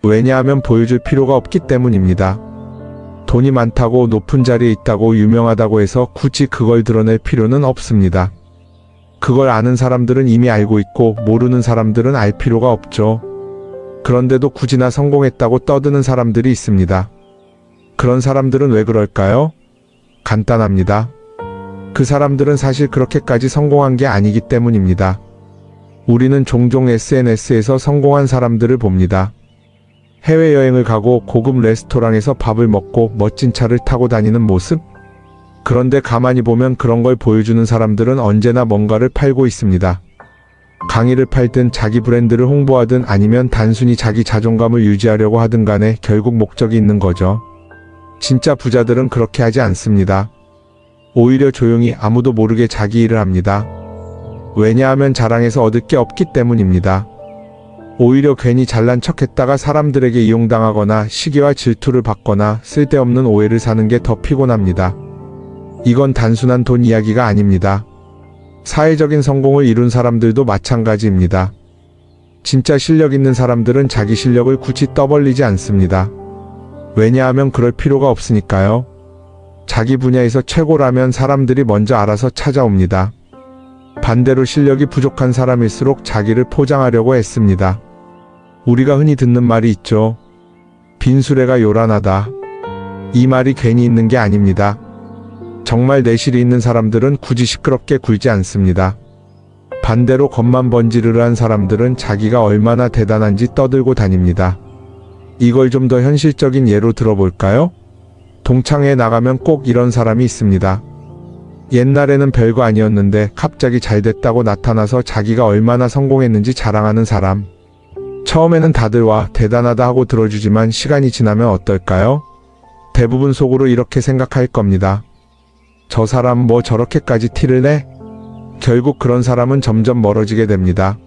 왜냐하면 보여줄 필요가 없기 때문입니다. 돈이 많다고 높은 자리에 있다고 유명하다고 해서 굳이 그걸 드러낼 필요는 없습니다. 그걸 아는 사람들은 이미 알고 있고 모르는 사람들은 알 필요가 없죠. 그런데도 굳이나 성공했다고 떠드는 사람들이 있습니다. 그런 사람들은 왜 그럴까요? 간단합니다. 그 사람들은 사실 그렇게까지 성공한 게 아니기 때문입니다. 우리는 종종 SNS에서 성공한 사람들을 봅니다. 해외여행을 가고 고급 레스토랑에서 밥을 먹고 멋진 차를 타고 다니는 모습? 그런데 가만히 보면 그런 걸 보여주는 사람들은 언제나 뭔가를 팔고 있습니다. 강의를 팔든 자기 브랜드를 홍보하든 아니면 단순히 자기 자존감을 유지하려고 하든 간에 결국 목적이 있는 거죠. 진짜 부자들은 그렇게 하지 않습니다. 오히려 조용히 아무도 모르게 자기 일을 합니다. 왜냐하면 자랑해서 얻을 게 없기 때문입니다. 오히려 괜히 잘난 척했다가 사람들에게 이용당하거나 시기와 질투를 받거나 쓸데없는 오해를 사는 게 더 피곤합니다. 이건 단순한 돈 이야기가 아닙니다. 사회적인 성공을 이룬 사람들도 마찬가지입니다. 진짜 실력 있는 사람들은 자기 실력을 굳이 떠벌리지 않습니다. 왜냐하면 그럴 필요가 없으니까요. 자기 분야에서 최고라면 사람들이 먼저 알아서 찾아옵니다. 반대로 실력이 부족한 사람일수록 자기를 포장하려고 애씁니다. 우리가 흔히 듣는 말이 있죠. 빈수레가 요란하다. 이 말이 괜히 있는 게 아닙니다. 정말 내실이 있는 사람들은 굳이 시끄럽게 굴지 않습니다. 반대로 겉만 번지르르한 사람들은 자기가 얼마나 대단한지 떠들고 다닙니다. 이걸 좀 더 현실적인 예로 들어볼까요? 동창회에 나가면 꼭 이런 사람이 있습니다. 옛날에는 별거 아니었는데 갑자기 잘 됐다고 나타나서 자기가 얼마나 성공했는지 자랑하는 사람. 처음에는 다들 와 대단하다 하고 들어주지만 시간이 지나면 어떨까요? 대부분 속으로 이렇게 생각할 겁니다. 저 사람 뭐 저렇게까지 티를 내? 결국 그런 사람은 점점 멀어지게 됩니다.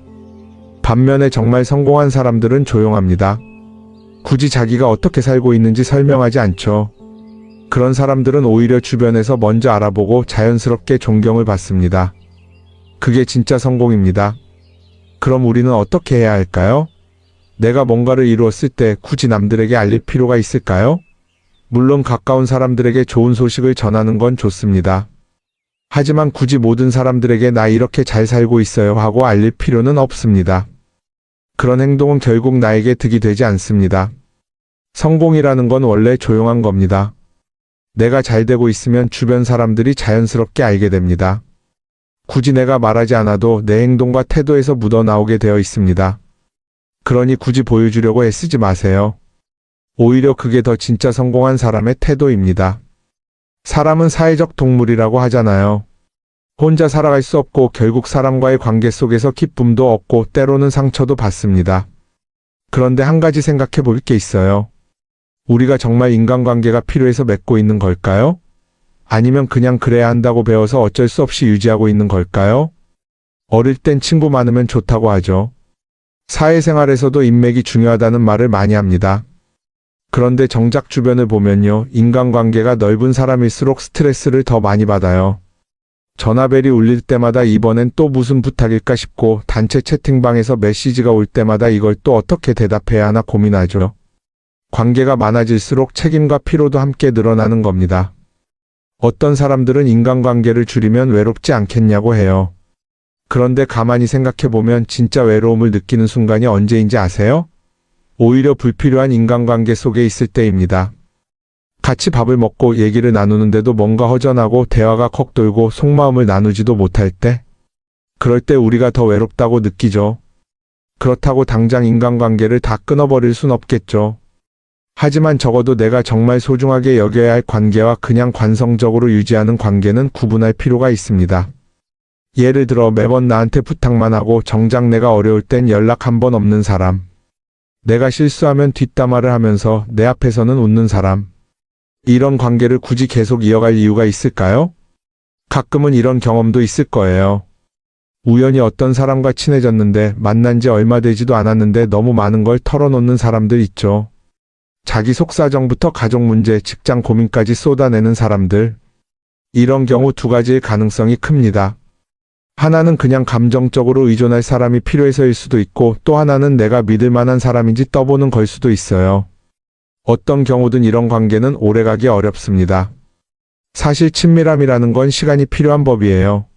반면에 정말 성공한 사람들은 조용합니다. 굳이 자기가 어떻게 살고 있는지 설명하지 않죠. 그런 사람들은 오히려 주변에서 먼저 알아보고 자연스럽게 존경을 받습니다. 그게 진짜 성공입니다. 그럼 우리는 어떻게 해야 할까요? 내가 뭔가를 이루었을 때 굳이 남들에게 알릴 필요가 있을까요? 물론 가까운 사람들에게 좋은 소식을 전하는 건 좋습니다. 하지만 굳이 모든 사람들에게 나 이렇게 잘 살고 있어요 하고 알릴 필요는 없습니다. 그런 행동은 결국 나에게 득이 되지 않습니다. 성공이라는 건 원래 조용한 겁니다. 내가 잘 되고 있으면 주변 사람들이 자연스럽게 알게 됩니다. 굳이 내가 말하지 않아도 내 행동과 태도에서 묻어나오게 되어 있습니다. 그러니 굳이 보여주려고 애쓰지 마세요. 오히려 그게 더 진짜 성공한 사람의 태도입니다. 사람은 사회적 동물이라고 하잖아요. 혼자 살아갈 수 없고 결국 사람과의 관계 속에서 기쁨도 얻고 때로는 상처도 받습니다. 그런데 한 가지 생각해 볼 게 있어요. 우리가 정말 인간관계가 필요해서 맺고 있는 걸까요? 아니면 그냥 그래야 한다고 배워서 어쩔 수 없이 유지하고 있는 걸까요? 어릴 땐 친구 많으면 좋다고 하죠. 사회생활에서도 인맥이 중요하다는 말을 많이 합니다. 그런데 정작 주변을 보면요. 인간관계가 넓은 사람일수록 스트레스를 더 많이 받아요. 전화벨이 울릴 때마다 이번엔 또 무슨 부탁일까 싶고 단체 채팅방에서 메시지가 올 때마다 이걸 또 어떻게 대답해야 하나 고민하죠. 관계가 많아질수록 책임과 피로도 함께 늘어나는 겁니다. 어떤 사람들은 인간관계를 줄이면 외롭지 않겠냐고 해요. 그런데 가만히 생각해보면 진짜 외로움을 느끼는 순간이 언제인지 아세요? 오히려 불필요한 인간관계 속에 있을 때입니다. 같이 밥을 먹고 얘기를 나누는데도 뭔가 허전하고 대화가 컥 돌고 속마음을 나누지도 못할 때, 그럴 때 우리가 더 외롭다고 느끼죠. 그렇다고 당장 인간관계를 다 끊어버릴 순 없겠죠. 하지만 적어도 내가 정말 소중하게 여겨야 할 관계와 그냥 관성적으로 유지하는 관계는 구분할 필요가 있습니다. 예를 들어 매번 나한테 부탁만 하고 정작 내가 어려울 땐 연락 한 번 없는 사람. 내가 실수하면 뒷담화를 하면서 내 앞에서는 웃는 사람. 이런 관계를 굳이 계속 이어갈 이유가 있을까요? 가끔은 이런 경험도 있을 거예요. 우연히 어떤 사람과 친해졌는데 만난 지 얼마 되지도 않았는데 너무 많은 걸 털어놓는 사람들 있죠. 자기 속사정부터 가족 문제, 직장 고민까지 쏟아내는 사람들. 이런 경우 두 가지의 가능성이 큽니다. 하나는 그냥 감정적으로 의존할 사람이 필요해서일 수도 있고 또 하나는 내가 믿을 만한 사람인지 떠보는 걸 수도 있어요. 어떤 경우든 이런 관계는 오래가기 어렵습니다. 사실 친밀함이라는 건 시간이 필요한 법이에요.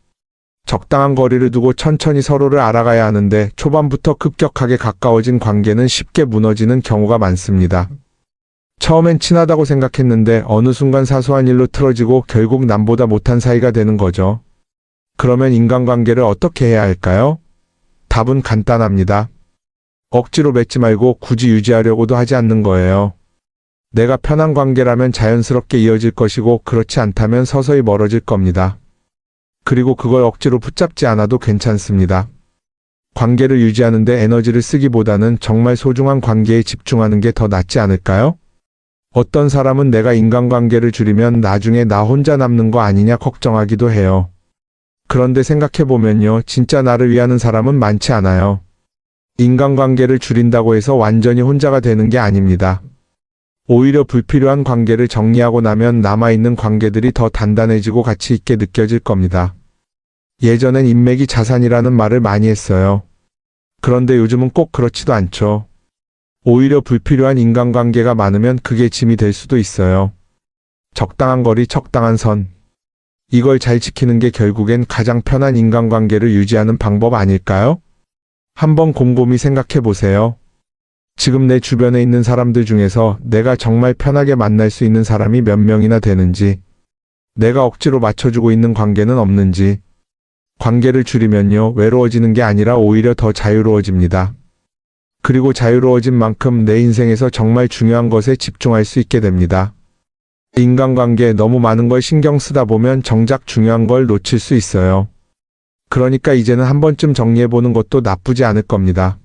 적당한 거리를 두고 천천히 서로를 알아가야 하는데 초반부터 급격하게 가까워진 관계는 쉽게 무너지는 경우가 많습니다. 처음엔 친하다고 생각했는데 어느 순간 사소한 일로 틀어지고 결국 남보다 못한 사이가 되는 거죠. 그러면 인간관계를 어떻게 해야 할까요? 답은 간단합니다. 억지로 맺지 말고 굳이 유지하려고도 하지 않는 거예요. 내가 편한 관계라면 자연스럽게 이어질 것이고 그렇지 않다면 서서히 멀어질 겁니다. 그리고 그걸 억지로 붙잡지 않아도 괜찮습니다. 관계를 유지하는데 에너지를 쓰기보다는 정말 소중한 관계에 집중하는 게 더 낫지 않을까요? 어떤 사람은 내가 인간관계를 줄이면 나중에 나 혼자 남는 거 아니냐 걱정하기도 해요. 그런데 생각해보면요. 진짜 나를 위하는 사람은 많지 않아요. 인간관계를 줄인다고 해서 완전히 혼자가 되는 게 아닙니다. 오히려 불필요한 관계를 정리하고 나면 남아있는 관계들이 더 단단해지고 가치 있게 느껴질 겁니다. 예전엔 인맥이 자산이라는 말을 많이 했어요. 그런데 요즘은 꼭 그렇지도 않죠. 오히려 불필요한 인간관계가 많으면 그게 짐이 될 수도 있어요. 적당한 거리, 적당한 선. 이걸 잘 지키는 게 결국엔 가장 편한 인간관계를 유지하는 방법 아닐까요? 한번 곰곰이 생각해 보세요. 지금 내 주변에 있는 사람들 중에서 내가 정말 편하게 만날 수 있는 사람이 몇 명이나 되는지, 내가 억지로 맞춰주고 있는 관계는 없는지. 관계를 줄이면요, 외로워지는 게 아니라 오히려 더 자유로워집니다. 그리고 자유로워진 만큼 내 인생에서 정말 중요한 것에 집중할 수 있게 됩니다. 인간관계에 너무 많은 걸 신경 쓰다 보면 정작 중요한 걸 놓칠 수 있어요. 그러니까 이제는 한 번쯤 정리해보는 것도 나쁘지 않을 겁니다.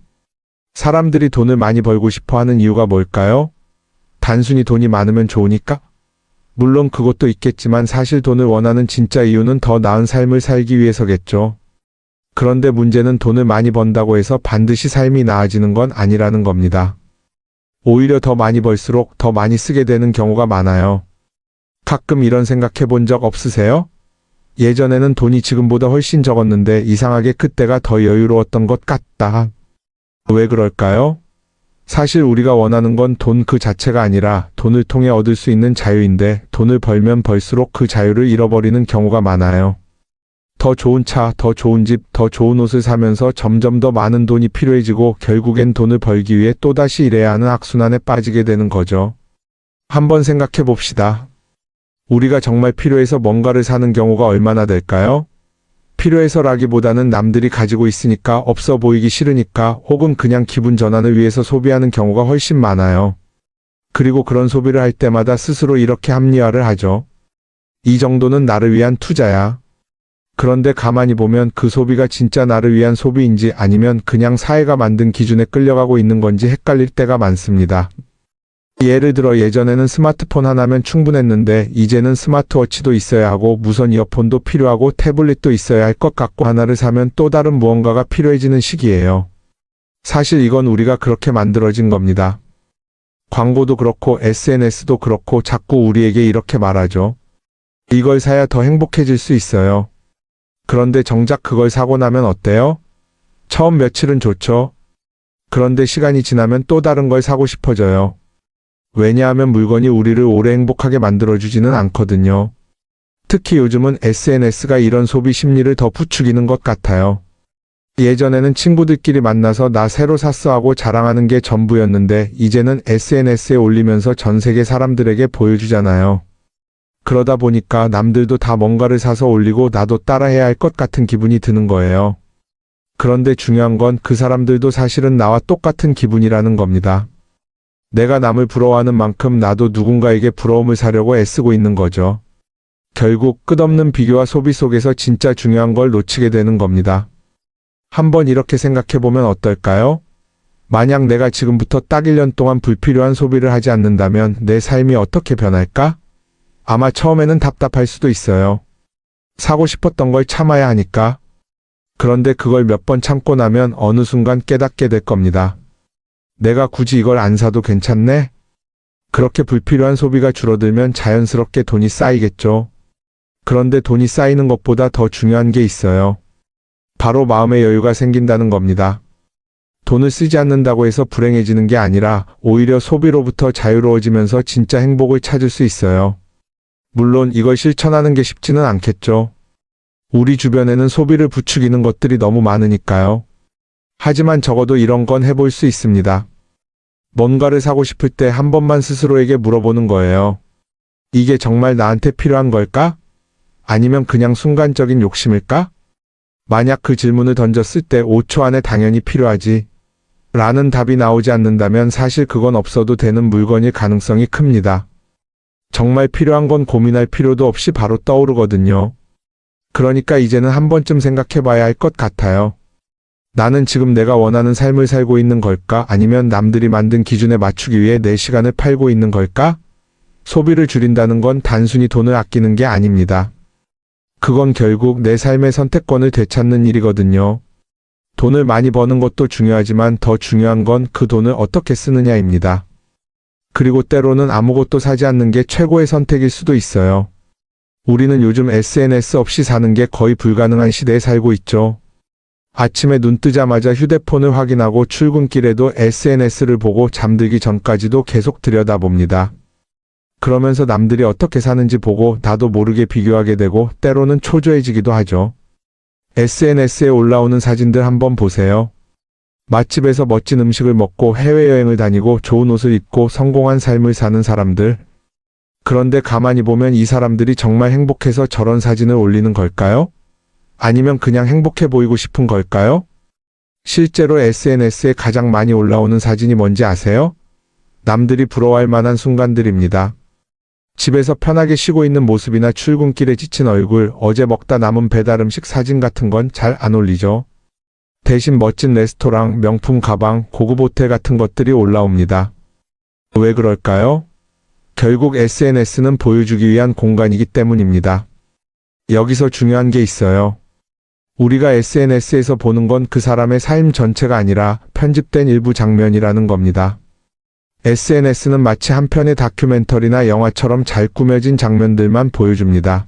사람들이 돈을 많이 벌고 싶어 하는 이유가 뭘까요? 단순히 돈이 많으면 좋으니까? 물론 그것도 있겠지만 사실 돈을 원하는 진짜 이유는 더 나은 삶을 살기 위해서겠죠. 그런데 문제는 돈을 많이 번다고 해서 반드시 삶이 나아지는 건 아니라는 겁니다. 오히려 더 많이 벌수록 더 많이 쓰게 되는 경우가 많아요. 가끔 이런 생각해 본 적 없으세요? 예전에는 돈이 지금보다 훨씬 적었는데 이상하게 그때가 더 여유로웠던 것 같다. 왜 그럴까요? 사실 우리가 원하는 건 돈 그 자체가 아니라 돈을 통해 얻을 수 있는 자유인데 돈을 벌면 벌수록 그 자유를 잃어버리는 경우가 많아요. 더 좋은 차, 더 좋은 집, 더 좋은 옷을 사면서 점점 더 많은 돈이 필요해지고 결국엔 돈을 벌기 위해 또다시 일해야 하는 악순환에 빠지게 되는 거죠. 한번 생각해 봅시다. 우리가 정말 필요해서 뭔가를 사는 경우가 얼마나 될까요? 필요해서라기보다는 남들이 가지고 있으니까, 없어 보이기 싫으니까, 혹은 그냥 기분 전환을 위해서 소비하는 경우가 훨씬 많아요. 그리고 그런 소비를 할 때마다 스스로 이렇게 합리화를 하죠. 이 정도는 나를 위한 투자야. 그런데 가만히 보면 그 소비가 진짜 나를 위한 소비인지 아니면 그냥 사회가 만든 기준에 끌려가고 있는 건지 헷갈릴 때가 많습니다. 예를 들어 예전에는 스마트폰 하나면 충분했는데 이제는 스마트워치도 있어야 하고 무선 이어폰도 필요하고 태블릿도 있어야 할 것 같고 하나를 사면 또 다른 무언가가 필요해지는 시기예요. 사실 이건 우리가 그렇게 만들어진 겁니다. 광고도 그렇고 SNS도 그렇고 자꾸 우리에게 이렇게 말하죠. 이걸 사야 더 행복해질 수 있어요. 그런데 정작 그걸 사고 나면 어때요? 처음 며칠은 좋죠. 그런데 시간이 지나면 또 다른 걸 사고 싶어져요. 왜냐하면 물건이 우리를 오래 행복하게 만들어주지는 않거든요. 특히 요즘은 SNS가 이런 소비 심리를 더 부추기는 것 같아요. 예전에는 친구들끼리 만나서 나 새로 샀어 하고 자랑하는 게 전부였는데 이제는 SNS에 올리면서 전 세계 사람들에게 보여주잖아요. 그러다 보니까 남들도 다 뭔가를 사서 올리고 나도 따라해야 할 것 같은 기분이 드는 거예요. 그런데 중요한 건 그 사람들도 사실은 나와 똑같은 기분이라는 겁니다. 내가 남을 부러워하는 만큼 나도 누군가에게 부러움을 사려고 애쓰고 있는 거죠. 결국 끝없는 비교와 소비 속에서 진짜 중요한 걸 놓치게 되는 겁니다. 한번 이렇게 생각해보면 어떨까요? 만약 내가 지금부터 딱 1년 동안 불필요한 소비를 하지 않는다면 내 삶이 어떻게 변할까? 아마 처음에는 답답할 수도 있어요. 사고 싶었던 걸 참아야 하니까. 그런데 그걸 몇 번 참고 나면 어느 순간 깨닫게 될 겁니다. 내가 굳이 이걸 안 사도 괜찮네? 그렇게 불필요한 소비가 줄어들면 자연스럽게 돈이 쌓이겠죠. 그런데 돈이 쌓이는 것보다 더 중요한 게 있어요. 바로 마음의 여유가 생긴다는 겁니다. 돈을 쓰지 않는다고 해서 불행해지는 게 아니라 오히려 소비로부터 자유로워지면서 진짜 행복을 찾을 수 있어요. 물론 이걸 실천하는 게 쉽지는 않겠죠. 우리 주변에는 소비를 부추기는 것들이 너무 많으니까요. 하지만 적어도 이런 건 해볼 수 있습니다. 뭔가를 사고 싶을 때 한 번만 스스로에게 물어보는 거예요. 이게 정말 나한테 필요한 걸까? 아니면 그냥 순간적인 욕심일까? 만약 그 질문을 던졌을 때 5초 안에 당연히 필요하지 라는 답이 나오지 않는다면 사실 그건 없어도 되는 물건일 가능성이 큽니다. 정말 필요한 건 고민할 필요도 없이 바로 떠오르거든요. 그러니까 이제는 한 번쯤 생각해 봐야 할 것 같아요. 나는 지금 내가 원하는 삶을 살고 있는 걸까? 아니면 남들이 만든 기준에 맞추기 위해 내 시간을 팔고 있는 걸까? 소비를 줄인다는 건 단순히 돈을 아끼는 게 아닙니다. 그건 결국 내 삶의 선택권을 되찾는 일이거든요. 돈을 많이 버는 것도 중요하지만 더 중요한 건 그 돈을 어떻게 쓰느냐입니다. 그리고 때로는 아무것도 사지 않는 게 최고의 선택일 수도 있어요. 우리는 요즘 SNS 없이 사는 게 거의 불가능한 시대에 살고 있죠. 아침에 눈 뜨자마자 휴대폰을 확인하고 출근길에도 SNS를 보고 잠들기 전까지도 계속 들여다봅니다. 그러면서 남들이 어떻게 사는지 보고 나도 모르게 비교하게 되고 때로는 초조해지기도 하죠. SNS에 올라오는 사진들 한번 보세요. 맛집에서 멋진 음식을 먹고 해외여행을 다니고 좋은 옷을 입고 성공한 삶을 사는 사람들. 그런데 가만히 보면 이 사람들이 정말 행복해서 저런 사진을 올리는 걸까요? 아니면 그냥 행복해 보이고 싶은 걸까요? 실제로 SNS에 가장 많이 올라오는 사진이 뭔지 아세요? 남들이 부러워할 만한 순간들입니다. 집에서 편하게 쉬고 있는 모습이나 출근길에 지친 얼굴, 어제 먹다 남은 배달 음식 사진 같은 건 잘 안 올리죠. 대신 멋진 레스토랑, 명품 가방, 고급 호텔 같은 것들이 올라옵니다. 왜 그럴까요? 결국 SNS는 보여주기 위한 공간이기 때문입니다. 여기서 중요한 게 있어요. 우리가 SNS에서 보는 건 그 사람의 삶 전체가 아니라 편집된 일부 장면이라는 겁니다. SNS는 마치 한 편의 다큐멘터리나 영화처럼 잘 꾸며진 장면들만 보여줍니다.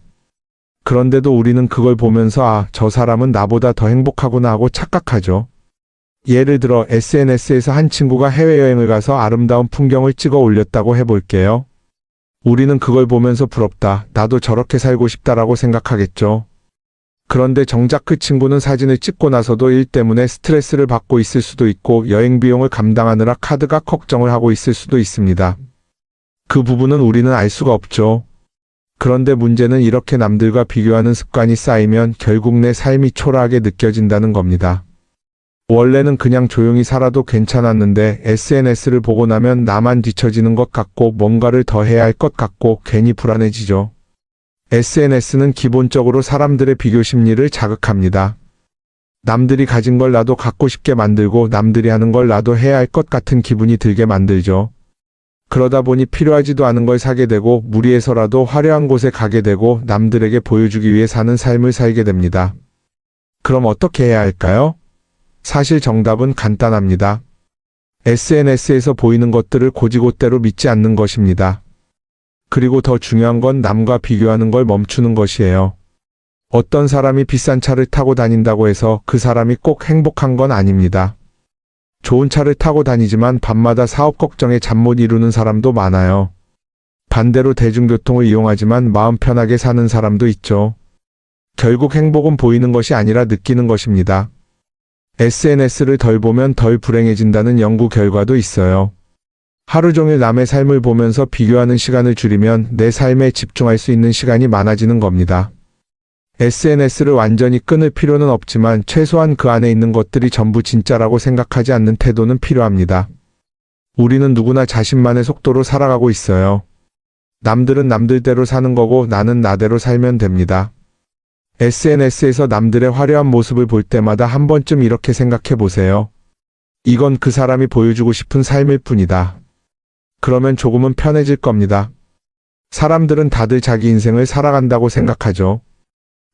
그런데도 우리는 그걸 보면서 아, 저 사람은 나보다 더 행복하구나 하고 착각하죠. 예를 들어 SNS에서 한 친구가 해외여행을 가서 아름다운 풍경을 찍어 올렸다고 해볼게요. 우리는 그걸 보면서 부럽다, 나도 저렇게 살고 싶다라고 생각하겠죠. 그런데 정작 그 친구는 사진을 찍고 나서도 일 때문에 스트레스를 받고 있을 수도 있고 여행 비용을 감당하느라 카드가 걱정을 하고 있을 수도 있습니다. 그 부분은 우리는 알 수가 없죠. 그런데 문제는 이렇게 남들과 비교하는 습관이 쌓이면 결국 내 삶이 초라하게 느껴진다는 겁니다. 원래는 그냥 조용히 살아도 괜찮았는데 SNS를 보고 나면 나만 뒤처지는 것 같고 뭔가를 더 해야 할 것 같고 괜히 불안해지죠. SNS는 기본적으로 사람들의 비교 심리를 자극합니다. 남들이 가진 걸 나도 갖고 싶게 만들고 남들이 하는 걸 나도 해야 할 것 같은 기분이 들게 만들죠. 그러다 보니 필요하지도 않은 걸 사게 되고 무리해서라도 화려한 곳에 가게 되고 남들에게 보여주기 위해 사는 삶을 살게 됩니다. 그럼 어떻게 해야 할까요? 사실 정답은 간단합니다. SNS에서 보이는 것들을 고지고대로 믿지 않는 것입니다. 그리고 더 중요한 건 남과 비교하는 걸 멈추는 것이에요. 어떤 사람이 비싼 차를 타고 다닌다고 해서 그 사람이 꼭 행복한 건 아닙니다. 좋은 차를 타고 다니지만 밤마다 사업 걱정에 잠 못 이루는 사람도 많아요. 반대로 대중교통을 이용하지만 마음 편하게 사는 사람도 있죠. 결국 행복은 보이는 것이 아니라 느끼는 것입니다. SNS를 덜 보면 덜 불행해진다는 연구 결과도 있어요. 하루 종일 남의 삶을 보면서 비교하는 시간을 줄이면 내 삶에 집중할 수 있는 시간이 많아지는 겁니다. SNS를 완전히 끊을 필요는 없지만 최소한 그 안에 있는 것들이 전부 진짜라고 생각하지 않는 태도는 필요합니다. 우리는 누구나 자신만의 속도로 살아가고 있어요. 남들은 남들대로 사는 거고 나는 나대로 살면 됩니다. SNS에서 남들의 화려한 모습을 볼 때마다 한 번쯤 이렇게 생각해 보세요. 이건 그 사람이 보여주고 싶은 삶일 뿐이다. 그러면 조금은 편해질 겁니다. 사람들은 다들 자기 인생을 살아간다고 생각하죠.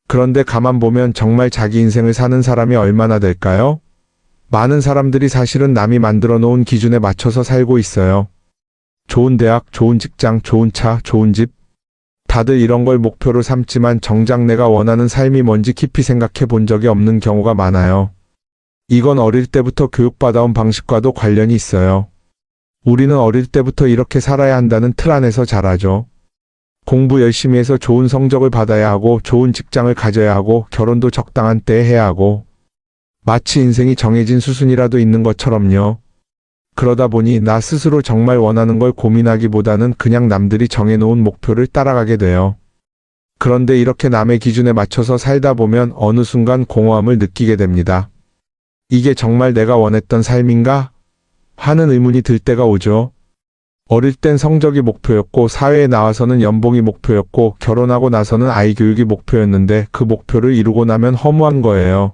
그런데 가만 보면 정말 자기 인생을 사는 사람이 얼마나 될까요? 많은 사람들이 사실은 남이 만들어 놓은 기준에 맞춰서 살고 있어요. 좋은 대학, 좋은 직장, 좋은 차, 좋은 집. 다들 이런 걸 목표로 삼지만 정작 내가 원하는 삶이 뭔지 깊이 생각해 본 적이 없는 경우가 많아요. 이건 어릴 때부터 교육받아온 방식과도 관련이 있어요. 우리는 어릴 때부터 이렇게 살아야 한다는 틀 안에서 자라죠. 공부 열심히 해서 좋은 성적을 받아야 하고 좋은 직장을 가져야 하고 결혼도 적당한 때에 해야 하고 마치 인생이 정해진 수순이라도 있는 것처럼요. 그러다 보니 나 스스로 정말 원하는 걸 고민하기보다는 그냥 남들이 정해놓은 목표를 따라가게 돼요. 그런데 이렇게 남의 기준에 맞춰서 살다 보면 어느 순간 공허함을 느끼게 됩니다. 이게 정말 내가 원했던 삶인가? 하는 의문이 들 때가 오죠. 어릴 땐 성적이 목표였고 사회에 나와서는 연봉이 목표였고 결혼하고 나서는 아이 교육이 목표였는데 그 목표를 이루고 나면 허무한 거예요.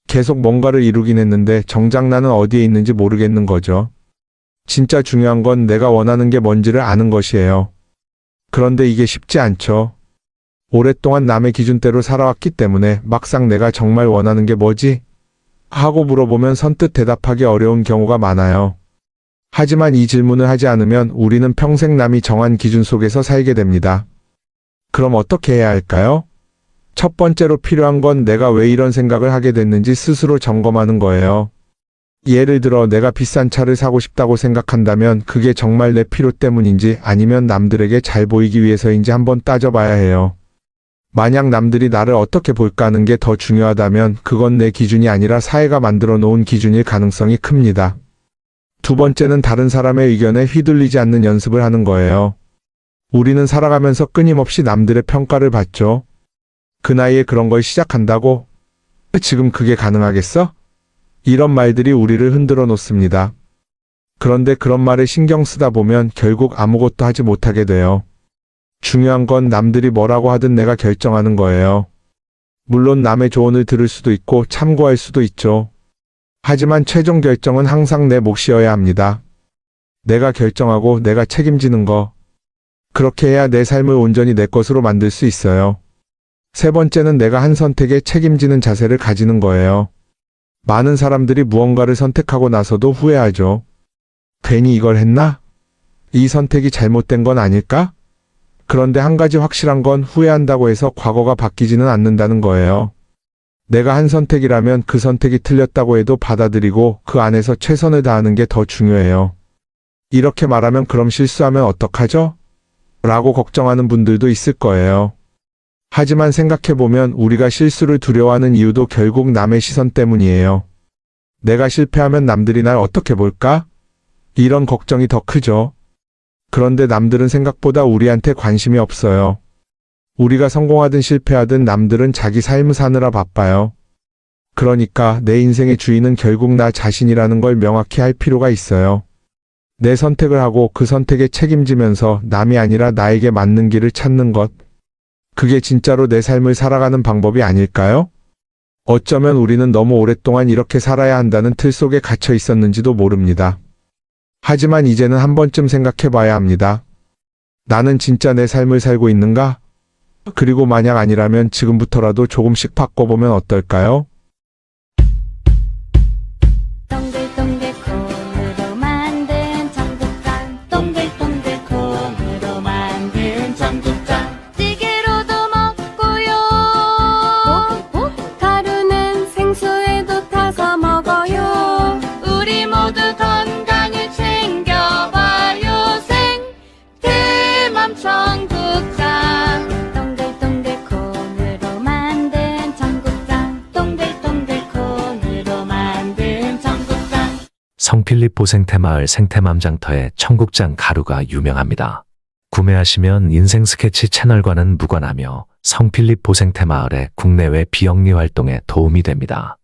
계속 뭔가를 이루긴 했는데 정작 나는 어디에 있는지 모르겠는 거죠. 진짜 중요한 건 내가 원하는 게 뭔지를 아는 것이에요. 그런데 이게 쉽지 않죠. 오랫동안 남의 기준대로 살아왔기 때문에 막상 내가 정말 원하는 게 뭐지? 하고 물어보면 선뜻 대답하기 어려운 경우가 많아요. 하지만 이 질문을 하지 않으면 우리는 평생 남이 정한 기준 속에서 살게 됩니다. 그럼 어떻게 해야 할까요? 첫 번째로 필요한 건 내가 왜 이런 생각을 하게 됐는지 스스로 점검하는 거예요. 예를 들어 내가 비싼 차를 사고 싶다고 생각한다면 그게 정말 내 필요 때문인지 아니면 남들에게 잘 보이기 위해서인지 한번 따져봐야 해요. 만약 남들이 나를 어떻게 볼까 하는 게 더 중요하다면 그건 내 기준이 아니라 사회가 만들어 놓은 기준일 가능성이 큽니다. 두 번째는 다른 사람의 의견에 휘둘리지 않는 연습을 하는 거예요. 우리는 살아가면서 끊임없이 남들의 평가를 받죠. 그 나이에 그런 걸 시작한다고? 지금 그게 가능하겠어? 이런 말들이 우리를 흔들어 놓습니다. 그런데 그런 말에 신경 쓰다 보면 결국 아무것도 하지 못하게 돼요. 중요한 건 남들이 뭐라고 하든 내가 결정하는 거예요. 물론 남의 조언을 들을 수도 있고 참고할 수도 있죠. 하지만 최종 결정은 항상 내 몫이어야 합니다. 내가 결정하고 내가 책임지는 거. 그렇게 해야 내 삶을 온전히 내 것으로 만들 수 있어요. 세 번째는 내가 한 선택에 책임지는 자세를 가지는 거예요. 많은 사람들이 무언가를 선택하고 나서도 후회하죠. 괜히 이걸 했나? 이 선택이 잘못된 건 아닐까? 그런데 한 가지 확실한 건 후회한다고 해서 과거가 바뀌지는 않는다는 거예요. 내가 한 선택이라면 그 선택이 틀렸다고 해도 받아들이고 그 안에서 최선을 다하는 게 더 중요해요. 이렇게 말하면 그럼 실수하면 어떡하죠? 라고 걱정하는 분들도 있을 거예요. 하지만 생각해보면 우리가 실수를 두려워하는 이유도 결국 남의 시선 때문이에요. 내가 실패하면 남들이 날 어떻게 볼까? 이런 걱정이 더 크죠. 그런데 남들은 생각보다 우리한테 관심이 없어요. 우리가 성공하든 실패하든 남들은 자기 삶을 사느라 바빠요. 그러니까 내 인생의 주인은 결국 나 자신이라는 걸 명확히 할 필요가 있어요. 내 선택을 하고 그 선택에 책임지면서 남이 아니라 나에게 맞는 길을 찾는 것. 그게 진짜로 내 삶을 살아가는 방법이 아닐까요? 어쩌면 우리는 너무 오랫동안 이렇게 살아야 한다는 틀 속에 갇혀 있었는지도 모릅니다. 하지만 이제는 한 번쯤 생각해 봐야 합니다. 나는 진짜 내 삶을 살고 있는가? 그리고 만약 아니라면 지금부터라도 조금씩 바꿔보면 어떨까요? 동글동글 콩으로 성필립 보생태마을 생태맘장터의 청국장 가루가 유명합니다. 구매하시면 인생 스케치 채널과는 무관하며 성필립 보생태마을의 국내외 비영리 활동에 도움이 됩니다.